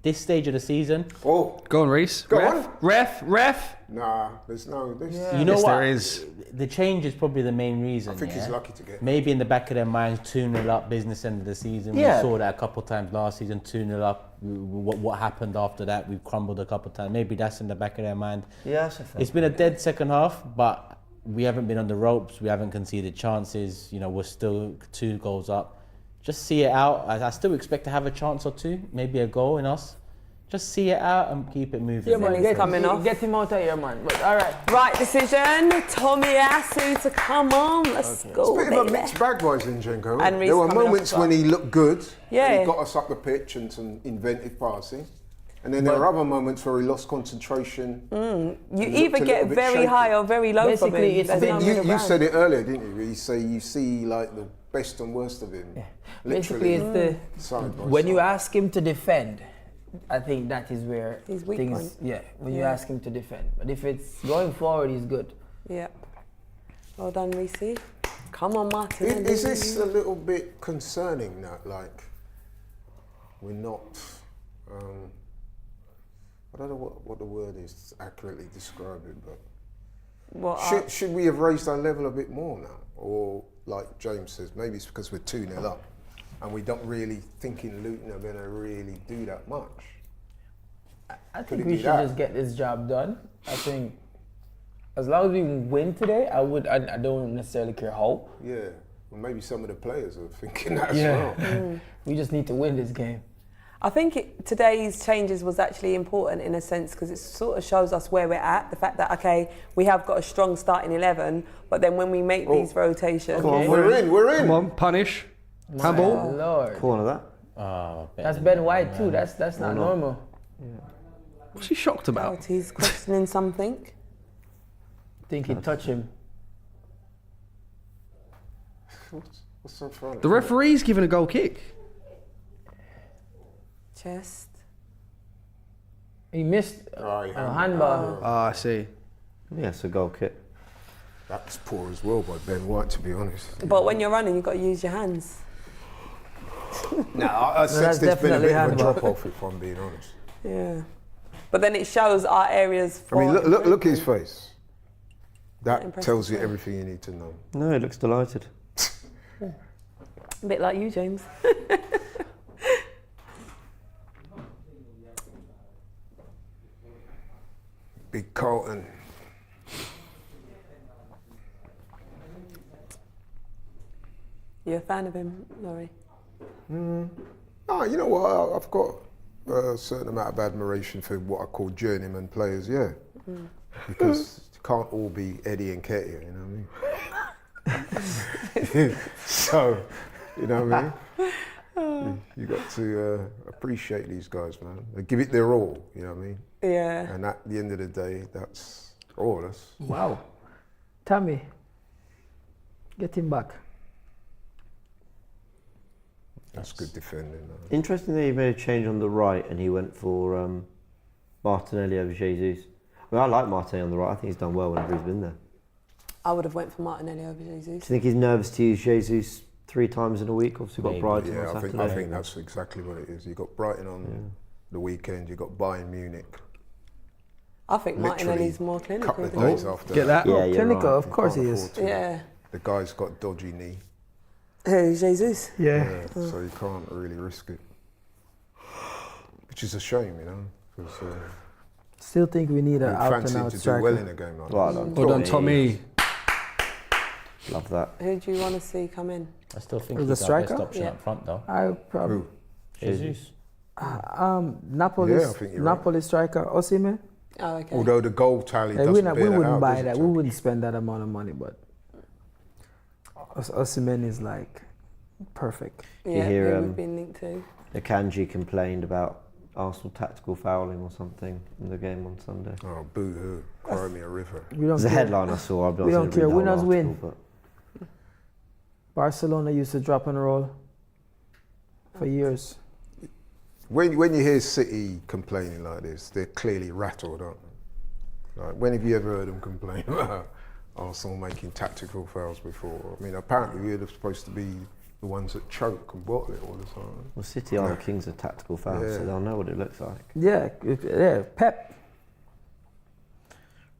this stage of the season, Oh, Go on, Reece. Go Ref, on. Ref. nah, there's no... There's, you know Yes, what? there is. The change is probably the main reason. I think yeah? he's lucky to get... Maybe in the back of their minds, 2-0 up, business end of the season. Yeah. We saw that a couple of times last season, 2-0 up. What happened after that? We've crumbled a couple of times. Maybe that's in the back of their mind. Yeah, that's a fair. It's been a dead second half, but we haven't been on the ropes. We haven't conceded chances. We're still 2 goals up. Just see it out. I still expect to have a chance or 2, maybe a goal in us. Just see it out and keep it moving. Yeah, man, He's coming off. get him out of here, man. But all right. Right decision. Tomiyasu to come on. Let's go, It's a bit of a baby. mixed bag by Zinchenko. And Reece There were coming off moments as well. when he looked good. Yeah. And he got us up the pitch and some inventive passing. And then there were other moments where he lost concentration. You and either looked a get little bit very shaky. high or very low from Basically, him. it's There's been- no You middle ground. said it earlier, didn't you? Where you say you see like the best and worst of him. Basically, Literally it's side by when you side. ask him to defend, I think that is where His weak things. point. Yeah, when you Yeah. ask him to defend. But if it's going forward, he's good. Yeah. Well done, Reece. Come on, Martin. Is this a little bit concerning that, like, we're not, I don't know what the word is to accurately describe it, but should we have raised our level a bit more now? Or, like James says, maybe it's because we're 2-0 up and we don't really thinking Luton are going to really do that much. I think we should just get this job done. I think as long as we win today, I don't necessarily care how. Yeah, well, maybe some of the players are thinking that as well. We just need to win this game. I think today's changes was actually important in a sense because it sort of shows us where we're at. The fact that, okay, we have got a strong starting 11, but then when we make these rotations... Come on, we're in. Come on, punish. Handball. Lord. Corner that. That's Ben White too. That's not normal. Yeah. What's he shocked about? He's questioning something. Think he'd touch him. What's so funny? The referee's giving a goal kick. Chest. He missed a handball. Ah, I see. Yeah, it's a goal kick. That's poor as well by Ben White, to be honest. But when you're running, you've got to use your hands. No, I sense there's been a definitely bit of a handball. drop off, if I'm being honest. Yeah. But then it shows our areas I for... mean, look at his face. That impressive, tells you yeah. everything you need to know. No, he looks delighted. A bit like you, James. Big Carlton. You're a fan of him, Laurie? Oh, you know what? I've got a certain amount of admiration for what I call journeyman players, yeah. Because it can't all be Eddie and Ketia, you know what I mean? So, you know what I mean? You got to appreciate these guys, man. They give it their all, you know what I mean? Yeah. And at the end of the day, that's all of us. Wow. Tommy, get him back. That's good defending. Interesting that he made a change on the right and he went for Martinelli over Jesus. I mean, I like Martinelli on the right. I think he's done well whenever he's been there. I would have went for Martinelli over Jesus. Do you think he's nervous to use Jesus 3 times in a week? Obviously, got Brighton on Yeah, Saturday. I think that's exactly what it is. You got Brighton on the weekend. You got Bayern Munich. I think Literally Martinelli's more a clinical. couple of than days him. after Get that? Yeah, you're Clinical, right. of course he Can't is. afford to. Yeah. The guy's got dodgy knee. Who, Jesus? Yeah. So you can't really risk it. Which is a shame, you know, because Still think we need an out fancy and out to do striker. well in a game like Well that. done, Well done, Tommy. Love that. Who do you want to see come in? I still think Who's he's the our best striker? option Yeah. up front, though. I probably Who? Jesus. Napoli. Yeah, I think you're right. Napoli striker Osimhen. Oh, okay. Although the goal tally We doesn't bear that wouldn't out, buy does that. it, We Tom? wouldn't spend that amount of money, but Osimhen is like perfect. Yeah, hear, who we've been linked to. Akanji complained about Arsenal tactical fouling or something in the game on Sunday. Oh, boo-hoo. Cry me a river. We don't There's a care. headline I saw. I'll be We honest, don't I didn't care. read the whole Winners article, win. Barcelona used to drop and roll for years. When you hear City complaining like this, they're clearly rattled, aren't they? Like, when have you ever heard them complain about Arsenal making tactical fouls before? I mean, apparently we're supposed to be the ones that choke and bottle it all the time. Well, City are the kings of tactical fouls, Yeah. so they'll know what it looks like. Yeah, Pep.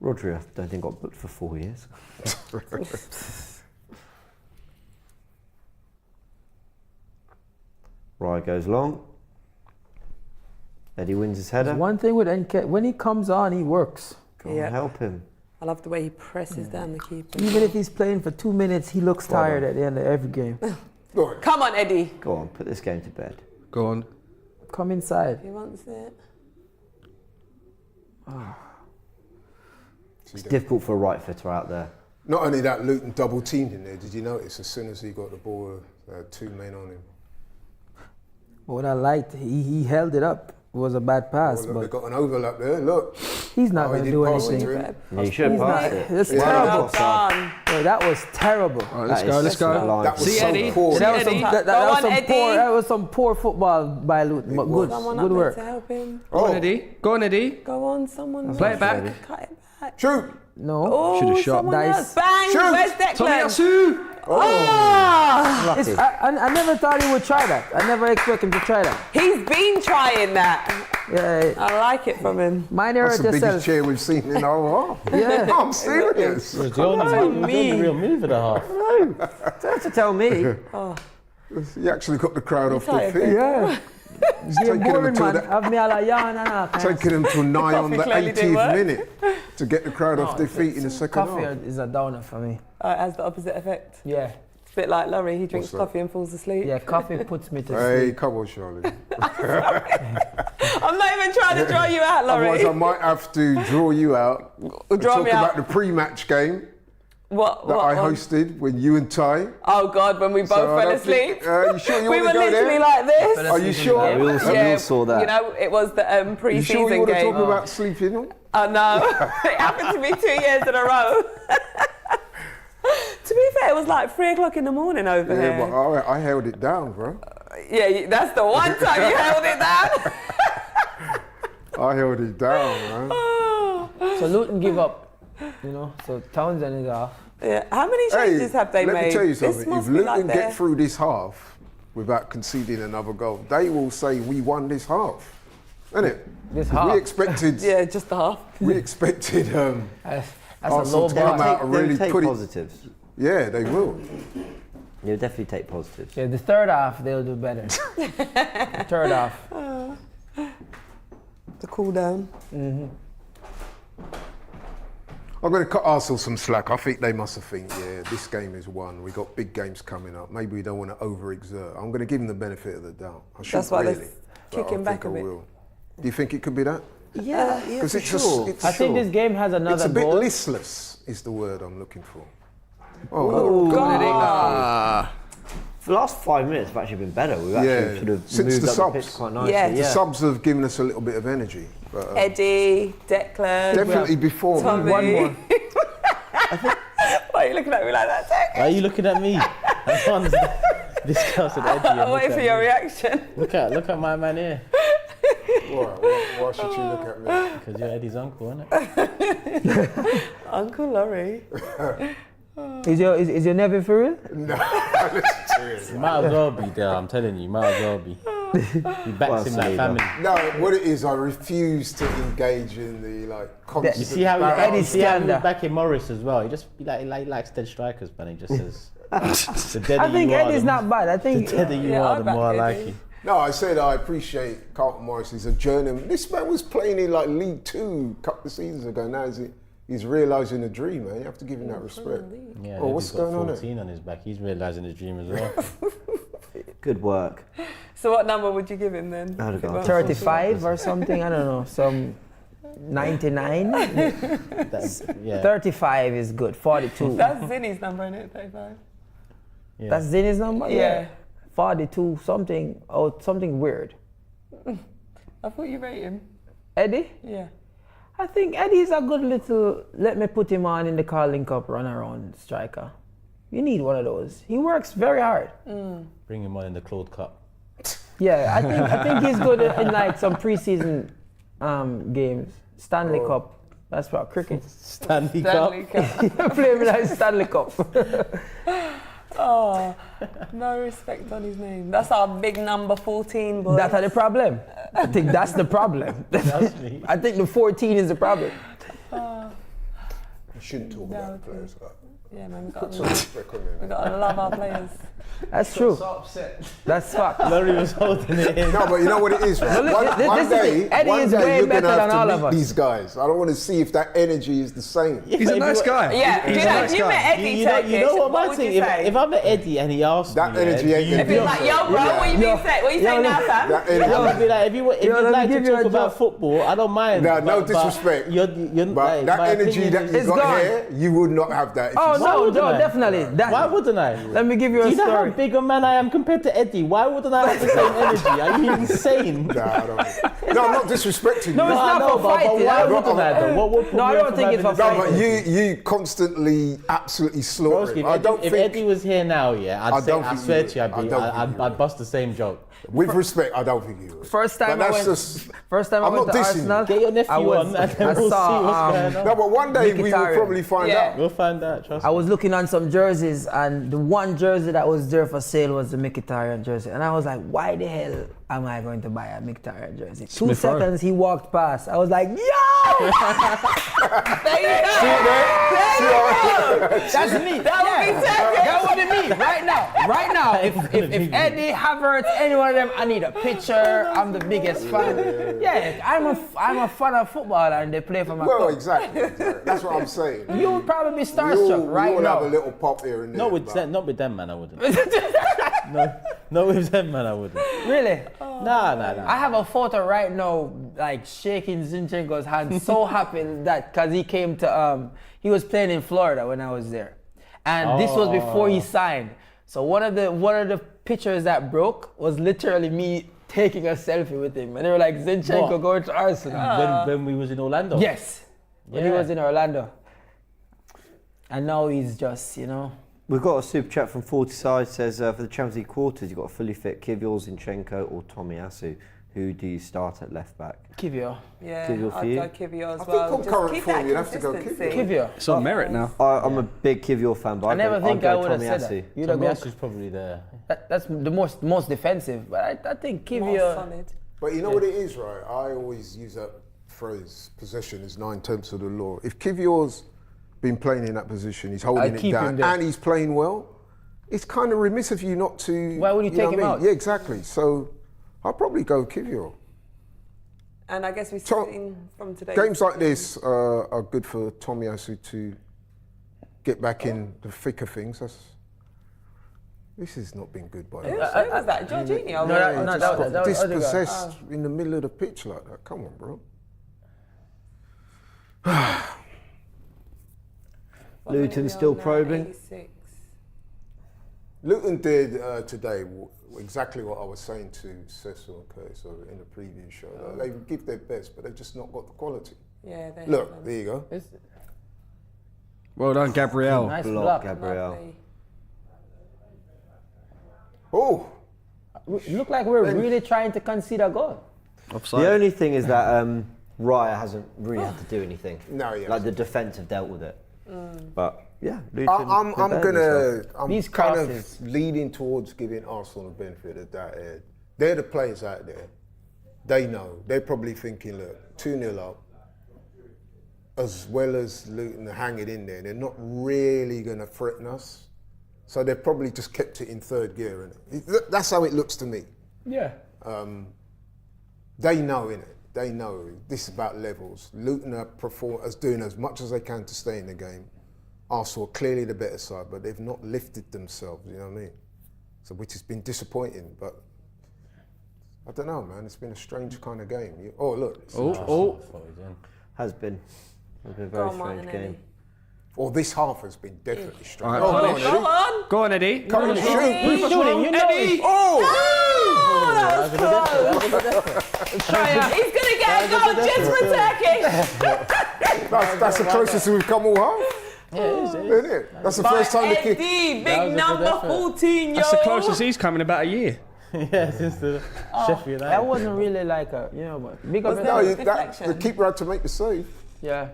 Rodri, I don't think got booked for 4 years. Raya goes long. Eddie wins his header. One thing with NK, when he comes on, he works. Go on, Yeah. help him. I love the way he presses down the keeper. Even if he's playing for 2 minutes, he looks Well tired done. at the end of every game. Go on. Come on, Eddie. Go on, put this game to bed. Go on. Come inside. He wants it. It's difficult for a right footer out there. Not only that, Luton double teamed in there. Did you notice? As soon as he got the ball, there were 2 men on him. What I liked, he held it up. It was a bad pass, Oh, look, they but got an overlap there. Look. he's not Oh, going he to didn't do pass it anything. to him. Yeah, you should have He's passed not- it. That's Yeah. terrible. Well done. Bro, that was terrible. All right, let's That go. is Let's go. sublime. That was See so Eddie? poor. That was some, Go that on, was some Eddie. poor. That was some poor football by Luton. But good, Someone good up there work. to help him. Go on, Eddie. Go on, Eddie. Go on, someone. Play it back. Cut it back. Shoot! No, Oh, Should've shot. someone Dice. else. Bang! Shoot. Where's Declan? Tomiyasu. Lucky. I never thought he would try that. I never expect him to try that. He's been trying that. Yeah. I like it from him. Mine That's hurt the biggest yourself. chair we've seen in our half. Yeah. I'm serious. It was the only real move of the half. Don't have to tell me. He actually got the crowd off their tired, feet. Yeah. He's taking them Boring, to man. the Have me all a yarn and all kinds. taking them to nigh on the clearly didn't 80th work. minute to get the crowd off their feet in the second Coffee half. is a downer for me. It has the opposite effect. Yeah. It's a bit like Laurie, he drinks that? coffee and falls asleep. Yeah, coffee puts me to Hey, sleep. come on, Charlie. I'm not even trying to draw you out, Otherwise, I Laurie. might have to draw you out. Draw Talk me about out. the pre-match game What that I one? hosted when you and Ty. Oh God, when we both So I fell don't think- asleep. you sure you We want were to go literally there? like this. Are you sure? We all saw that. You know, it was the You pre-season sure you want to game. talk about sleeping? Oh no, it happened to me 2 years in a row. To be fair, it was like 3 o'clock in the morning over Yeah, here. but I held it down, bro. Yeah, that's the one time you held it down. I held it down, man. So Luton give up, you know. So Townsend is off. Yeah. How many changes have they let made? me tell you This something. If must be Luton like get their- through this half without conceding another goal, they will say we won this half, isn't it? This 'Cause half. we expected. Yeah, just the half. We expected. That's a Arsenal low to bar. come out and really take put it. positives. Yeah, they will. You'll definitely take positives. Yeah, the third half they'll do better. Third half. The cool down. I'm going to cut Arsenal some slack. I think they must have think, yeah, this game is won. We got big games coming up. Maybe we don't want to overexert. I'm going to give them the benefit of the doubt. I shouldn't That's why they're really, but kicking I back think a I bit. will. Do you think it could be that? Yeah, Because for it's sure. it's I think sure. this game has It's another a bit goal. listless, is the word I'm looking for. Oh, For the last 5 minutes have actually been better. We've actually Yeah, sort of since moved the up the pitch subs. quite nicely. Yeah. the subs have given us a little bit of energy. But, Eddie, Declan, definitely before me. Tommy. One more. Why are you looking at me like that, Jack? Why are you looking at me? I don't understand. This girl said Eddie. and I'm look waiting at for me. your reaction. Look at my man here. Why should you look at me? Because you're Eddie's uncle, isn't it? Uncle Laurie. Is your nephew for real? No, You might as well be there, I'm telling you, might as well be. He backs him like family. no, what it is, I refuse to engage in the constant. You see how he Eddie you see how he Skander. was back in Morris as well. He just he likes dead strikers, man. He just says. The deader I think you are, Eddie's the- not bad. I The think deader you Yeah, are, I the back more I like Eddie. you. No, I said I appreciate Carlton Morris. He's a journeyman. This man was playing in League Two a couple of seasons ago. Now he's realising the dream, man. You have to give him that respect. Yeah, Oh, what's Eddie's got going on there? 14 on his back. He's realising his dream as well. Good work. So what number would you give him then? Odegaard. 35 or something. I don't know. Some 99. Yeah. 35 is good. 42. That's Zinny's number, isn't it? 35. Yeah. That's Zina's number. Yeah. 42 something. Oh, something weird. I thought you rate him. Eddie. Yeah. I think Eddie's a good little. Let me put him on in the Carling Cup run around striker. You need one of those. He works very hard. Bring him on in the Claude Cup. Yeah, I think he's good in some preseason games. Stanley Cup. That's what cricket. Stanley Stanley Cup. Cup. Play him like Stanley Cup. Oh, no respect on his name. That's our big number 14, boy. That's the problem. I think that's the problem. That's me. I think the 14 is the problem. You shouldn't talk about players like that. Yeah, man, Put some respect on we them. got to love our players. That's true. That's fact. Laurie was holding it in. No, but you know what it is, right? Well, One this is day, it. Eddie one is day way you're better gonna have than all to of meet us. these guys. I don't want to see if that energy is the same. He's a nice guy. Yeah, He's you a know, nice if you guy. met Eddie You know Turkish, what my would thing? you say? If I met Eddie and he asked That me, energy ain't you'd gonna be He's like, yo, bro, what you been saying? What you saying now, fam? That I energy. would be like, if Yo, you'd let me like to give you talk a about job. football, I don't mind. No, no but disrespect. You're But like, that my energy opinion that is- you It's got gone. here, you would not have that. If Oh you no, wouldn't I? definitely. Why wouldn't I? Let me give you Do a you know how story. big a man I am compared to Eddie? Why wouldn't I have the same energy? Are you insane? Nah, I don't. No, I'm not disrespecting you. No, it's not no, for but fighting. why I wouldn't I though? What would put No, I me don't off think from it's having for the No, same but you constantly absolutely slaughter Broski, him. I don't if think. Eddie was here now, yeah, I I'd don't I think swear you to you, would. I don't think you I'd bust the same joke. With respect, I don't think he would. First time But I that's went. just- First time I I'm went not to dissing you. Arsenal. Get your nephew I was- on and then I we'll saw, see what's going on. No, but one day we will Mkhitaryan. probably find Yeah. out. We'll find out, trust I me. was looking on some jerseys, and the one jersey that was there for sale was the Mkhitaryan jersey, and I was like, why the hell am I going to buy a Mkhitaryan jersey? 2 Smith Rowe. seconds he walked past. I was like, yo! There you go. That's me. That would be me right now. Right now, if Eddie, Havertz, any one of them, I need a picture. I'm the biggest fan. Yeah, I'm a fan of football, and they play for my Well, club. exactly. That's what I'm saying. You would probably be We starstruck all right now. have a little pop here and there. Not with but- them, not with them, man. I wouldn't. no, with them, man. I wouldn't. Really? Nah. I have a photo right now, like shaking Zinchenko's hand, so happy that because he came to, he was playing in Florida when I was there, and this was before he signed. So one of the pictures that broke was literally me taking a selfie with him, and they were like, Zinchenko What? going to Arsenal. When we was in Orlando. Yes, when he Yeah. was in Orlando, and now he's just, We've got a super chat from 40 Side, says for the Champions League quarters, you've got a fully fit Kivior, Zinchenko or Tomi Martinelli. Who do you start at left back? Kivio. Yeah, Kivior for you? I'd go Kivior as I well. think on Just current keep form, that you'd have to go consistency. Kivio. It's on merit now. I'm a big Kivior fan, but I never think I would have said Tomi that. You'd have gone- Tomiasu's probably there. That's the most defensive, but I think More Kivio. solid. But you know what it is, right? I always use that phrase, possession is 9/10 of the law. If Kivior's been playing in that position, he's holding I'd it keep him down, there. and he's playing well, it's kind of remiss of you not to... Why would you take know him what I out? mean? Yeah, exactly. So I'll probably go Kivior. And I guess we've So, seen from today. Games like this are good for Tomiyasu to get back in the thick of things. This has not been good, by the Who way. was that? Jorginho? that was Odegaard. Dispossessed in the middle of the pitch like that. Come on, bro. Luton still probing. 86. Luton did today exactly what I was saying to Cecil and Curtis in the previous show. They give their best, but they've just not got the quality. Yeah, they Look, haven't. there you go. Well done, Gabriel. Nice Block, block. Gabriel. Lovely. Oh, Look like we're really trying to concede a goal. Offside. The only thing is that Raya hasn't really had to do anything. No, he Like the defence have dealt with it. But yeah, Luton. I'm These kind crosses. of leaning towards giving Arsenal the benefit of that. They're the players out there. They know. They're probably thinking, look, 2-0 up, as well as Luton hanging in there. They're not really going to threaten us. So they've probably just kept it in third gear. That's how it looks to me. Yeah. They know, innit? They know this is about levels. Luton are doing as much as they can to stay in the game. Arsenal are clearly the better side, but they've not lifted themselves, you know what I mean? So which has been disappointing, but I don't know, man. It's been a strange kind of game. Look. Has been a Go very on, strange Martinelli. game. This half has been definitely strange. All right, Come on, finish. Eddie. Go on. Go on, Eddie. Come on, shoot. Shooting, you know it. He's going to get a goal just for Turkey. That's the closest we've come all half. Isn't it? That's the first time the kick. Eddie, That was big a number good effort. 14, yo. That's the closest he's come in about a year. Yeah, since the Sheffield United. That wasn't really like a, but big up. Was No, that- the deflection. keeper had to make the save. Yeah.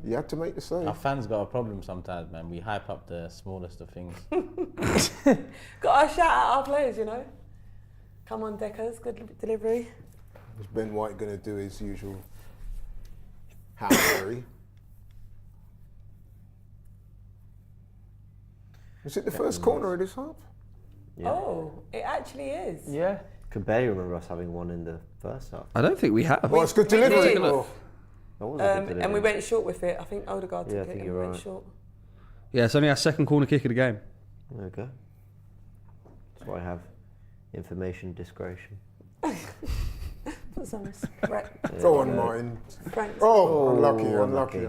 You had to make the save. Our fans got a problem sometimes, man. We hype up the smallest of things. Got to shout out our players, Come on, Deckers, good delivery. Was Ben White going to do his usual Harry? Was it the first corner of this half? Yeah. Oh, it actually is. Yeah. Could barely remember us having one in the first half. I don't think we have. Well, it's good we delivery. did. Oh. That was a good And we delivery. went short with it. I think Odegaard Yeah, took I it think and you're we went right. short. Yeah, it's only our second corner kick of the game. There we go. That's why I have information discretion. Put some respect. Go on, Martin. Frank's. Oh, unlucky. unlucky.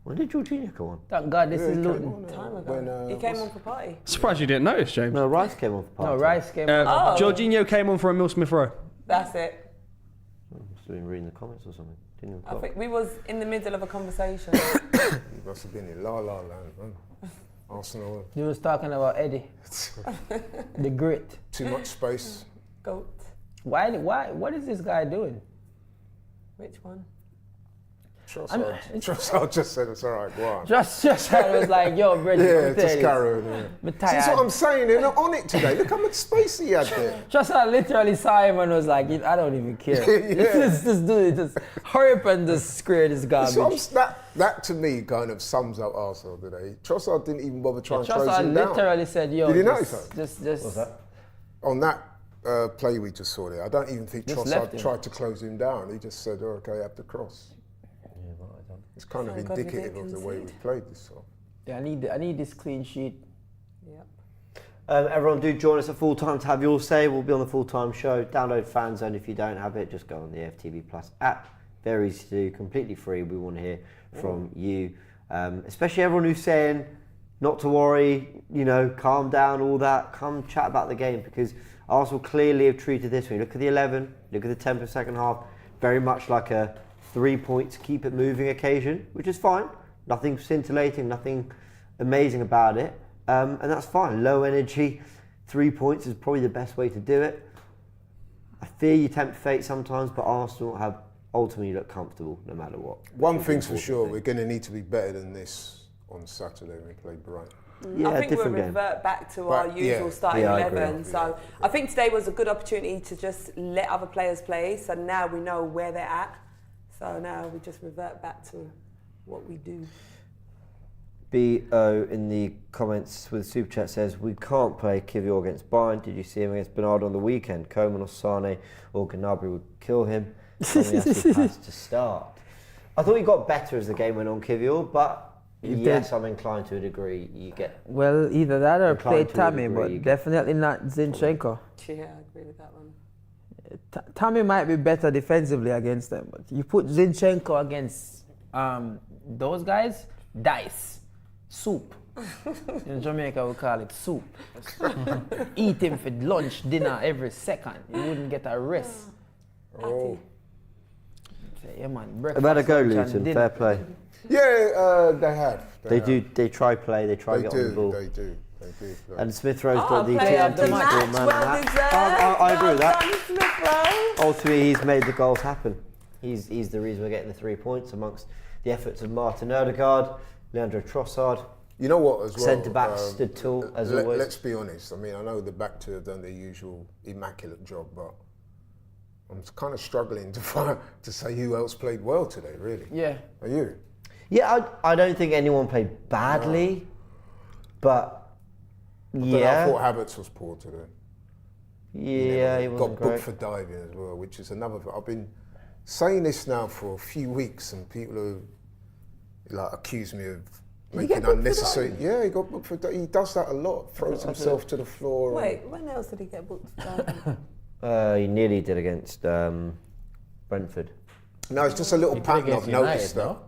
When did Jorginho come on? Thank God this is he Luton. came on, Time ago. when, he came on for Partey. Surprised you didn't notice, James. No, Rice came on for No, Partey. Rice came. Jorginho came on for Emil Smith Rowe. That's it. Must have been reading the comments or something. Didn't even I think we was in the middle of a conversation. You must have been in La La Land, man. Arsenal. You was talking about Eddie, the grit. Too much space. Goat. Why? What is this guy doing? Which one? Trossard just said it's all right, go on. Just I was like, yo, Bridget. Yeah, just carry on. Yeah. Tired. See, that's what I'm saying, they're not on it today. Look how much space he had there. Just I literally saw him and was like, I don't even care. Just do it. Just hurry up and just square this garbage. So that to me kind of sums up Arsenal today. Trossard didn't even bother trying to close him down. Trossard literally said, yo. Did he notice that? Just. What's that? On that play we just saw there, I don't even think Trossard tried to close him down. He just said, oh, okay, have the cross. It's kind of indicative of the way we played this song. Yeah, I need this clean sheet. Yep. Everyone do join us at full time to have your say. We'll be on the full time show. Download Fan Zone if you don't have it. Just go on the AFTV Plus app. Very easy to do, completely free. We want to hear from you, especially everyone who's saying not to worry, calm down, all that. Come chat about the game because Arsenal clearly have treated this. When you look at the 11, look at the tempo second half, very much like a 3 points, keep it moving occasion, which is fine. Nothing scintillating, nothing amazing about it. And that's fine. Low energy, 3 points is probably the best way to do it. I fear you tempt fate sometimes, but Arsenal have ultimately looked comfortable no matter what. One thing's for sure, we're going to need to be better than this on Saturday when we play Brighton. Yeah, I think we'll different revert back to our usual starting I 11. agree. So I think today was a good opportunity to just let other players play. So now we know where they're at. So now we just revert back to what we do. BO in the comments with the super chat says, we can't play Kivior against Bayern. Did you see him against Bernardo on the weekend? Coman or Sane or Gnabry would kill him. Tomiyasu has to start. I thought he got better as the game went on, Kivior, but yes, I'm inclined to a degree. You get Well, either that or play inclined to a Tommy, degree, but definitely not Zinchenko. Yeah, I agree with that one. Tommy might be better defensively against them, but you put Zinchenko against those guys, dice, soup. In Jamaica we call it soup. Eat him for lunch, dinner every second. You wouldn't get a rest. Oh. Yeah, man. about to go, lunch, and Luton. dinner. Fair play. Yeah, they have. They do. They try play. They try They get on the ball. do. They do. And Smith Rowe's got the player of the defensive match, man well of the deserved. match. I agree with that. Well done, Smith Rowe. Ultimately, he's made the goals happen. He's the reason we're getting the 3 points amongst the efforts of Martin Odegaard, Leandro Trossard. You know what, as well? Centre back stood tall, as always. Let's be honest. I mean, I know the back two have done their usual immaculate job, but I'm kind of struggling to say who else played well today, really. Yeah. Are you? Yeah, I don't think anyone played badly, but I thought Havertz was poor today. Yeah, he got wasn't booked great. for diving as well, which is another. I've been saying this now for a few weeks, and people have accused me of making unnecessary. Yeah, he got booked for. He does that a lot. Throws himself to the floor. Wait, when else did he get booked for? He nearly did against Brentford. No, it's just a little pattern I've noticed. No?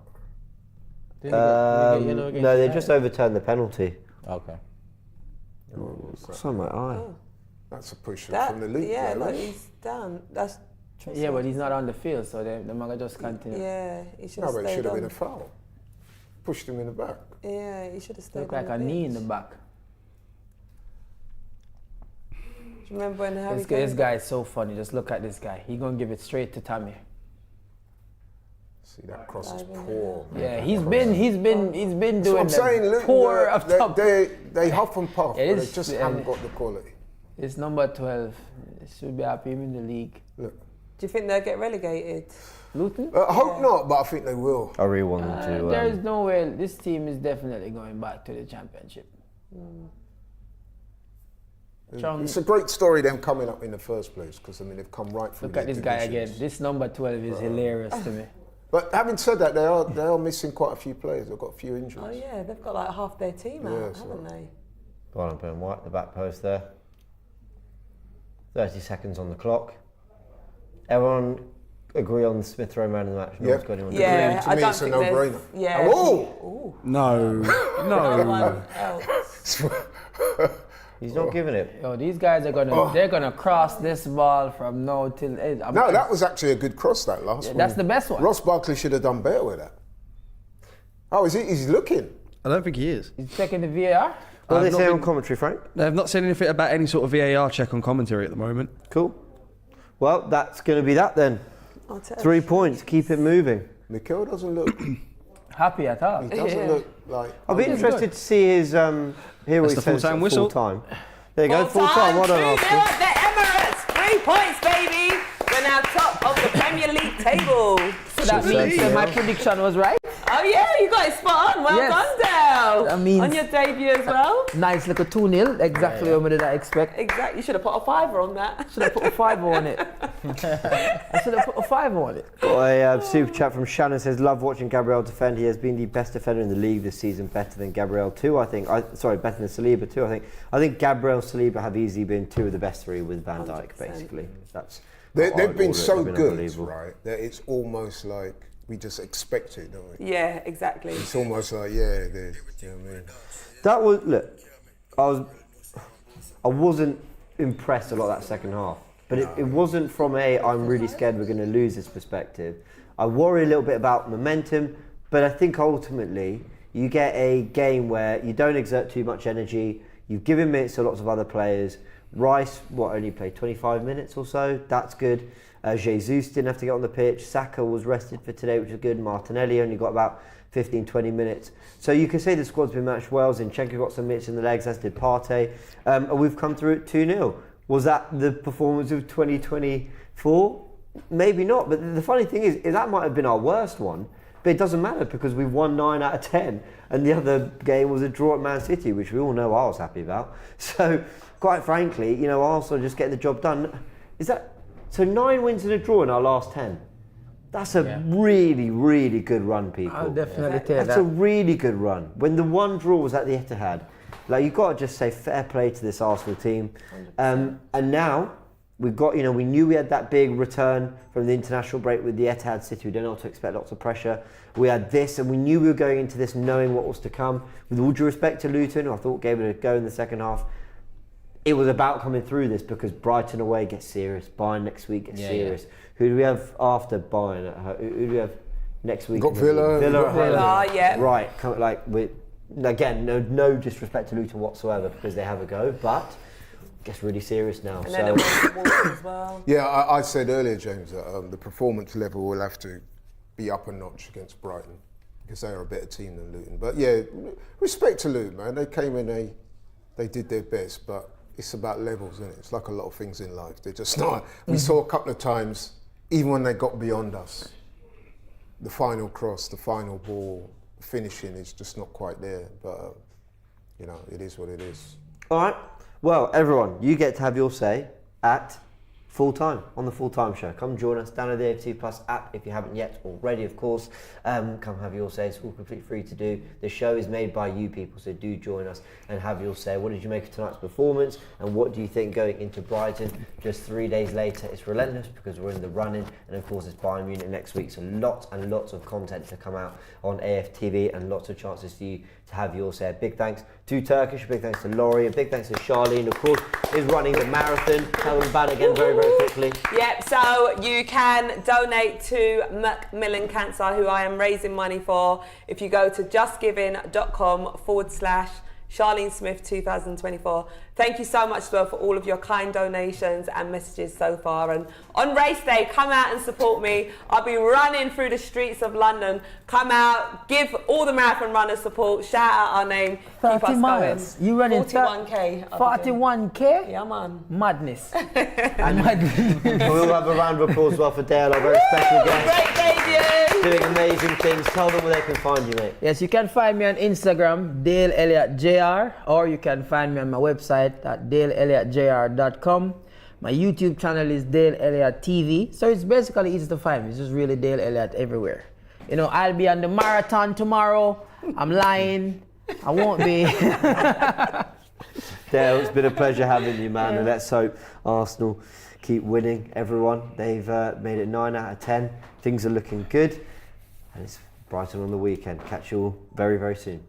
No, they just overturned the penalty. Okay. It's on my eye. That's a push from the league. Yeah, player, like right? he's down. That's Yeah, but he's not on the field, so the man just continue. yeah. He should No, have but it stayed should have on. been a foul. Pushed him in the back. Yeah, he should have stayed Look on like the a knee in pitch. the back. Do you remember when Harry This guy is so funny. Just look at this guy. He gonna give it straight to Tommy. See, that cross is poor. Man. Yeah, he's been That's doing what I'm saying. the Look, poor of top. they huff and puff, but It they is, just haven't got the quality. It's number 12. Should be happy in the league. Look, Do you think they'll get relegated? Luton? I hope not, but I think they will. I really want them to. There is no way. This team is definitely going back to the championship. It's a great story them coming up in the first place because I mean they've come right through. Look at their this guy divisions. again. This number 12 is hilarious to me. But having said that, they are missing quite a few players. They've got a few injuries. Oh yeah, they've got like half their team out, Yeah, haven't they? Go on, put him white, the back post there. 30 seconds on the clock. Everyone agree on the Smith Rowe man of the match? No Yeah. one's got anyone Yeah, To I me, don't it's a think there's. no-brainer. Yeah. Oh! No. No one else. He's not giving it. Yo, these guys are they're gonna cross this ball from now till end. No, that was actually a good cross, that last one. That's the best one. Ross Barkley should have done better with that. Oh, he's looking. I don't think he is. He's checking the VAR. What do I've they say not on been- commentary, Frank? They've not said anything about any sort of VAR check on commentary at the moment. Cool. Well, that's going to be that then. Arteta. 3 points. Keep it moving. Mikel doesn't look. Happy at all. He doesn't look like. I'll be interested to see his. Hear what That's he the says. full-time at whistle. Full time. There you go. Full time. Well done, 2-0 Arsenal. at the Emirates. 3 points, baby. We're now top of the Premier League table. So that means that my prediction was right. Oh yeah, you got it spot on. Well Yes. done, Dale. That means- on your debut as well. Nice little 2-0. Exactly what did I expect. Exactly. You should have put a fiver on that. Should have put a 5 on it. I should have put a 5 on it. Got a super chat from Shannon says, love watching Gabriel defend. He has been the best defender in the league this season, better than Gabriel too, I think. Better than Saliba too, I think. I think Gabriel and Saliba have easily been 2 of the best 3 with Van Dijk, 100%. basically. That's They've what I'd been order it. so They've been good, unbelievable. right? That it's almost like we just expect it, don't we? Yeah, exactly. It's almost like, yeah, you know what I mean? That was, look, I wasn't impressed a lot that second half, but it wasn't from I'm really scared we're going to lose this perspective. I worry a little bit about momentum, but I think ultimately you get a game where you don't exert too much energy, you've given minutes to lots of other players. Rice, only played 25 minutes or so, that's good. Jesus didn't have to get on the pitch. Saka was rested for today, which is good. Martinelli only got about 15-20 minutes. So you can say the squad's been matched well. Zinchenko got some minutes in the legs, as did Partey. And we've come through at 2-0. Was that the performance of 2024? Maybe not. But the funny thing is that might have been our worst one. But it doesn't matter because we won 9 out of 10. And the other game was a draw at Man City, which we all know I was happy about. So quite frankly, Arsenal are just getting the job done. So 9 wins and a draw in our last 10. That's a really, really good run, people. I'll definitely take That's that. a really good run. When the one draw was at the Etihad, you've got to just say fair play to this Arsenal team. And now we've got, we knew we had that big return from the international break with the Etihad City. We didn't know what to expect, lots of pressure. We had this, and we knew we were going into this knowing what was to come. With all due respect to Luton, who I thought gave it a go in the second half, it was about coming through this because Brighton away gets serious. Bayern next week gets serious. Who do we have after Bayern? Who do we have next week? Got Villa. Villa at home. Villa, yeah. Right. Again, no disrespect to Luton whatsoever because they have a go, but it gets really serious now. And then it was Wolves as well. Yeah, I said earlier, James, that the performance level will have to be up a notch against Brighton because they are a better team than Luton. But yeah, respect to Luton, man. They came in, they did their best, but it's about levels, isn't it? It's like a lot of things in life. They're just not. We saw a couple of times, even when they got beyond us, the final cross, the final ball, the finishing is just not quite there. But, it is what it is. All right. Well, everyone, you get to have your say at full time on the Full Time Show. Come join us. Download the AFTV Plus app if you haven't yet already, of course. Come have your say. It's all completely free to do. The show is made by you people, so do join us and have your say. What did you make of tonight's performance, and what do you think going into Brighton just 3 days later? It's relentless because we're in the running, and of course it's Bayern Munich next week, so lots and lots of content to come out on AFTV and lots of chances for you to have your say. Big thanks to Turkish, big thanks to Laurie, and big thanks to Charlene, of course, is running the marathon. Tell them about it again very, very quickly. Yep, so you can donate to Macmillan Cancer, who I am raising money for, if you go to justgiving.com/Charlene Smith 2024. Thank you so much, well, for all of your kind donations and messages so far. And on race day, come out and support me. I'll be running through the streets of London. Come out, give all the marathon runners support, shout out our name, keep 30 us miles. going. You running 41k. 41k? Yeah, man. Madness. We'll have a round of applause as well for Dale, our very special guest. Great debut. Doing amazing things. Tell them where they can find you, mate. Yes, you can find me on Instagram, Dale Elliott JR, or you can find me on my website at daleelliottjr.com. My YouTube channel is Dale Elliott TV. So it's basically easy to find me. It's just really Dale Elliott everywhere. I'll be on the marathon tomorrow. I'm lying. I won't be. Dale, it's been a pleasure having you, man. And let's hope Arsenal keep winning, everyone. They've made it 9 out of 10. Things are looking good. And it's Brighton on the weekend. Catch you all very, very soon.